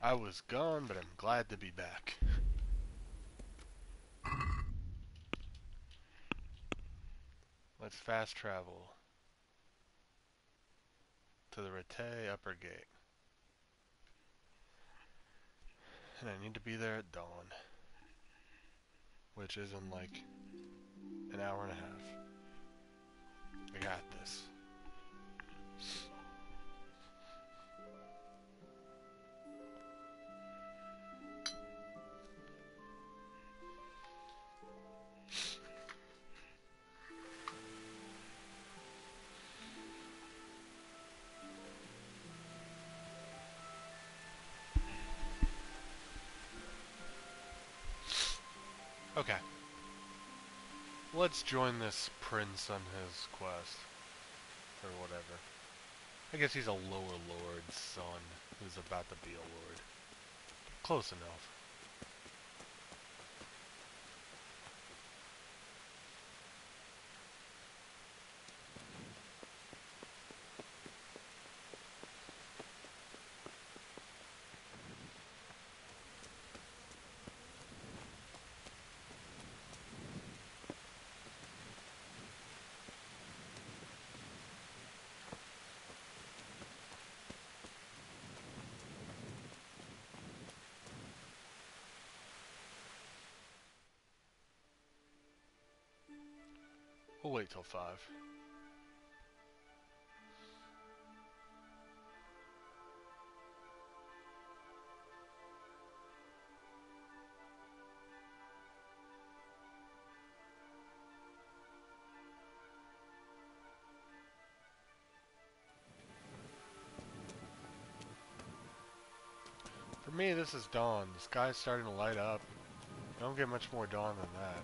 I was gone, but I'm glad to be back. Let's fast travel to the Rete Upper Gate. And I need to be there at dawn, which is in like an hour and a half. I got this. Okay. Let's join this prince on his quest. Or whatever. I guess he's a lower lord's son who's about to be a lord. Close enough. We'll wait till 5. For me, this is dawn. The sky's starting to light up. I don't get much more dawn than that.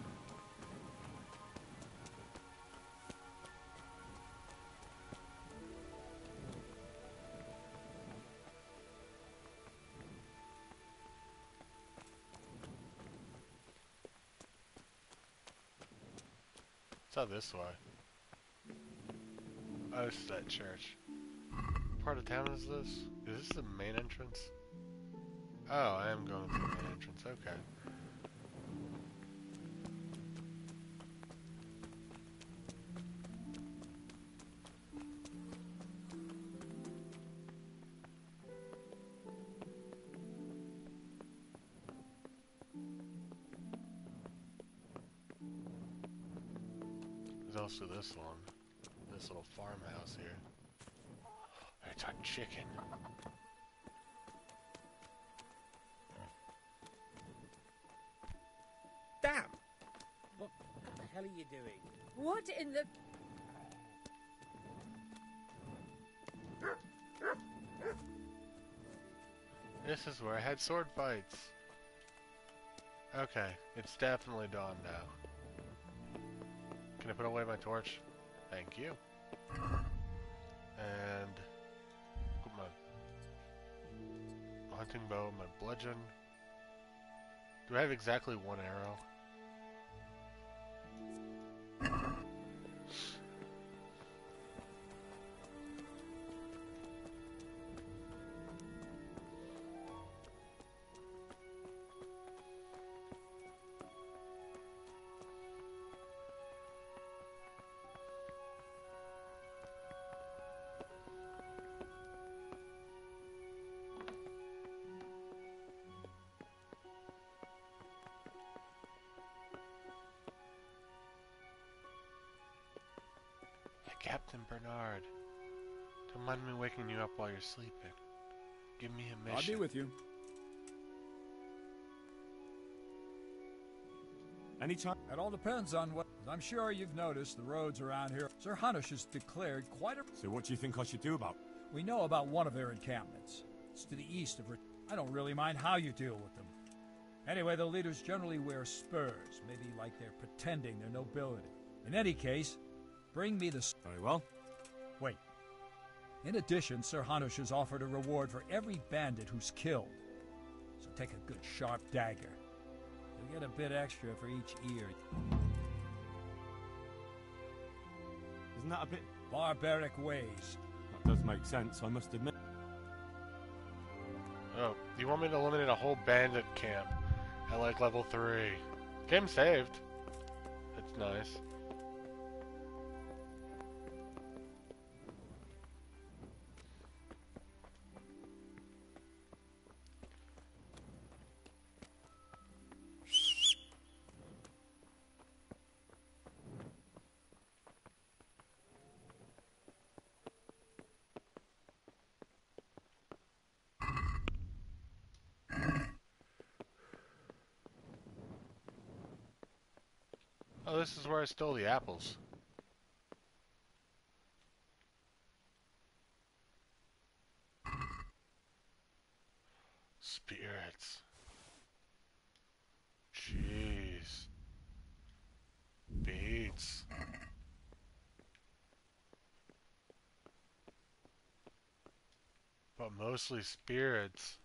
It's out this way. Oh, this is that church. What part of town is this? Is this the main entrance? Oh, I am going through the main entrance. Okay. There's also this one. This little farmhouse here. It's a chicken. Damn! What the hell are you doing? What in the... This is where I had sword fights. Okay, it's definitely dawn now. Can I put away my torch? Thank you. And put my hunting bow, my bludgeon. Do I have exactly one arrow? Captain Bernard, don't mind me waking you up while you're sleeping. Give me a mission. I'll be with you. Any chance? It all depends on what... I'm sure you've noticed the roads around here. Sir Hanush has declared quite a... So what do you think I should do about? We know about one of their encampments. It's to the east of... I don't really mind how you deal with them. Anyway, the leaders generally wear spurs, maybe like they're pretending they're nobility. In any case, bring me the... Very well. Wait. In addition, Sir Hanush has offered a reward for every bandit who's killed. So take a good sharp dagger. You'll get a bit extra for each ear. Isn't that a bit... Barbaric ways. That does make sense, I must admit. Oh, you want me to eliminate a whole bandit camp at like level 3? Game saved. That's nice. Oh, this is where I stole the apples. Spirits. Jeez. Beats. But mostly spirits.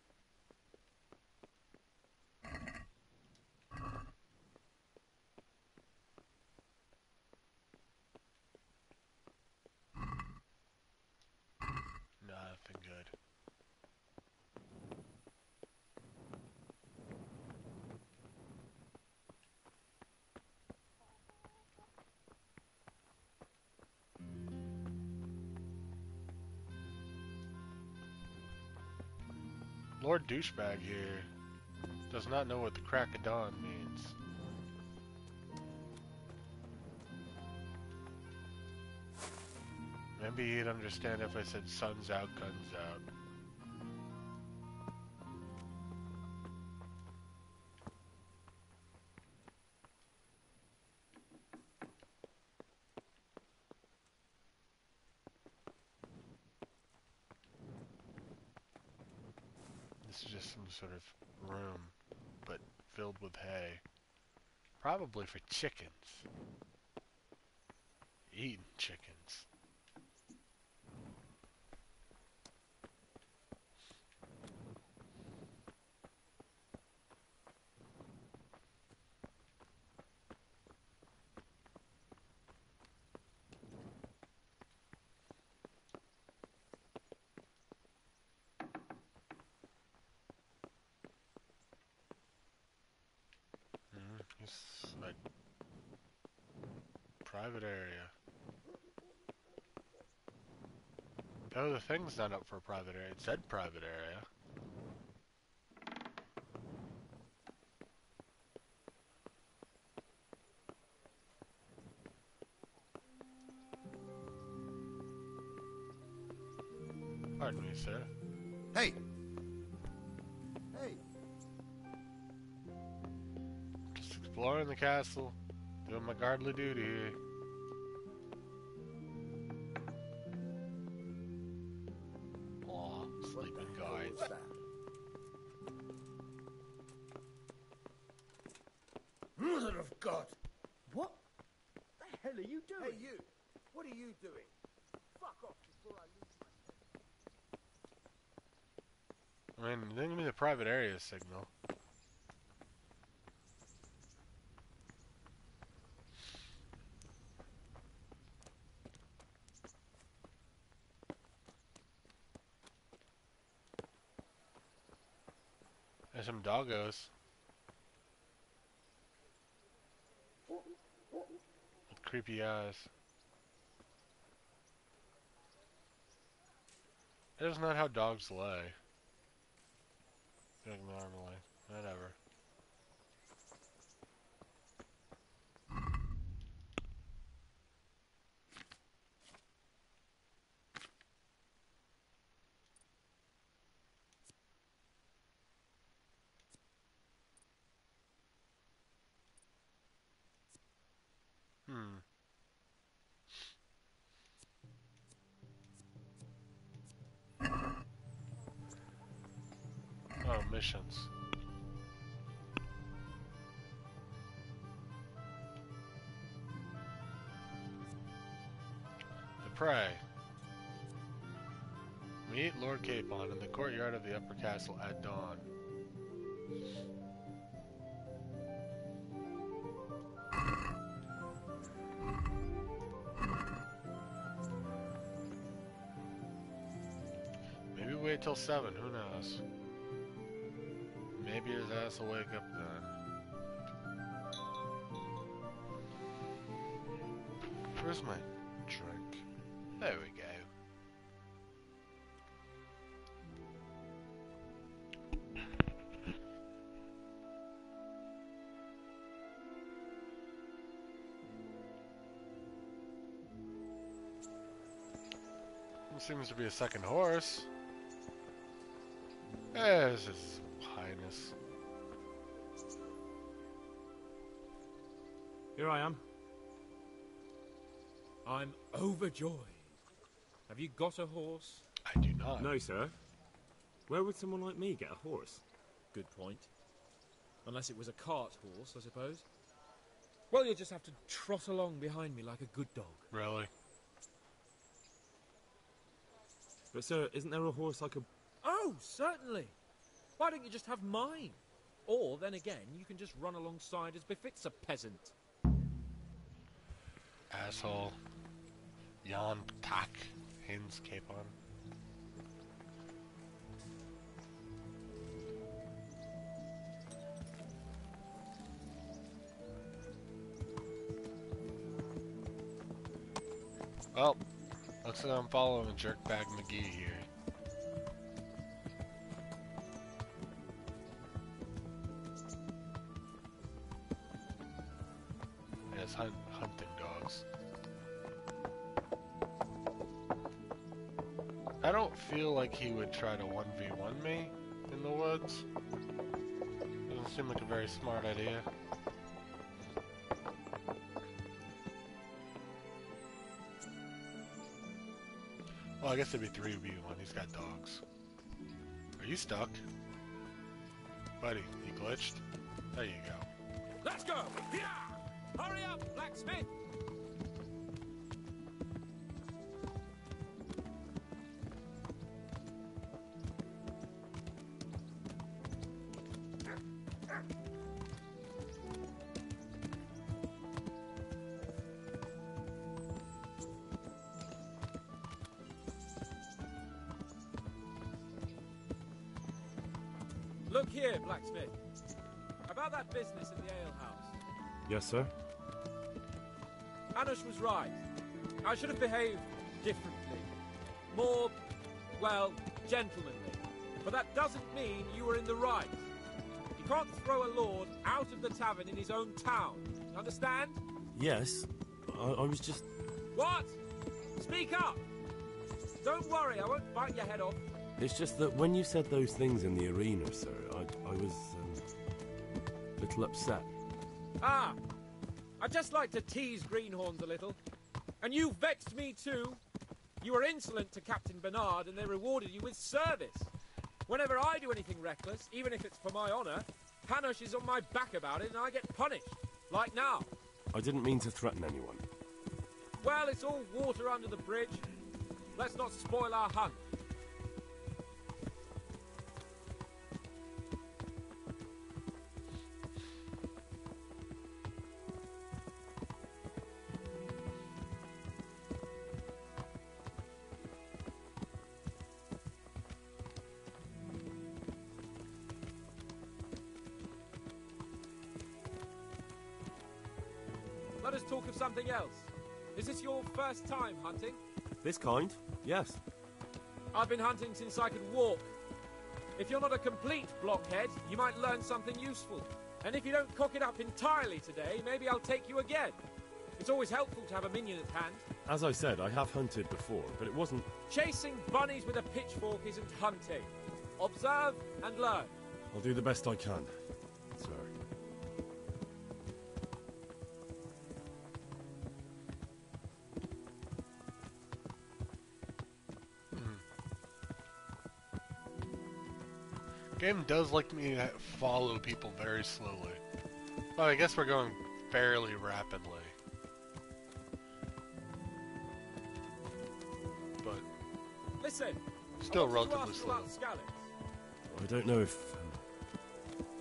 Nothing good. Lord Douchebag here does not know what the crack of dawn means. Maybe he'd understand if I said sun's out, guns out. This is just some sort of room, but filled with hay. Probably for chickens. Eating chickens. It's like private area. Oh, the thing's not up for private area. It said private area. Pardon me, sir. Hey! Hey! Just exploring the castle, doing my guardly duty here. Aw, sleeping guards. Mother of God! What the hell are you doing? Hey, you! What are you doing? Fuck off before I lose my... I mean, they didn't give me the private area signal. There's some doggos. With creepy eyes. That is not how dogs lay. Like normally. Whatever. Oh, missions. The Prey. Meet Lord Capon in the courtyard of the upper castle at dawn. Maybe wait till 7, who knows? Maybe his ass will wake up then. Where's my drink? There we go. There seems to be a second horse. There's His Highness. Here I am. I'm overjoyed. Have you got a horse? I do not. No, sir. Where would someone like me get a horse? Good point. Unless it was a cart horse, I suppose. Well, you'll just have to trot along behind me like a good dog. Really? But, sir, isn't there a horse I could... Oh, certainly. Why don't you just have mine? Or, then again, you can just run alongside as befits a peasant. Asshole. Jan Tak. Hins Capon. Well, looks like I'm following Jerkbag McGee here. And his hunting dogs. I don't feel like he would try to 1v1 me in the woods. Doesn't seem like a very smart idea. Well, I guess it'd be 3v1. He's got dogs. Are you stuck? Buddy, you glitched? There you go. Let's go! Yeah! Hurry up, blacksmith! Look here, blacksmith. About that business in the alehouse. Yes, sir? Anush was right. I should have behaved differently. More, well, gentlemanly. But that doesn't mean you were in the right. You can't throw a lord out of the tavern in his own town. Understand? Yes. I was just... What? Speak up! Don't worry, I won't bite your head off. It's just that when you said those things in the arena, sir, I was a little upset. Ah! I just like to tease greenhorns a little. And you vexed me too. You were insolent to Captain Bernard and they rewarded you with service. Whenever I do anything reckless, even if it's for my honour, Hanush is on my back about it and I get punished. Like now. I didn't mean to threaten anyone. Well, it's all water under the bridge. Let's not spoil our hunt. Let us talk of something else. Is this your first time hunting? This kind? Yes. I've been hunting since I could walk. If you're not a complete blockhead, you might learn something useful. And if you don't cock it up entirely today, maybe I'll take you again. It's always helpful to have a minion at hand. As I said, I have hunted before, but it wasn't... Chasing bunnies with a pitchfork isn't hunting. Observe and learn. I'll do the best I can, sir. Game does like me to follow people very slowly. Well, I guess we're going fairly rapidly. But listen, still relatively slow. I don't know if...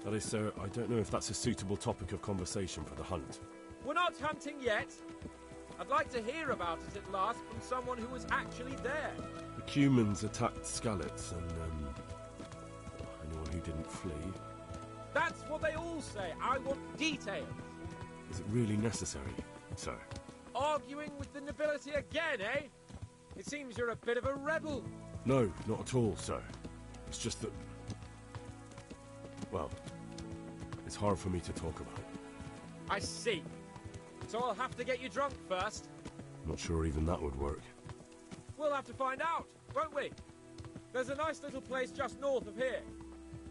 that is, sir, I don't know if that's a suitable topic of conversation for the hunt. We're not hunting yet. I'd like to hear about it at last from someone who was actually there. The Cumans attacked Skalitz and, anyone who didn't flee. That's what they all say. I want details. Is it really necessary, sir? Arguing with the nobility again, eh? It seems you're a bit of a rebel. No, not at all, sir. It's just that... well, it's hard for me to talk about. I see. So I'll have to get you drunk first. Not sure even that would work. We'll have to find out, won't we? There's a nice little place just north of here.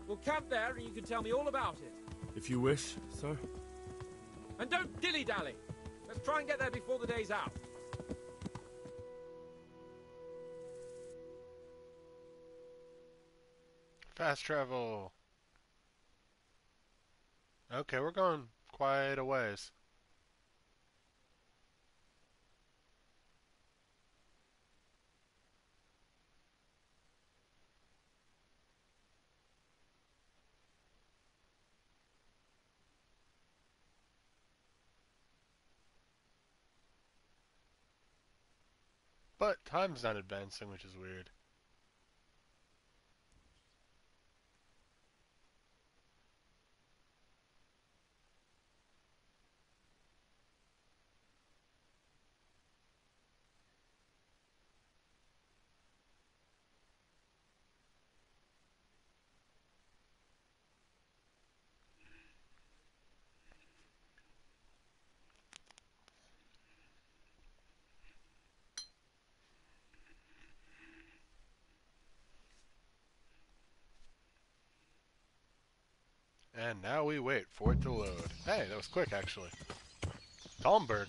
We'll camp there and you can tell me all about it. If you wish, sir. And don't dilly-dally. Let's try and get there before the day's out. Fast travel. Okay, we're going quite a ways. But time's not advancing, which is weird. And now we wait for it to load. Hey, that was quick, actually. Talmberg.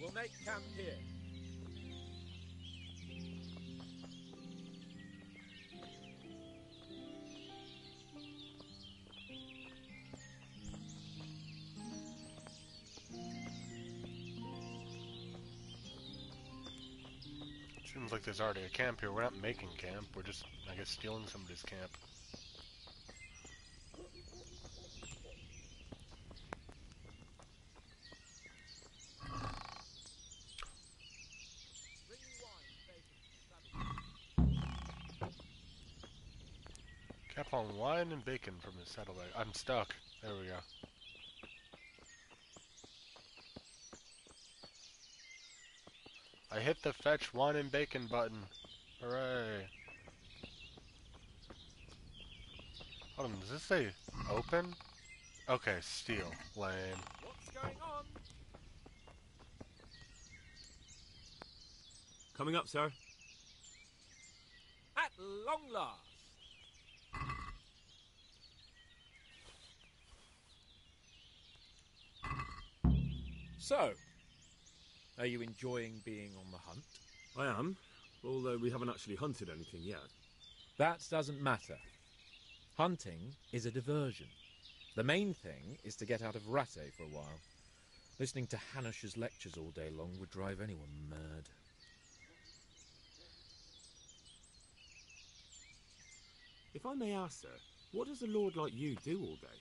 We'll make camp here. Seems like there's already a camp here. We're not making camp. We're just, I guess, stealing somebody's camp. Cap on wine and bacon from his saddlebag. I'm stuck. There we go. I hit the fetch wine and bacon button. Hooray. Hold on, does this say open? Okay, steal. Lame. What's going on? Coming up, sir. At long last. So, are you enjoying being on the hunt? I am, although we haven't actually hunted anything yet. That doesn't matter. Hunting is a diversion. The main thing is to get out of Rattay for a while. Listening to Hanush's lectures all day long would drive anyone mad. If I may ask, sir, what does a lord like you do all day?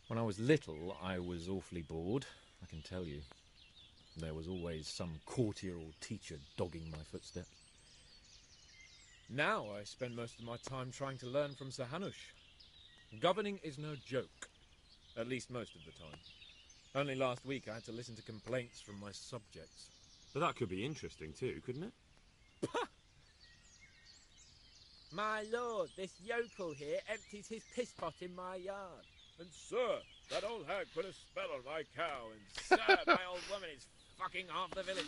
When I was little, I was awfully bored, I can tell you. There was always some courtier or teacher dogging my footsteps. Now I spend most of my time trying to learn from Sir Hanush. Governing is no joke, at least most of the time. Only last week I had to listen to complaints from my subjects. But that could be interesting too, couldn't it? My lord, this yokel here empties his piss pot in my yard. And sir, that old hag put a spell on my cow. And sir, my old woman is fucking half the village.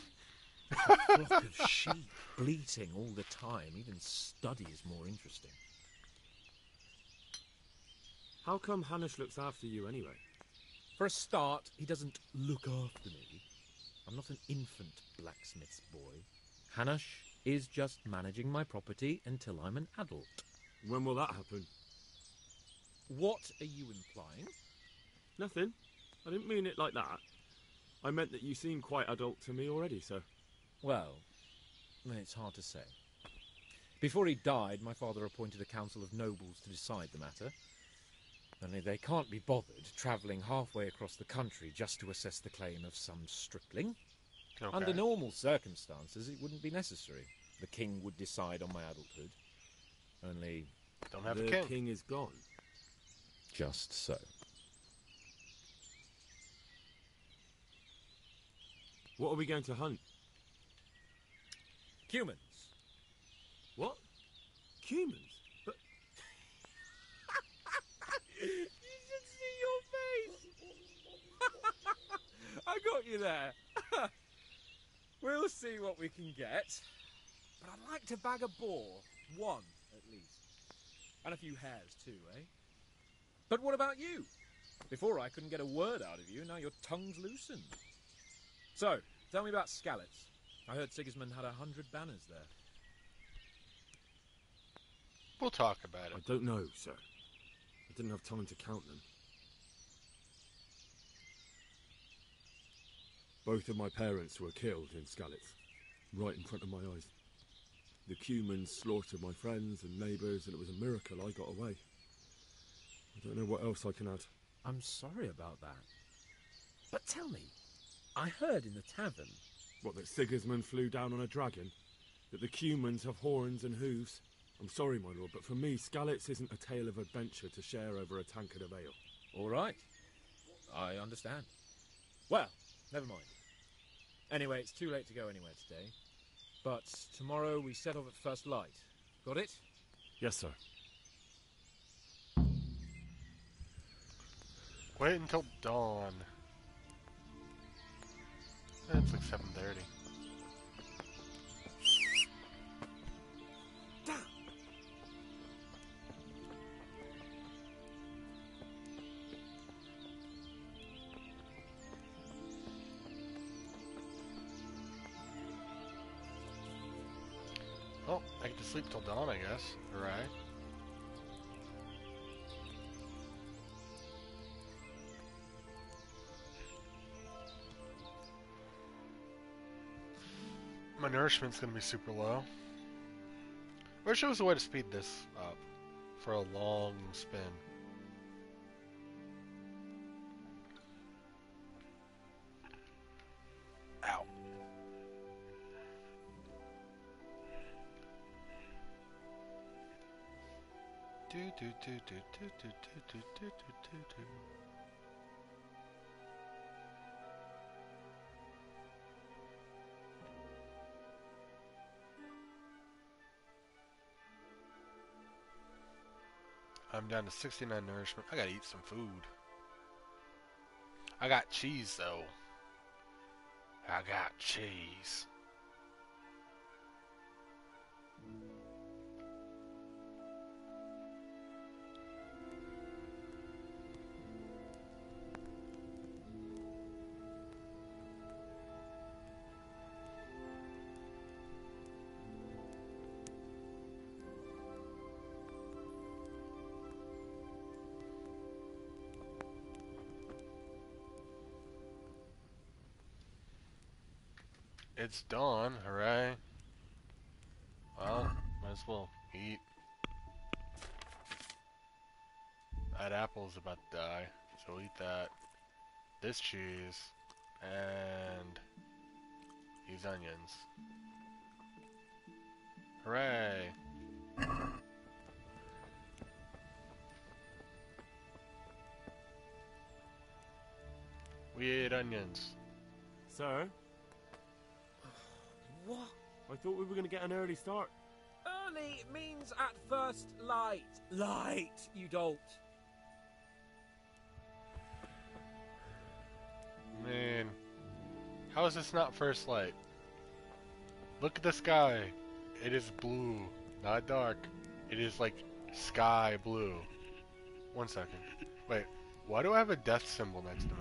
A flock of sheep bleating all the time. Even study is more interesting. How come Hanush looks after you anyway? For a start, he doesn't look after me. I'm not an infant blacksmith's boy. Hanush is just managing my property until I'm an adult. When will that happen? What are you implying? Nothing. I didn't mean it like that. I meant that you seem quite adult to me already, sir. Well, it's hard to say. Before he died, my father appointed a council of nobles to decide the matter. Only they can't be bothered travelling halfway across the country just to assess the claim of some stripling. Okay. Under normal circumstances, it wouldn't be necessary. the king would decide on my adulthood. Only... Don't have the a king. king is gone. Just so. What are we going to hunt? Humans. What? Humans? But You should see your face! I got you there. We'll see what we can get. But I'd like to bag a boar. One, at least. And a few hares, too, eh? But what about you? Before I couldn't get a word out of you, now your tongue's loosened. So, tell me about Skalitz. I heard Sigismund had 100 banners there. We'll talk about it. I don't know, sir. I didn't have time to count them. Both of my parents were killed in Skalitz, right in front of my eyes. The Cumans slaughtered my friends and neighbours, and it was a miracle I got away. I don't know what else I can add. I'm sorry about that. But tell me, I heard in the tavern... What, that Sigismund flew down on a dragon? That the Cumans have horns and hooves? I'm sorry, my lord, but for me, Skalitz isn't a tale of adventure to share over a tankard of ale. All right. I understand. Well, never mind. Anyway, it's too late to go anywhere today. But tomorrow we set off at first light. Got it? Yes, sir. Wait until dawn. It's like 7:30. Well, I get to sleep till dawn, I guess. Hooray. My nourishment's gonna be super low. Wish there was a way to speed this up for a long spin. Ow. Do do do do do do do do do do. I'm down to 69 nourishment. I gotta eat some food. I got cheese though. I got cheese. It's dawn, hooray. Well, might as well eat. That apple's about to die, so eat that. This cheese, and these onions. Hooray! We ate onions. Sir? What? I thought we were going to get an early start. Early means at first light. Light, you dolt. Man, how is this not first light? Look at the sky. It is blue, not dark. It is like sky blue. 1 second. Wait, why do I have a death symbol next to me?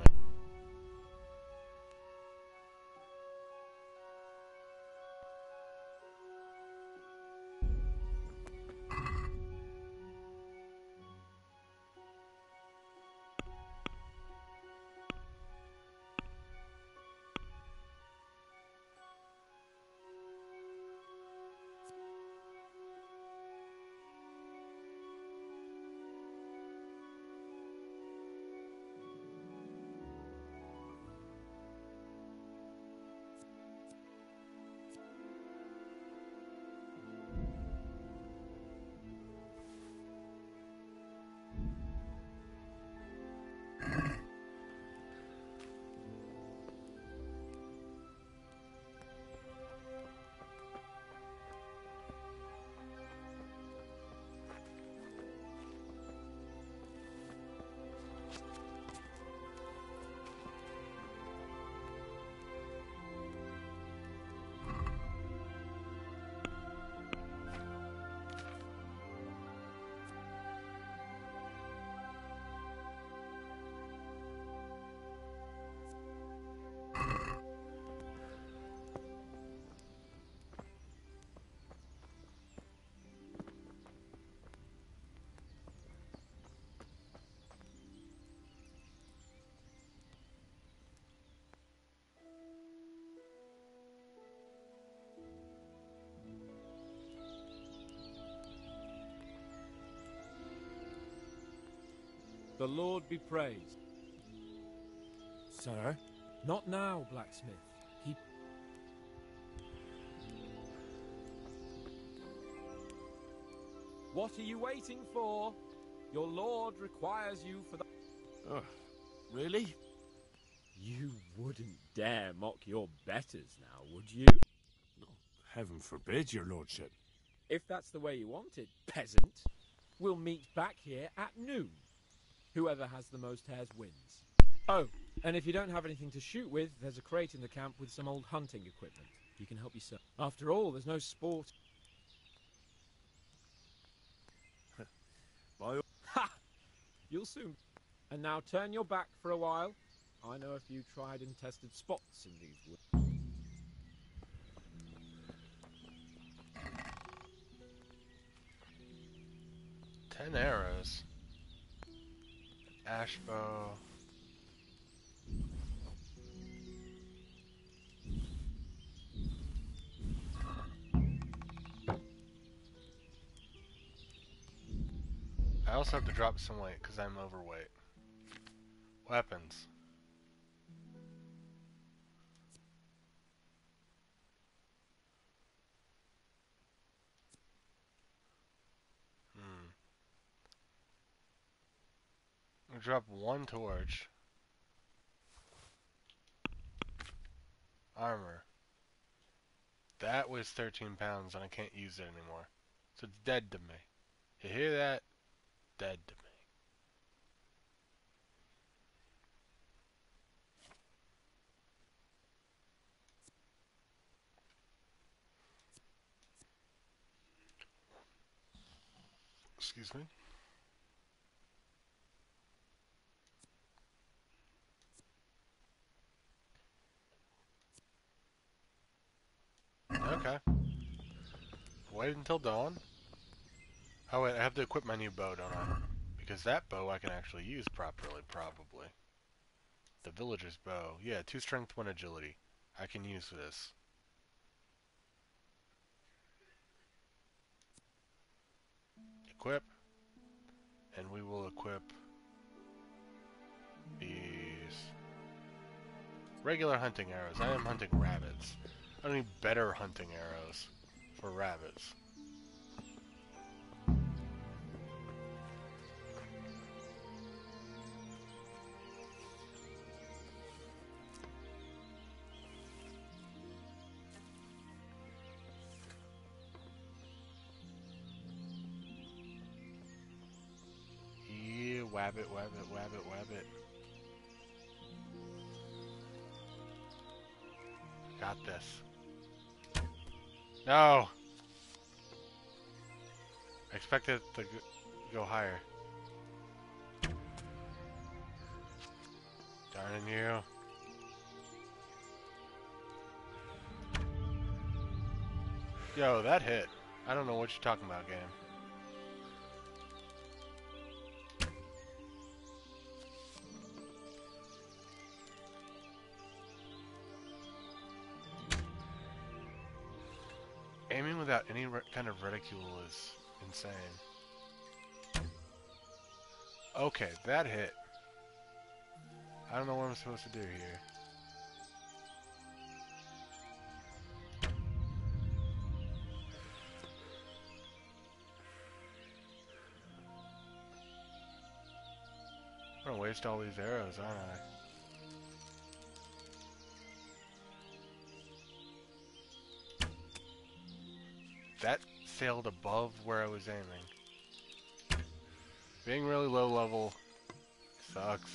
The Lord be praised. Sir? Not now, blacksmith. Keep... What are you waiting for? Your lord requires you for the... Oh, really? You wouldn't dare mock your betters now, would you? Heaven forbid, your lordship. If that's the way you want it, peasant, we'll meet back here at noon. Whoever has the most hares wins. Oh, and if you don't have anything to shoot with, there's a crate in the camp with some old hunting equipment. You can help yourself. After all, there's no sport. Ha! You'll soon. And now turn your back for a while. I know a few tried and tested spots in these woods. 10 arrows. Ash bow. I also have to drop some weight because I'm overweight. Weapons. I drop one torch. Armor. That weighs 13 pounds and I can't use it anymore. So it's dead to me. You hear that? Dead to me. Excuse me. Okay. Wait until dawn. Oh wait, I have to equip my new bow, don't I? Because that bow I can actually use properly, probably. The villager's bow. Yeah, 2 strength, 1 agility. I can use this. Equip. And we will equip these regular hunting arrows. I am hunting rabbits. I need better hunting arrows for rabbits. Yeah, wabbit, wabbit, wabbit, wabbit. Got this. No! I expected it to go higher. Darn you. Yo, that hit. I don't know what you're talking about, game. Aiming without any kind of reticule is insane. Okay, that hit. I don't know what I'm supposed to do here. I'm gonna waste all these arrows, aren't I? That sailed above where I was aiming. Being really low level sucks.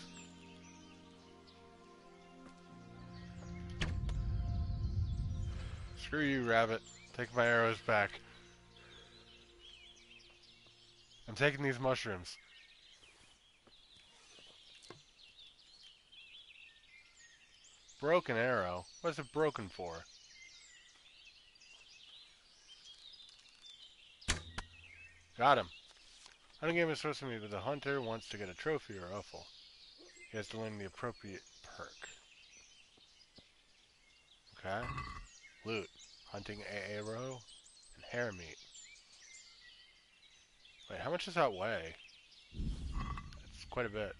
Screw you, rabbit. Take my arrows back. I'm taking these mushrooms. Broken arrow? What's it broken for? Got him. I don't game is supposed to be, but the hunter wants to get a trophy or ruffle. He has to learn the appropriate perk. Okay. Loot. Hunting arrow and hare meat. Wait, how much does that weigh? It's quite a bit.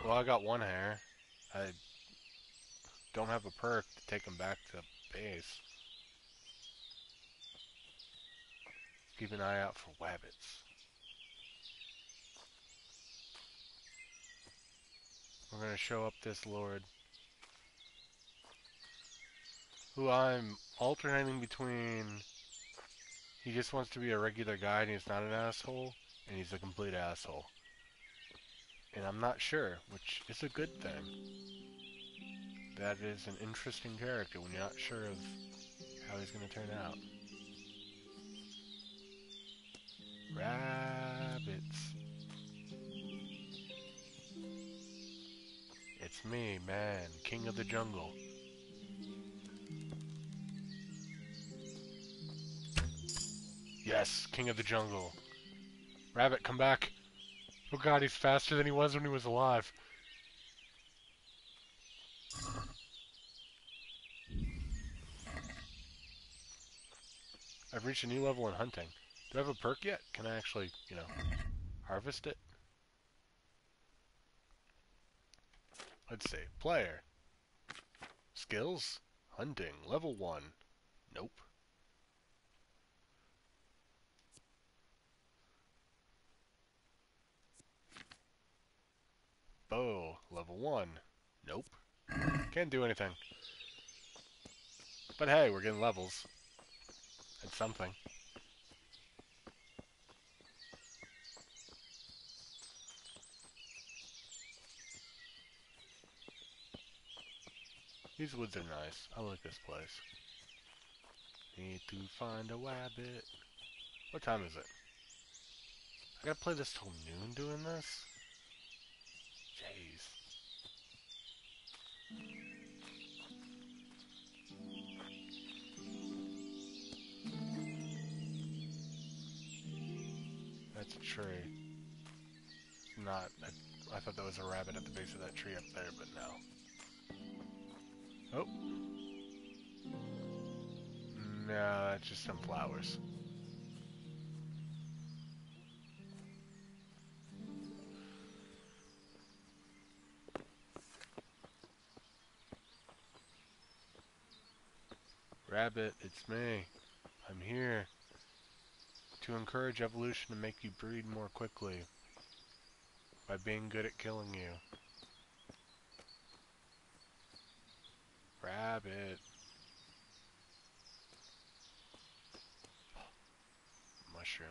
Well, I got one hair. I don't have a perk to take him back to base. Keep an eye out for wabbits. We're gonna show up this lord, who I'm alternating between. He just wants to be a regular guy and he's not an asshole, and he's a complete asshole. And I'm not sure, which is a good thing. That is an interesting character when you're not sure of how he's gonna turn out. Rabbits. It's me, man, king of the jungle. Yes, king of the jungle. Rabbit, come back. Oh god, he's faster than he was when he was alive. I've reached a new level in hunting. Do I have a perk yet? Can I actually, harvest it? Let's see. Player. Skills? Hunting. Level 1. Nope. Bow. Level 1. Nope. Can't do anything. But hey, we're getting levels. It's something. These woods are nice. I like this place. Need to find a wabbit. What time is it? I gotta play this till noon doing this? Jeez. That's a tree. Not. I thought that was a rabbit at the base of that tree up there, but no. Oh. No, that's just some flowers. Rabbit, it's me. I'm here to encourage evolution and make you breed more quickly by being good at killing you. Rabbit. Mushroom.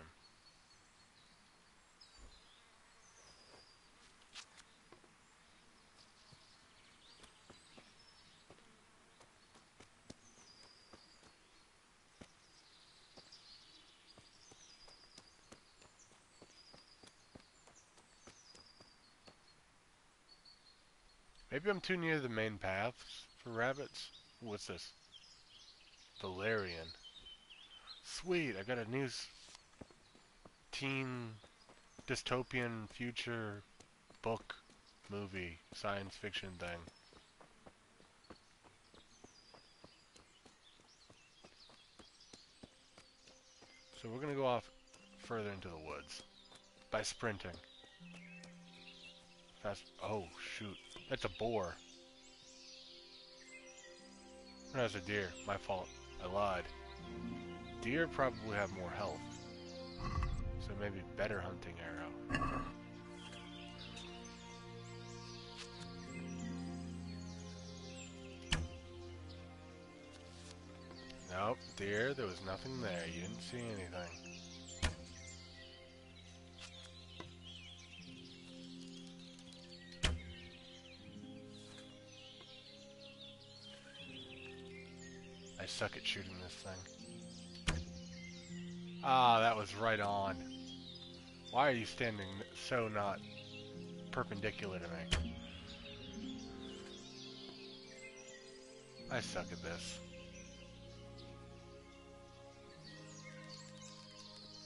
Maybe I'm too near the main paths for rabbits. What's this? Valerian. Sweet, I got a new teen dystopian future book, movie, science fiction thing. So we're gonna go off further into the woods by sprinting. Fast. Oh shoot, that's a boar. No, that's a deer. My fault. I lied. Deer probably have more health, so maybe better hunting arrow. Nope, deer, there was nothing there. You didn't see anything. I suck at shooting this thing. Ah, that was right on. Why are you standing so not perpendicular to me? I suck at this.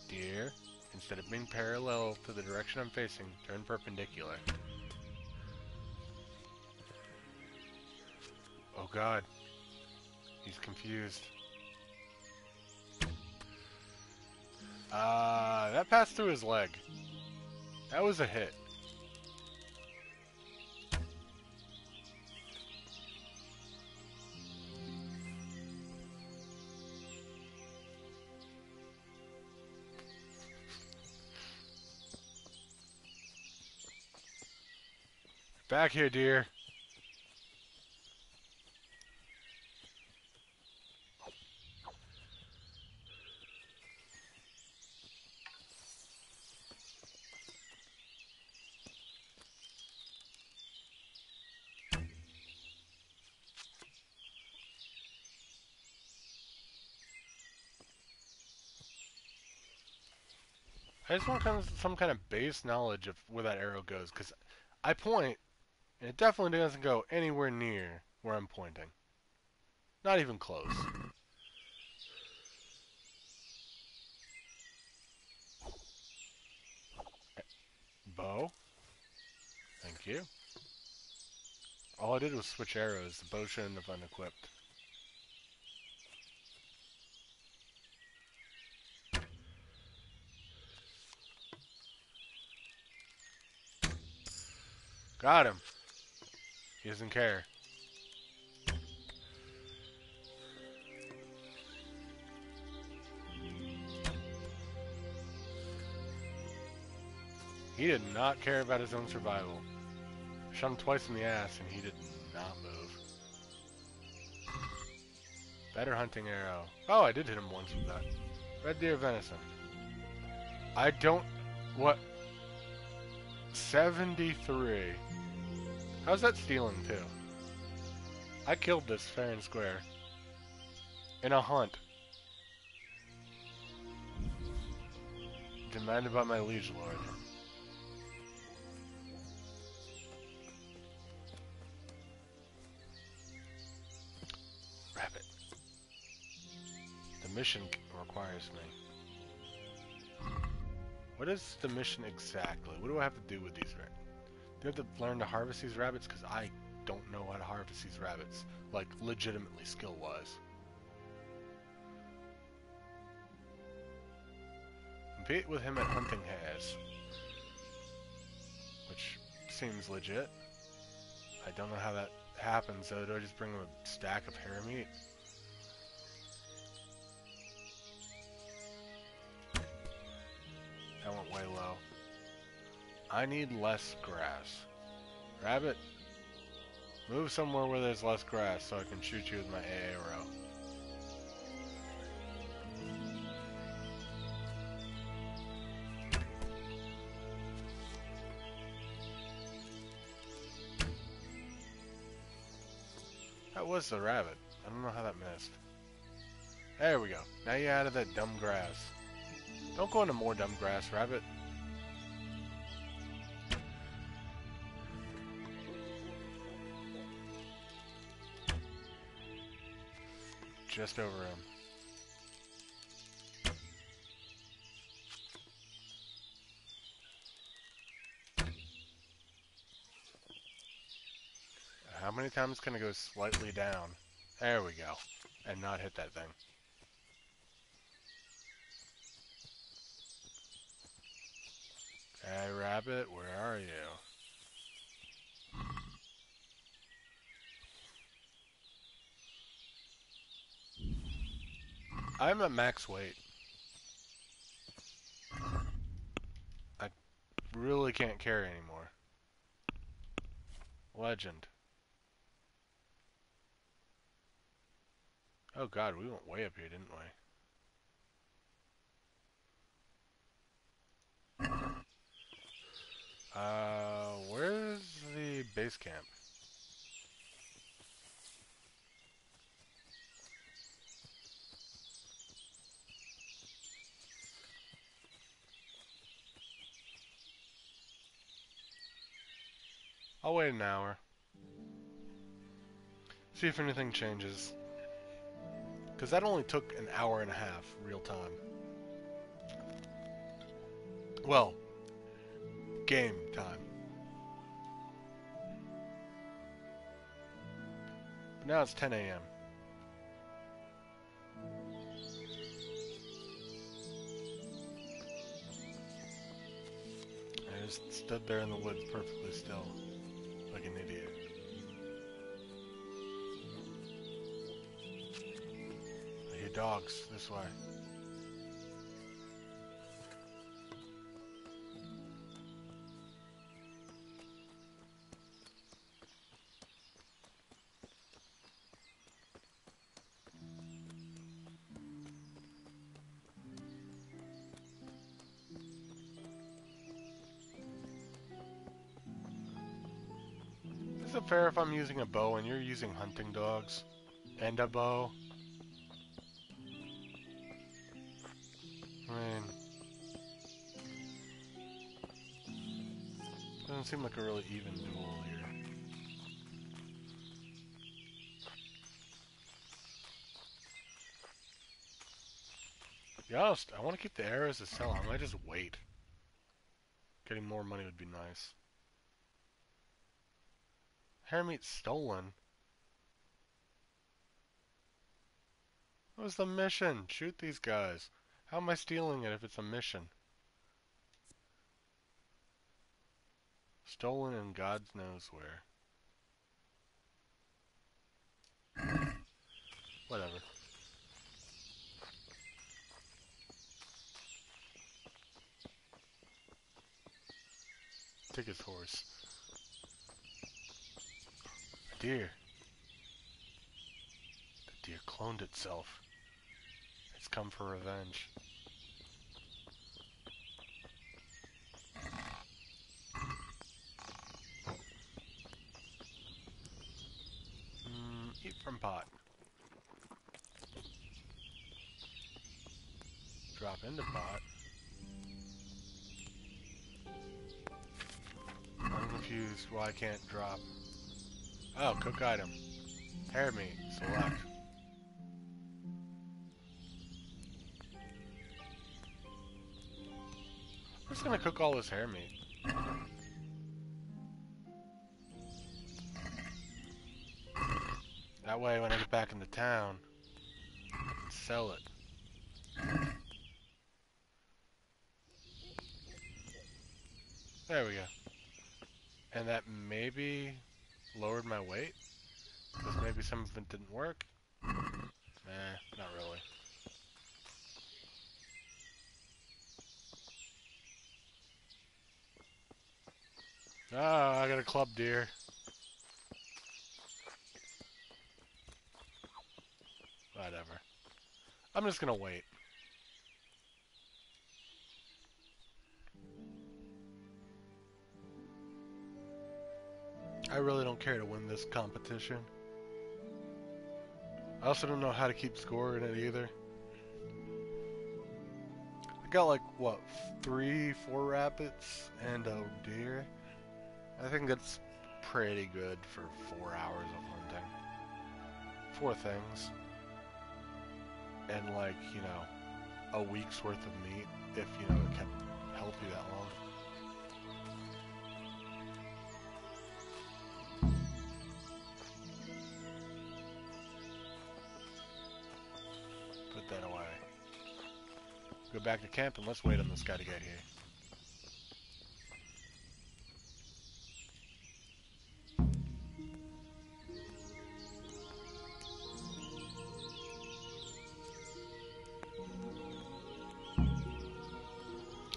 Deer, instead of being parallel to the direction I'm facing, turn perpendicular. Oh god. He's confused. That passed through his leg. That was a hit. Back here, dear. I just want some kind of base knowledge of where that arrow goes, because I point, and it definitely doesn't go anywhere near where I'm pointing. Not even close. Bow. Thank you. All I did was switch arrows. The bow shouldn't have unequipped. Got him. He doesn't care. He did not care about his own survival. Shot him twice in the ass and he did not move. Better hunting arrow. Oh, I did hit him once with that. Red deer venison. I don't... What? 73. How's that stealing, too? I killed this fair and square. In a hunt. Demanded by my liege lord. Rabbit. The mission requires me. What is the mission exactly? What do I have to do with these rabbits? Do I have to learn to harvest these rabbits? Because I don't know how to harvest these rabbits. Like, legitimately, skill-wise. Compete with him at hunting hares. Which seems legit. I don't know how that happens, though. Do I just bring him a stack of hare meat? That went way low. I need less grass. Rabbit, move somewhere where there's less grass so I can shoot you with my arrow. That was the rabbit. I don't know how that missed. There we go. Now you're out of that dumb grass. Don't go into more dumb grass, rabbit. Just over him. How many times can I go slightly down? There we go. And not hit that thing. Hey, rabbit, where are you? I'm at max weight. I really can't carry anymore. Legend. Oh god, we went way up here, didn't we? Where's the base camp? I'll wait an hour. See if anything changes. Because that only took an hour and a half, real time. Well, game time. But now it's 10 a.m. just stood there in the woods perfectly still, like an idiot. I hear dogs, this way. Is it fair if I'm using a bow and you're using hunting dogs? And a bow? I mean... doesn't seem like a really even duel here. To be honest, I want to keep the arrows to sell. I might just wait. Getting more money would be nice. Hair meat stolen? What was the mission? Shoot these guys. How am I stealing it if it's a mission? Stolen in God knows where. Whatever. Take his horse. A deer. The deer cloned itself. It's come for revenge. Eat from pot. Drop into pot. I'm confused why I can't drop. Oh, cook item. Hair meat. Select. I'm just gonna cook all this hair meat. That way when I get back into town, I can sell it. There we go. And that maybe lowered my weight? Because maybe some of it didn't work? Nah, not really. Ah, I got a club deer. Whatever. I'm just gonna wait. I really don't care to win this competition. I also don't know how to keep score in it either. I got like, what, 3, 4 rabbits and a deer? I think that's pretty good for 4 hours of hunting. 4 things. And like, you know, a week's worth of meat, if, you know, it kept healthy that long. Put that away. Go back to camp and let's wait on this guy to get here.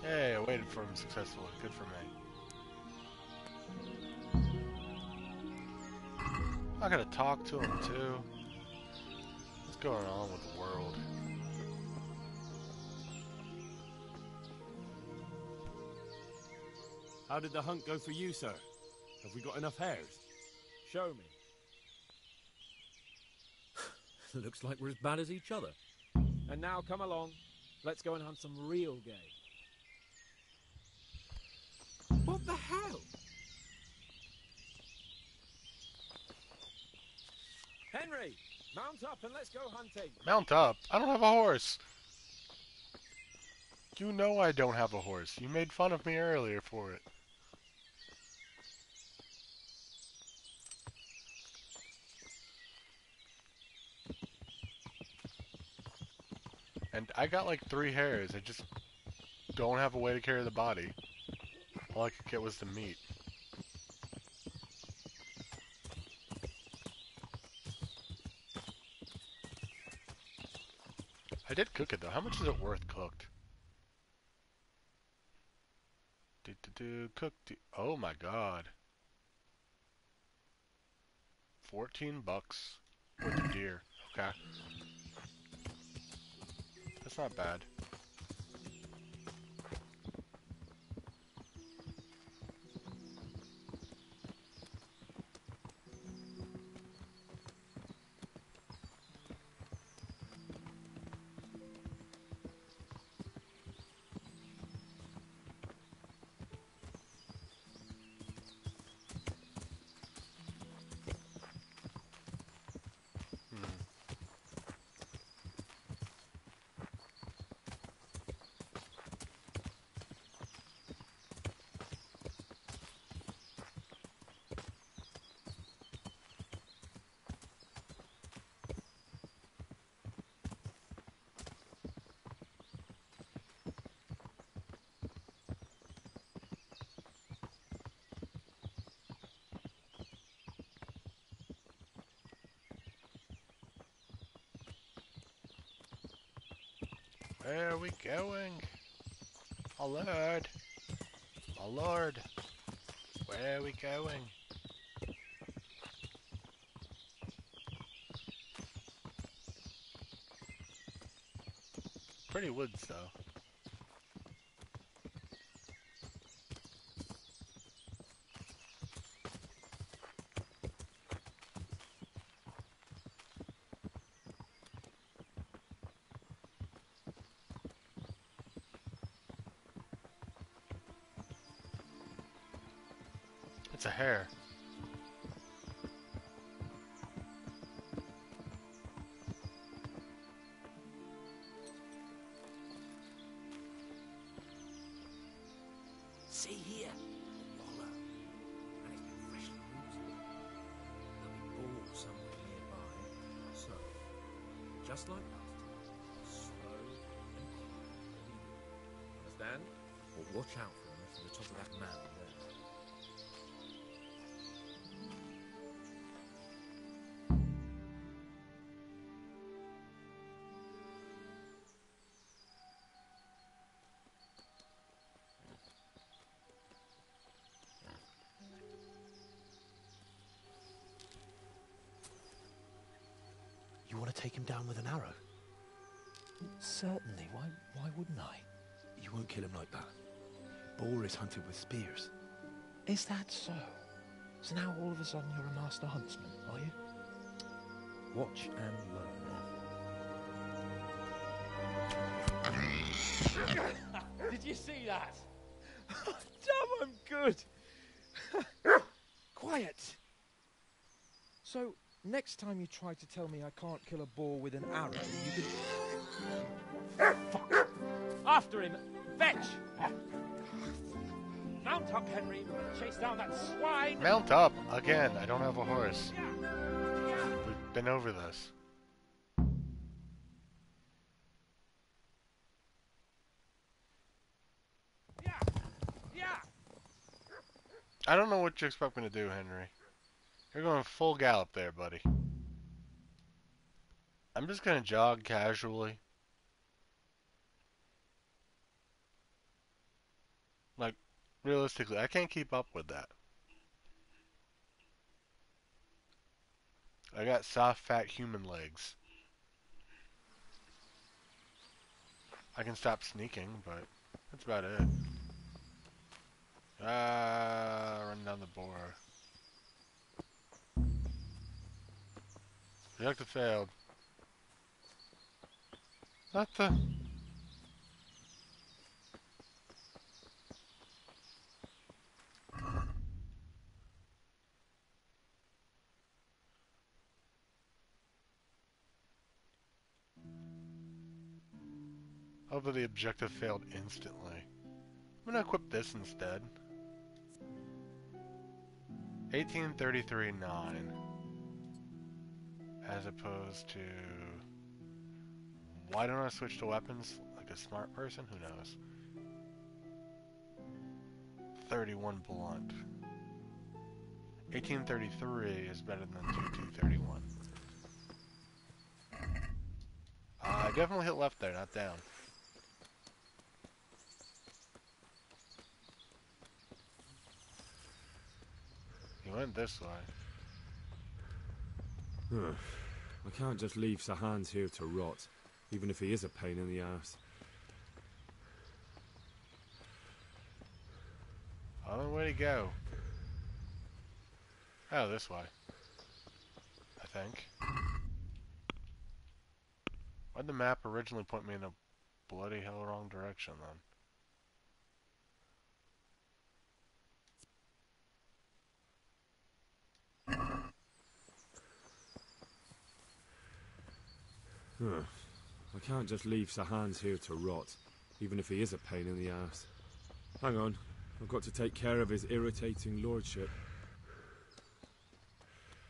Hey, I waited for him successfully. Good for me. I gotta talk to him too. What's going on with the world? How did the hunt go for you, sir? Have we got enough hares? Show me. Looks like we're as bad as each other. And now come along. Let's go and hunt some real game. What the hell? Henry, mount up and let's go hunting. Mount up? I don't have a horse. You know I don't have a horse. You made fun of me earlier for it. And I got like 3 hares. I just don't have a way to carry the body. All I could get was the meat. I did cook it though. How much is it worth cooked? Cooked. Oh my god. 14 bucks worth of deer. Okay. That's not bad. Where are we going? Oh Lord. Oh Lord. Where are we going? Pretty woods though. It's a hare. See here, Waller. And it's been freshly rooted. There'll be balls somewhere nearby. So, just like last time, slow and quiet. Understand? Or watch out for them from the top of that mound there. You want to take him down with an arrow? Certainly. Why wouldn't I? You won't kill him like that. Boar is hunted with spears. Is that so? So now all of a sudden you're a master huntsman, are you? Watch and learn. Did you see that? Damn, I'm good. Quiet! So, next time you try to tell me I can't kill a boar with an arrow, you can... Fuck! After him! Fetch! Mount up, Henry. We're gonna chase down that swine! Mount up! Again, I don't have a horse. We've been over this. I don't know what you expect me to do, Henry. You're going full gallop there, buddy. I'm just gonna jog casually. Like, realistically, I can't keep up with that. I got soft, fat human legs. I can stop sneaking, but that's about it. Run down the boar. Objective failed. What the? Hopefully the objective failed instantly. I'm gonna equip this instead. 1833-9. As opposed to... Why don't I switch to weapons like a smart person? Who knows? 31 blunt. 1833 is better than 2231. I definitely hit left there, not down. He went this way. I can't just leave Sir Hans here to rot, even if he is a pain in the ass. Oh, then where'd he go? Oh, this way. I think. Why'd the map originally point me in a bloody hell wrong direction then? I can't just leave Sir Hans here to rot, even if he is a pain in the ass. Hang on, I've got to take care of his irritating lordship.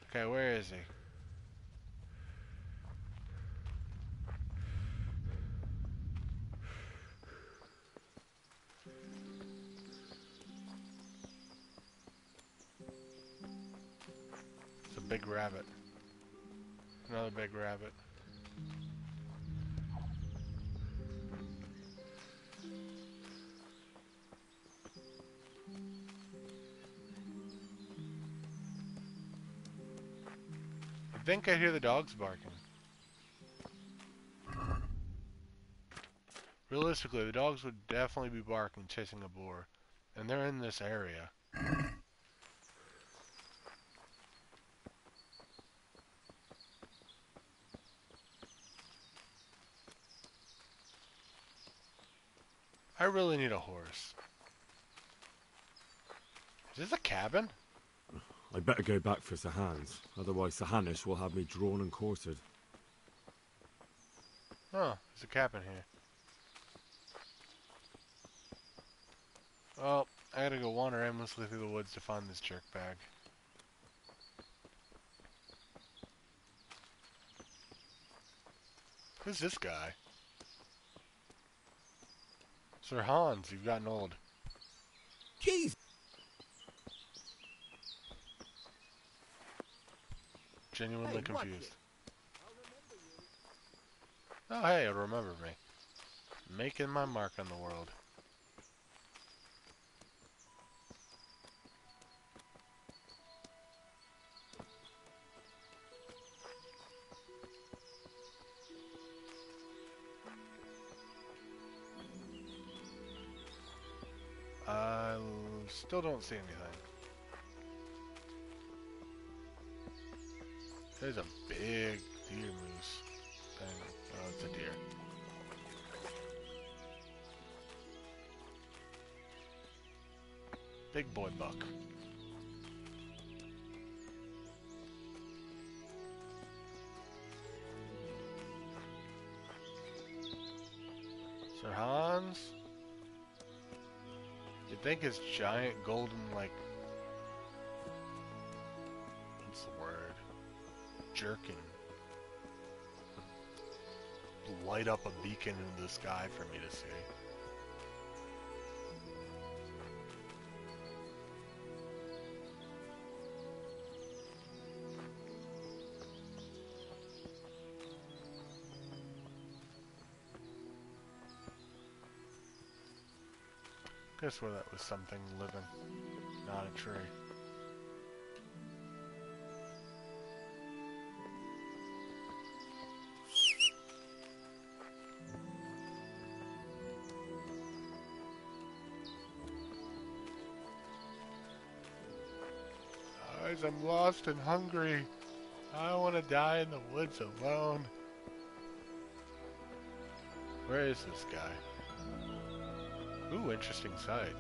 Okay, where is he? It's a big rabbit. Another big rabbit. I think I hear the dogs barking. Realistically, the dogs would definitely be barking, chasing a boar. And they're in this area. I really need a horse. Is this a cabin? I'd better go back for Sir Hans, otherwise Sir Hanush will have me drawn and quartered. Oh, there's a cabin here. Well, I gotta go wander aimlessly through the woods to find this jerkbag. Who's this guy? Sir Hans, you've gotten old. Jeez! Genuinely confused. Oh, hey, it'll remember me. Making my mark on the world. I still don't see anything. There's a big deer moose thing. Oh, it's a deer. Big boy buck. Sir Hans? You'd think his giant golden, like, what's the word? Jerkin would light up a beacon in the sky for me to see. Guess where that was something living, not a tree. Guys, I'm lost and hungry. I don't want to die in the woods alone. Where is this guy? Ooh, interesting sight.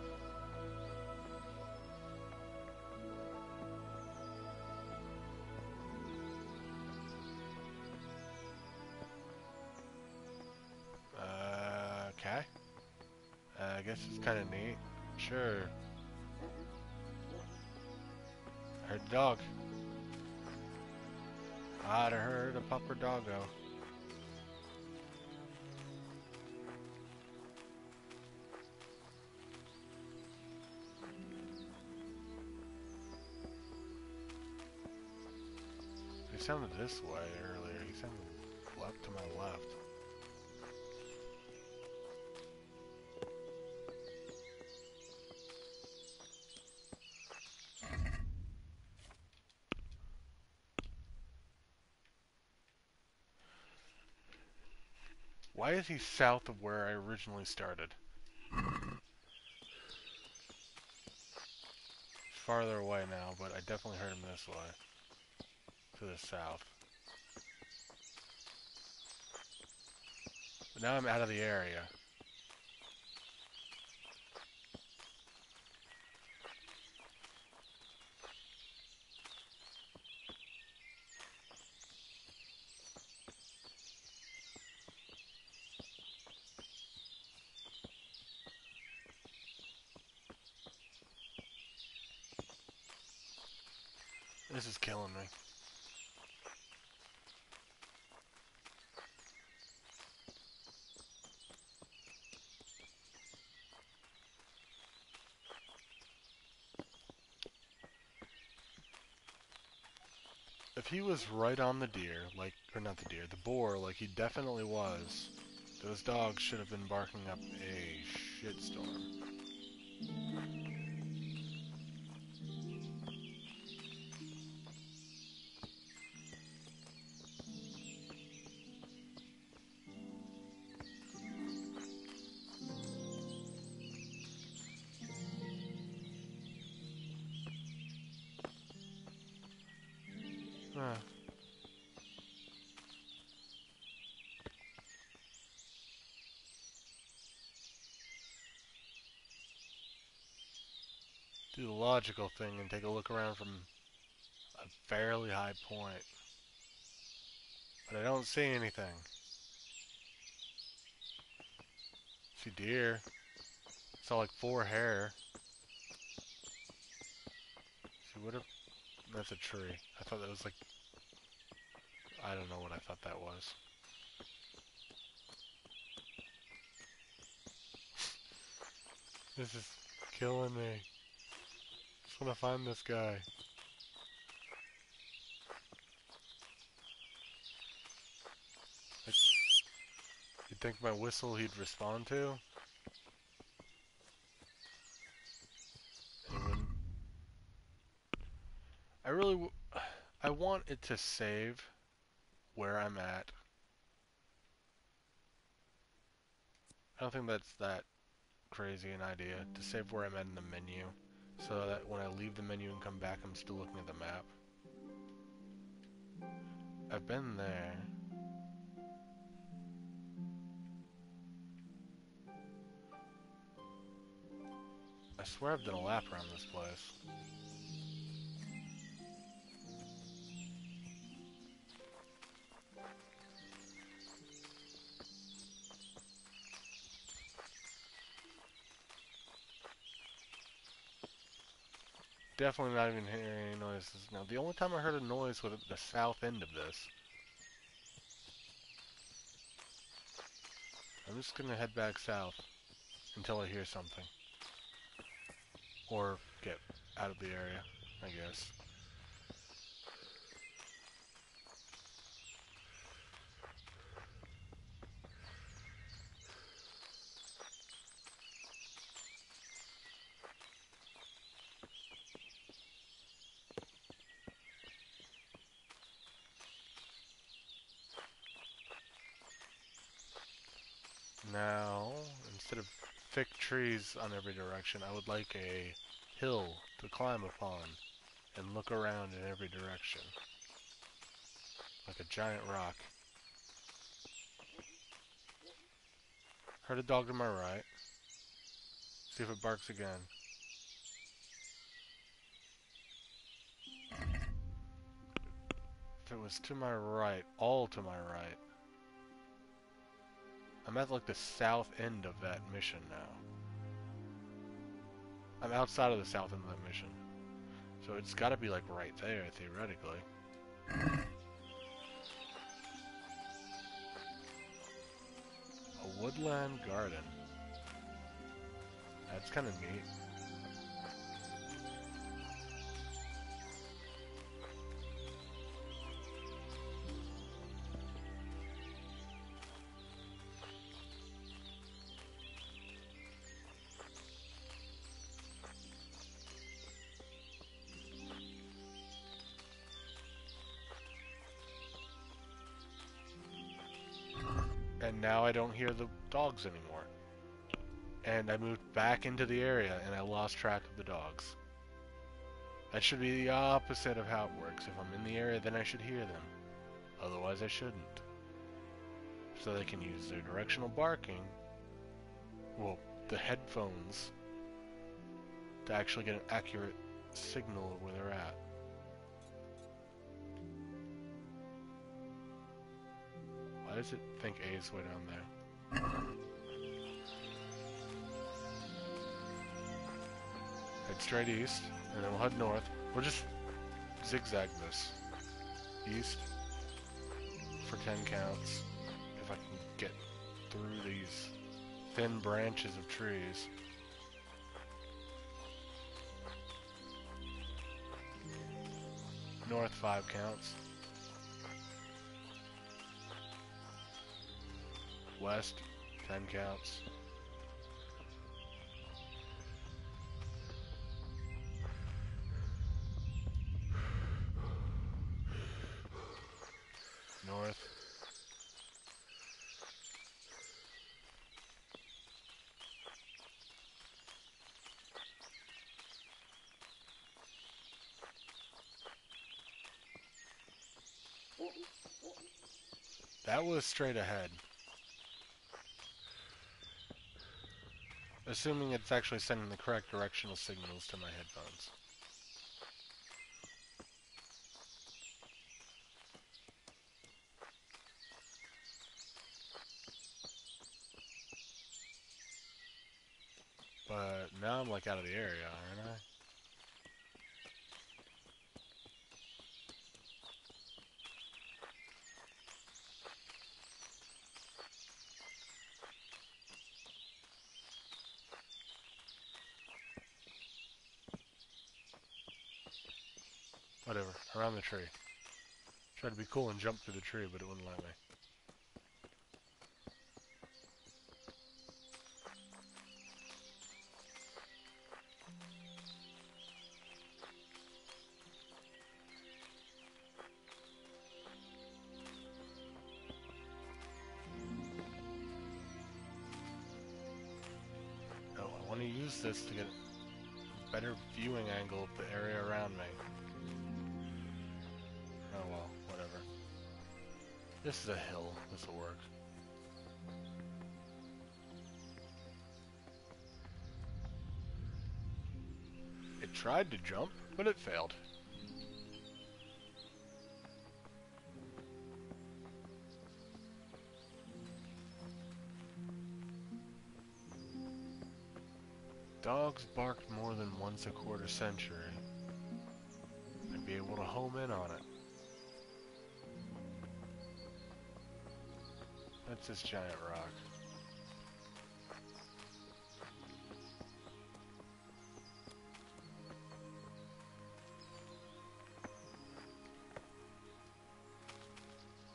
Okay. I guess it's kind of neat. Sure. Heard the dog. I'd have heard a pupper doggo. sounded this way earlier. He sounded left to my left. Why is he south of where I originally started? Farther away now, but I definitely heard him this way. To the south. But now I'm out of the area. This is killing me. If he was right on the deer, like, or not the deer, the boar, like he definitely was, those dogs should have been barking up a shitstorm. Huh. Do the logical thing and take a look around from a fairly high point. But I don't see anything. See deer. Saw like 4 hair. See what if that's a tree. I thought that was like, I don't know what I thought that was. This is killing me. Just want to find this guy. You'd think my whistle he'd respond to? He wouldn't. I want it to save where I'm at. I don't think that's that crazy an idea, to save where I'm at in the menu, so that when I leave the menu and come back, I'm still looking at the map. I've been there. I swear I've done a lap around this place. Definitely not even hearing any noises. Now, the only time I heard a noise was at the south end of this. I'm just gonna head back south until I hear something. Or get out of the area, I guess. Now, instead of thick trees on every direction, I would like a hill to climb upon and look around in every direction. Like a giant rock. Heard a dog to my right. See if it barks again. If it was to my right, all to my right. I'm at like the south end of that mission now. I'm outside of the south end of that mission. So it's gotta be like right there, theoretically. A woodland garden. That's kind of neat. and now I don't hear the dogs anymore. And I moved back into the area, and I lost track of the dogs. That should be the opposite of how it works. If I'm in the area, then I should hear them. Otherwise, I shouldn't. So they can use their directional barking, well, the headphones, to actually get an accurate signal of where they're at. Why does it think A is way down there? Head straight east, and then we'll head north. We'll just zigzag this. East for 10 counts. If I can get through these thin branches of trees. North 5 counts. West 10 counts. North. That was straight ahead. Assuming it's actually sending the correct directional signals to my headphones. But now I'm like out of the area, aren't I? Whatever, around the tree. Tried to be cool and jump through the tree, but it wouldn't let me. No, I want to use this to get a better viewing angle of the area around me. Oh well, whatever. This is a hill. This will work. It tried to jump, but it failed. Dogs barked more than once a quarter century. I'd be able to home in on it. That's this giant rock.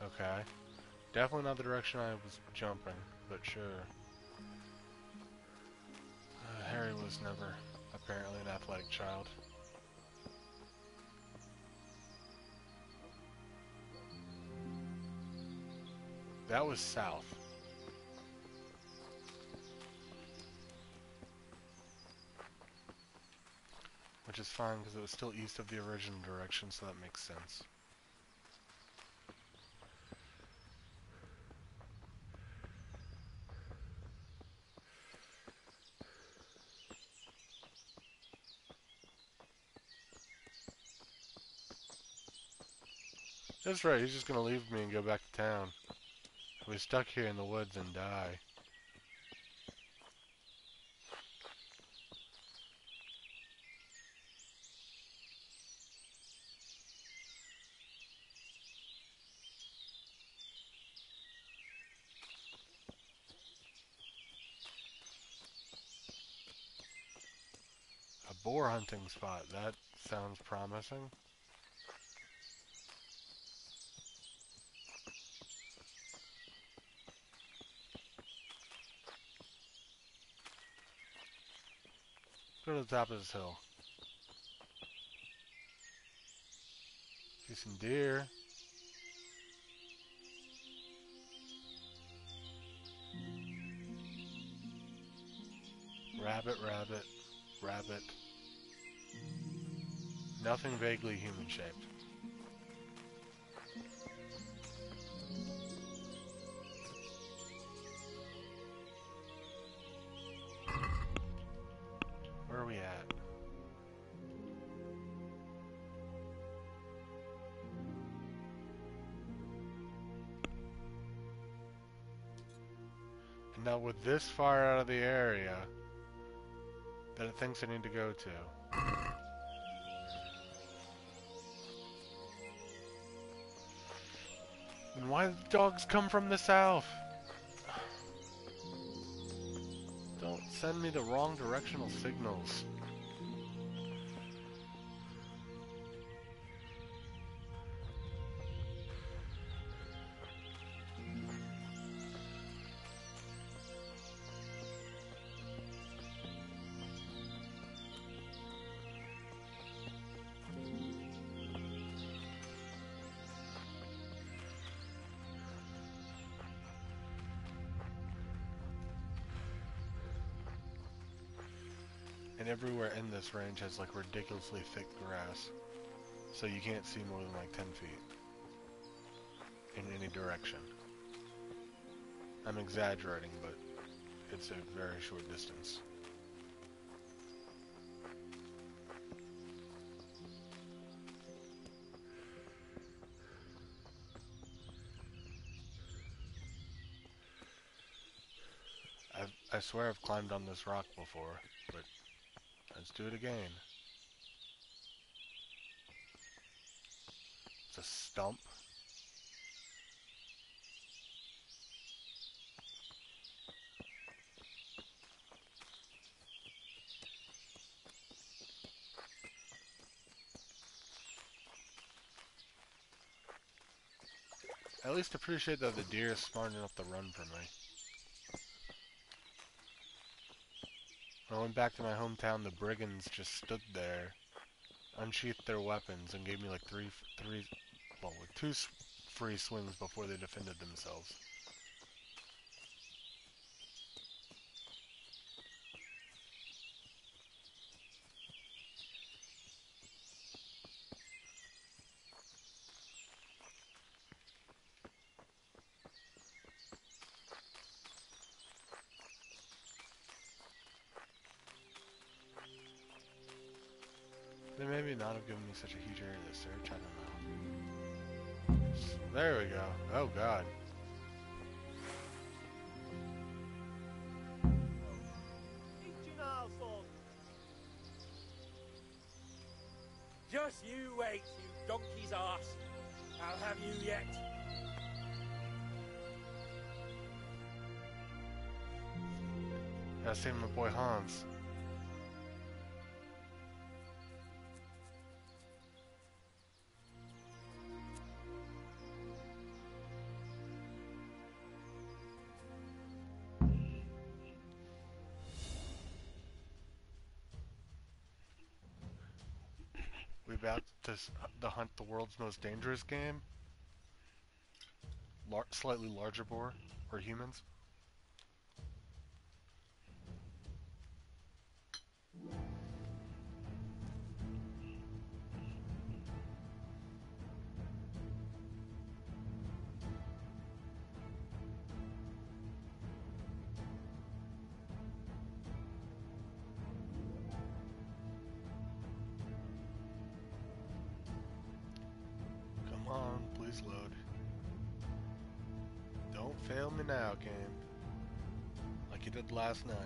Okay. Definitely not the direction I was jumping, but sure. Harry was never apparently an athletic child. That was south. Which is fine because it was still east of the original direction, so that makes sense. That's right, he's just gonna leave me and go back to town. I'll be stuck here in the woods and die. A boar hunting spot, that sounds promising. Go to the top of this hill. See some deer. Rabbit, rabbit, rabbit. Nothing vaguely human-shaped. Where are we at? And now with this far out of the area that it thinks I need to go to. And why do the dogs come from the south? Don't send me the wrong directional signals. And everywhere in this range has like ridiculously thick grass. So you can't see more than like 10 feet. In any direction. I'm exaggerating, but it's a very short distance. I swear I've climbed on this rock before, but let's do it again. It's a stump. I at least appreciate that the deer is smart enough to run from me. When I went back to my hometown, the brigands just stood there, unsheathed their weapons, and gave me like two free swings before they defended themselves. They maybe not have given me such a huge area to search, I don't know. There we go. Oh god. Just you wait, you donkey's arse. I'll have you yet. Gotta save my boy Hans. We about to hunt the world's most dangerous game? Slightly larger boar, or humans? Come on, please load. Don't fail me now, game. Like you did last night.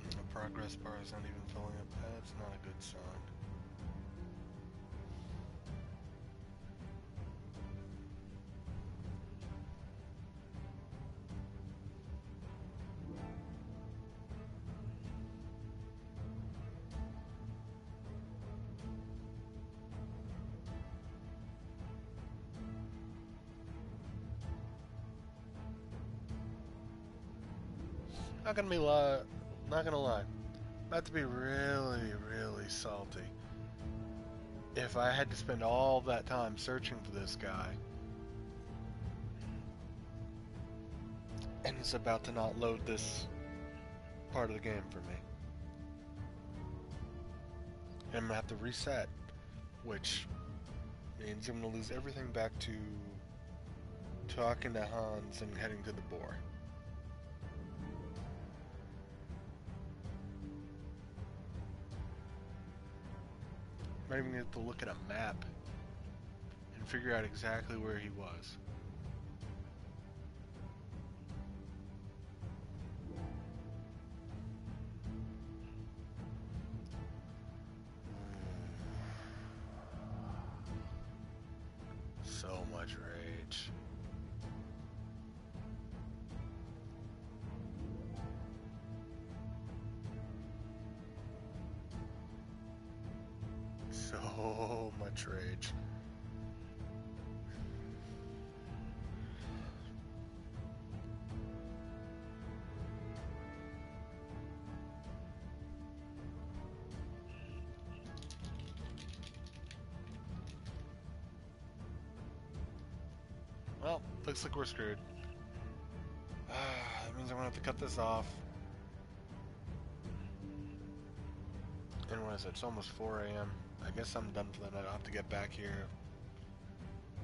The progress bar is not even filling up. That's not a good sign. Not gonna lie. I have to be really, really salty if I had to spend all that time searching for this guy and it's about to not load this part of the game for me. And I'm gonna have to reset, which means I'm gonna lose everything back to talking to Hans and heading to the boar. Might even have to look at a map and figure out exactly where he was. So much rage. So much rage. Well, looks like we're screwed. That means I'm gonna have to cut this off. And what is it? It's almost 4 a.m. I guess I'm done for the night. I'll have to get back here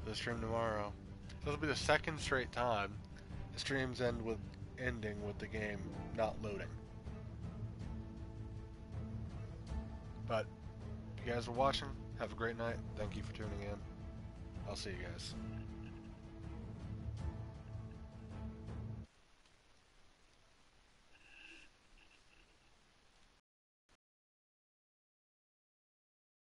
for the stream tomorrow. This will be the second straight time the streams ending with the game not loading. But if you guys are watching, have a great night. Thank you for tuning in. I'll see you guys.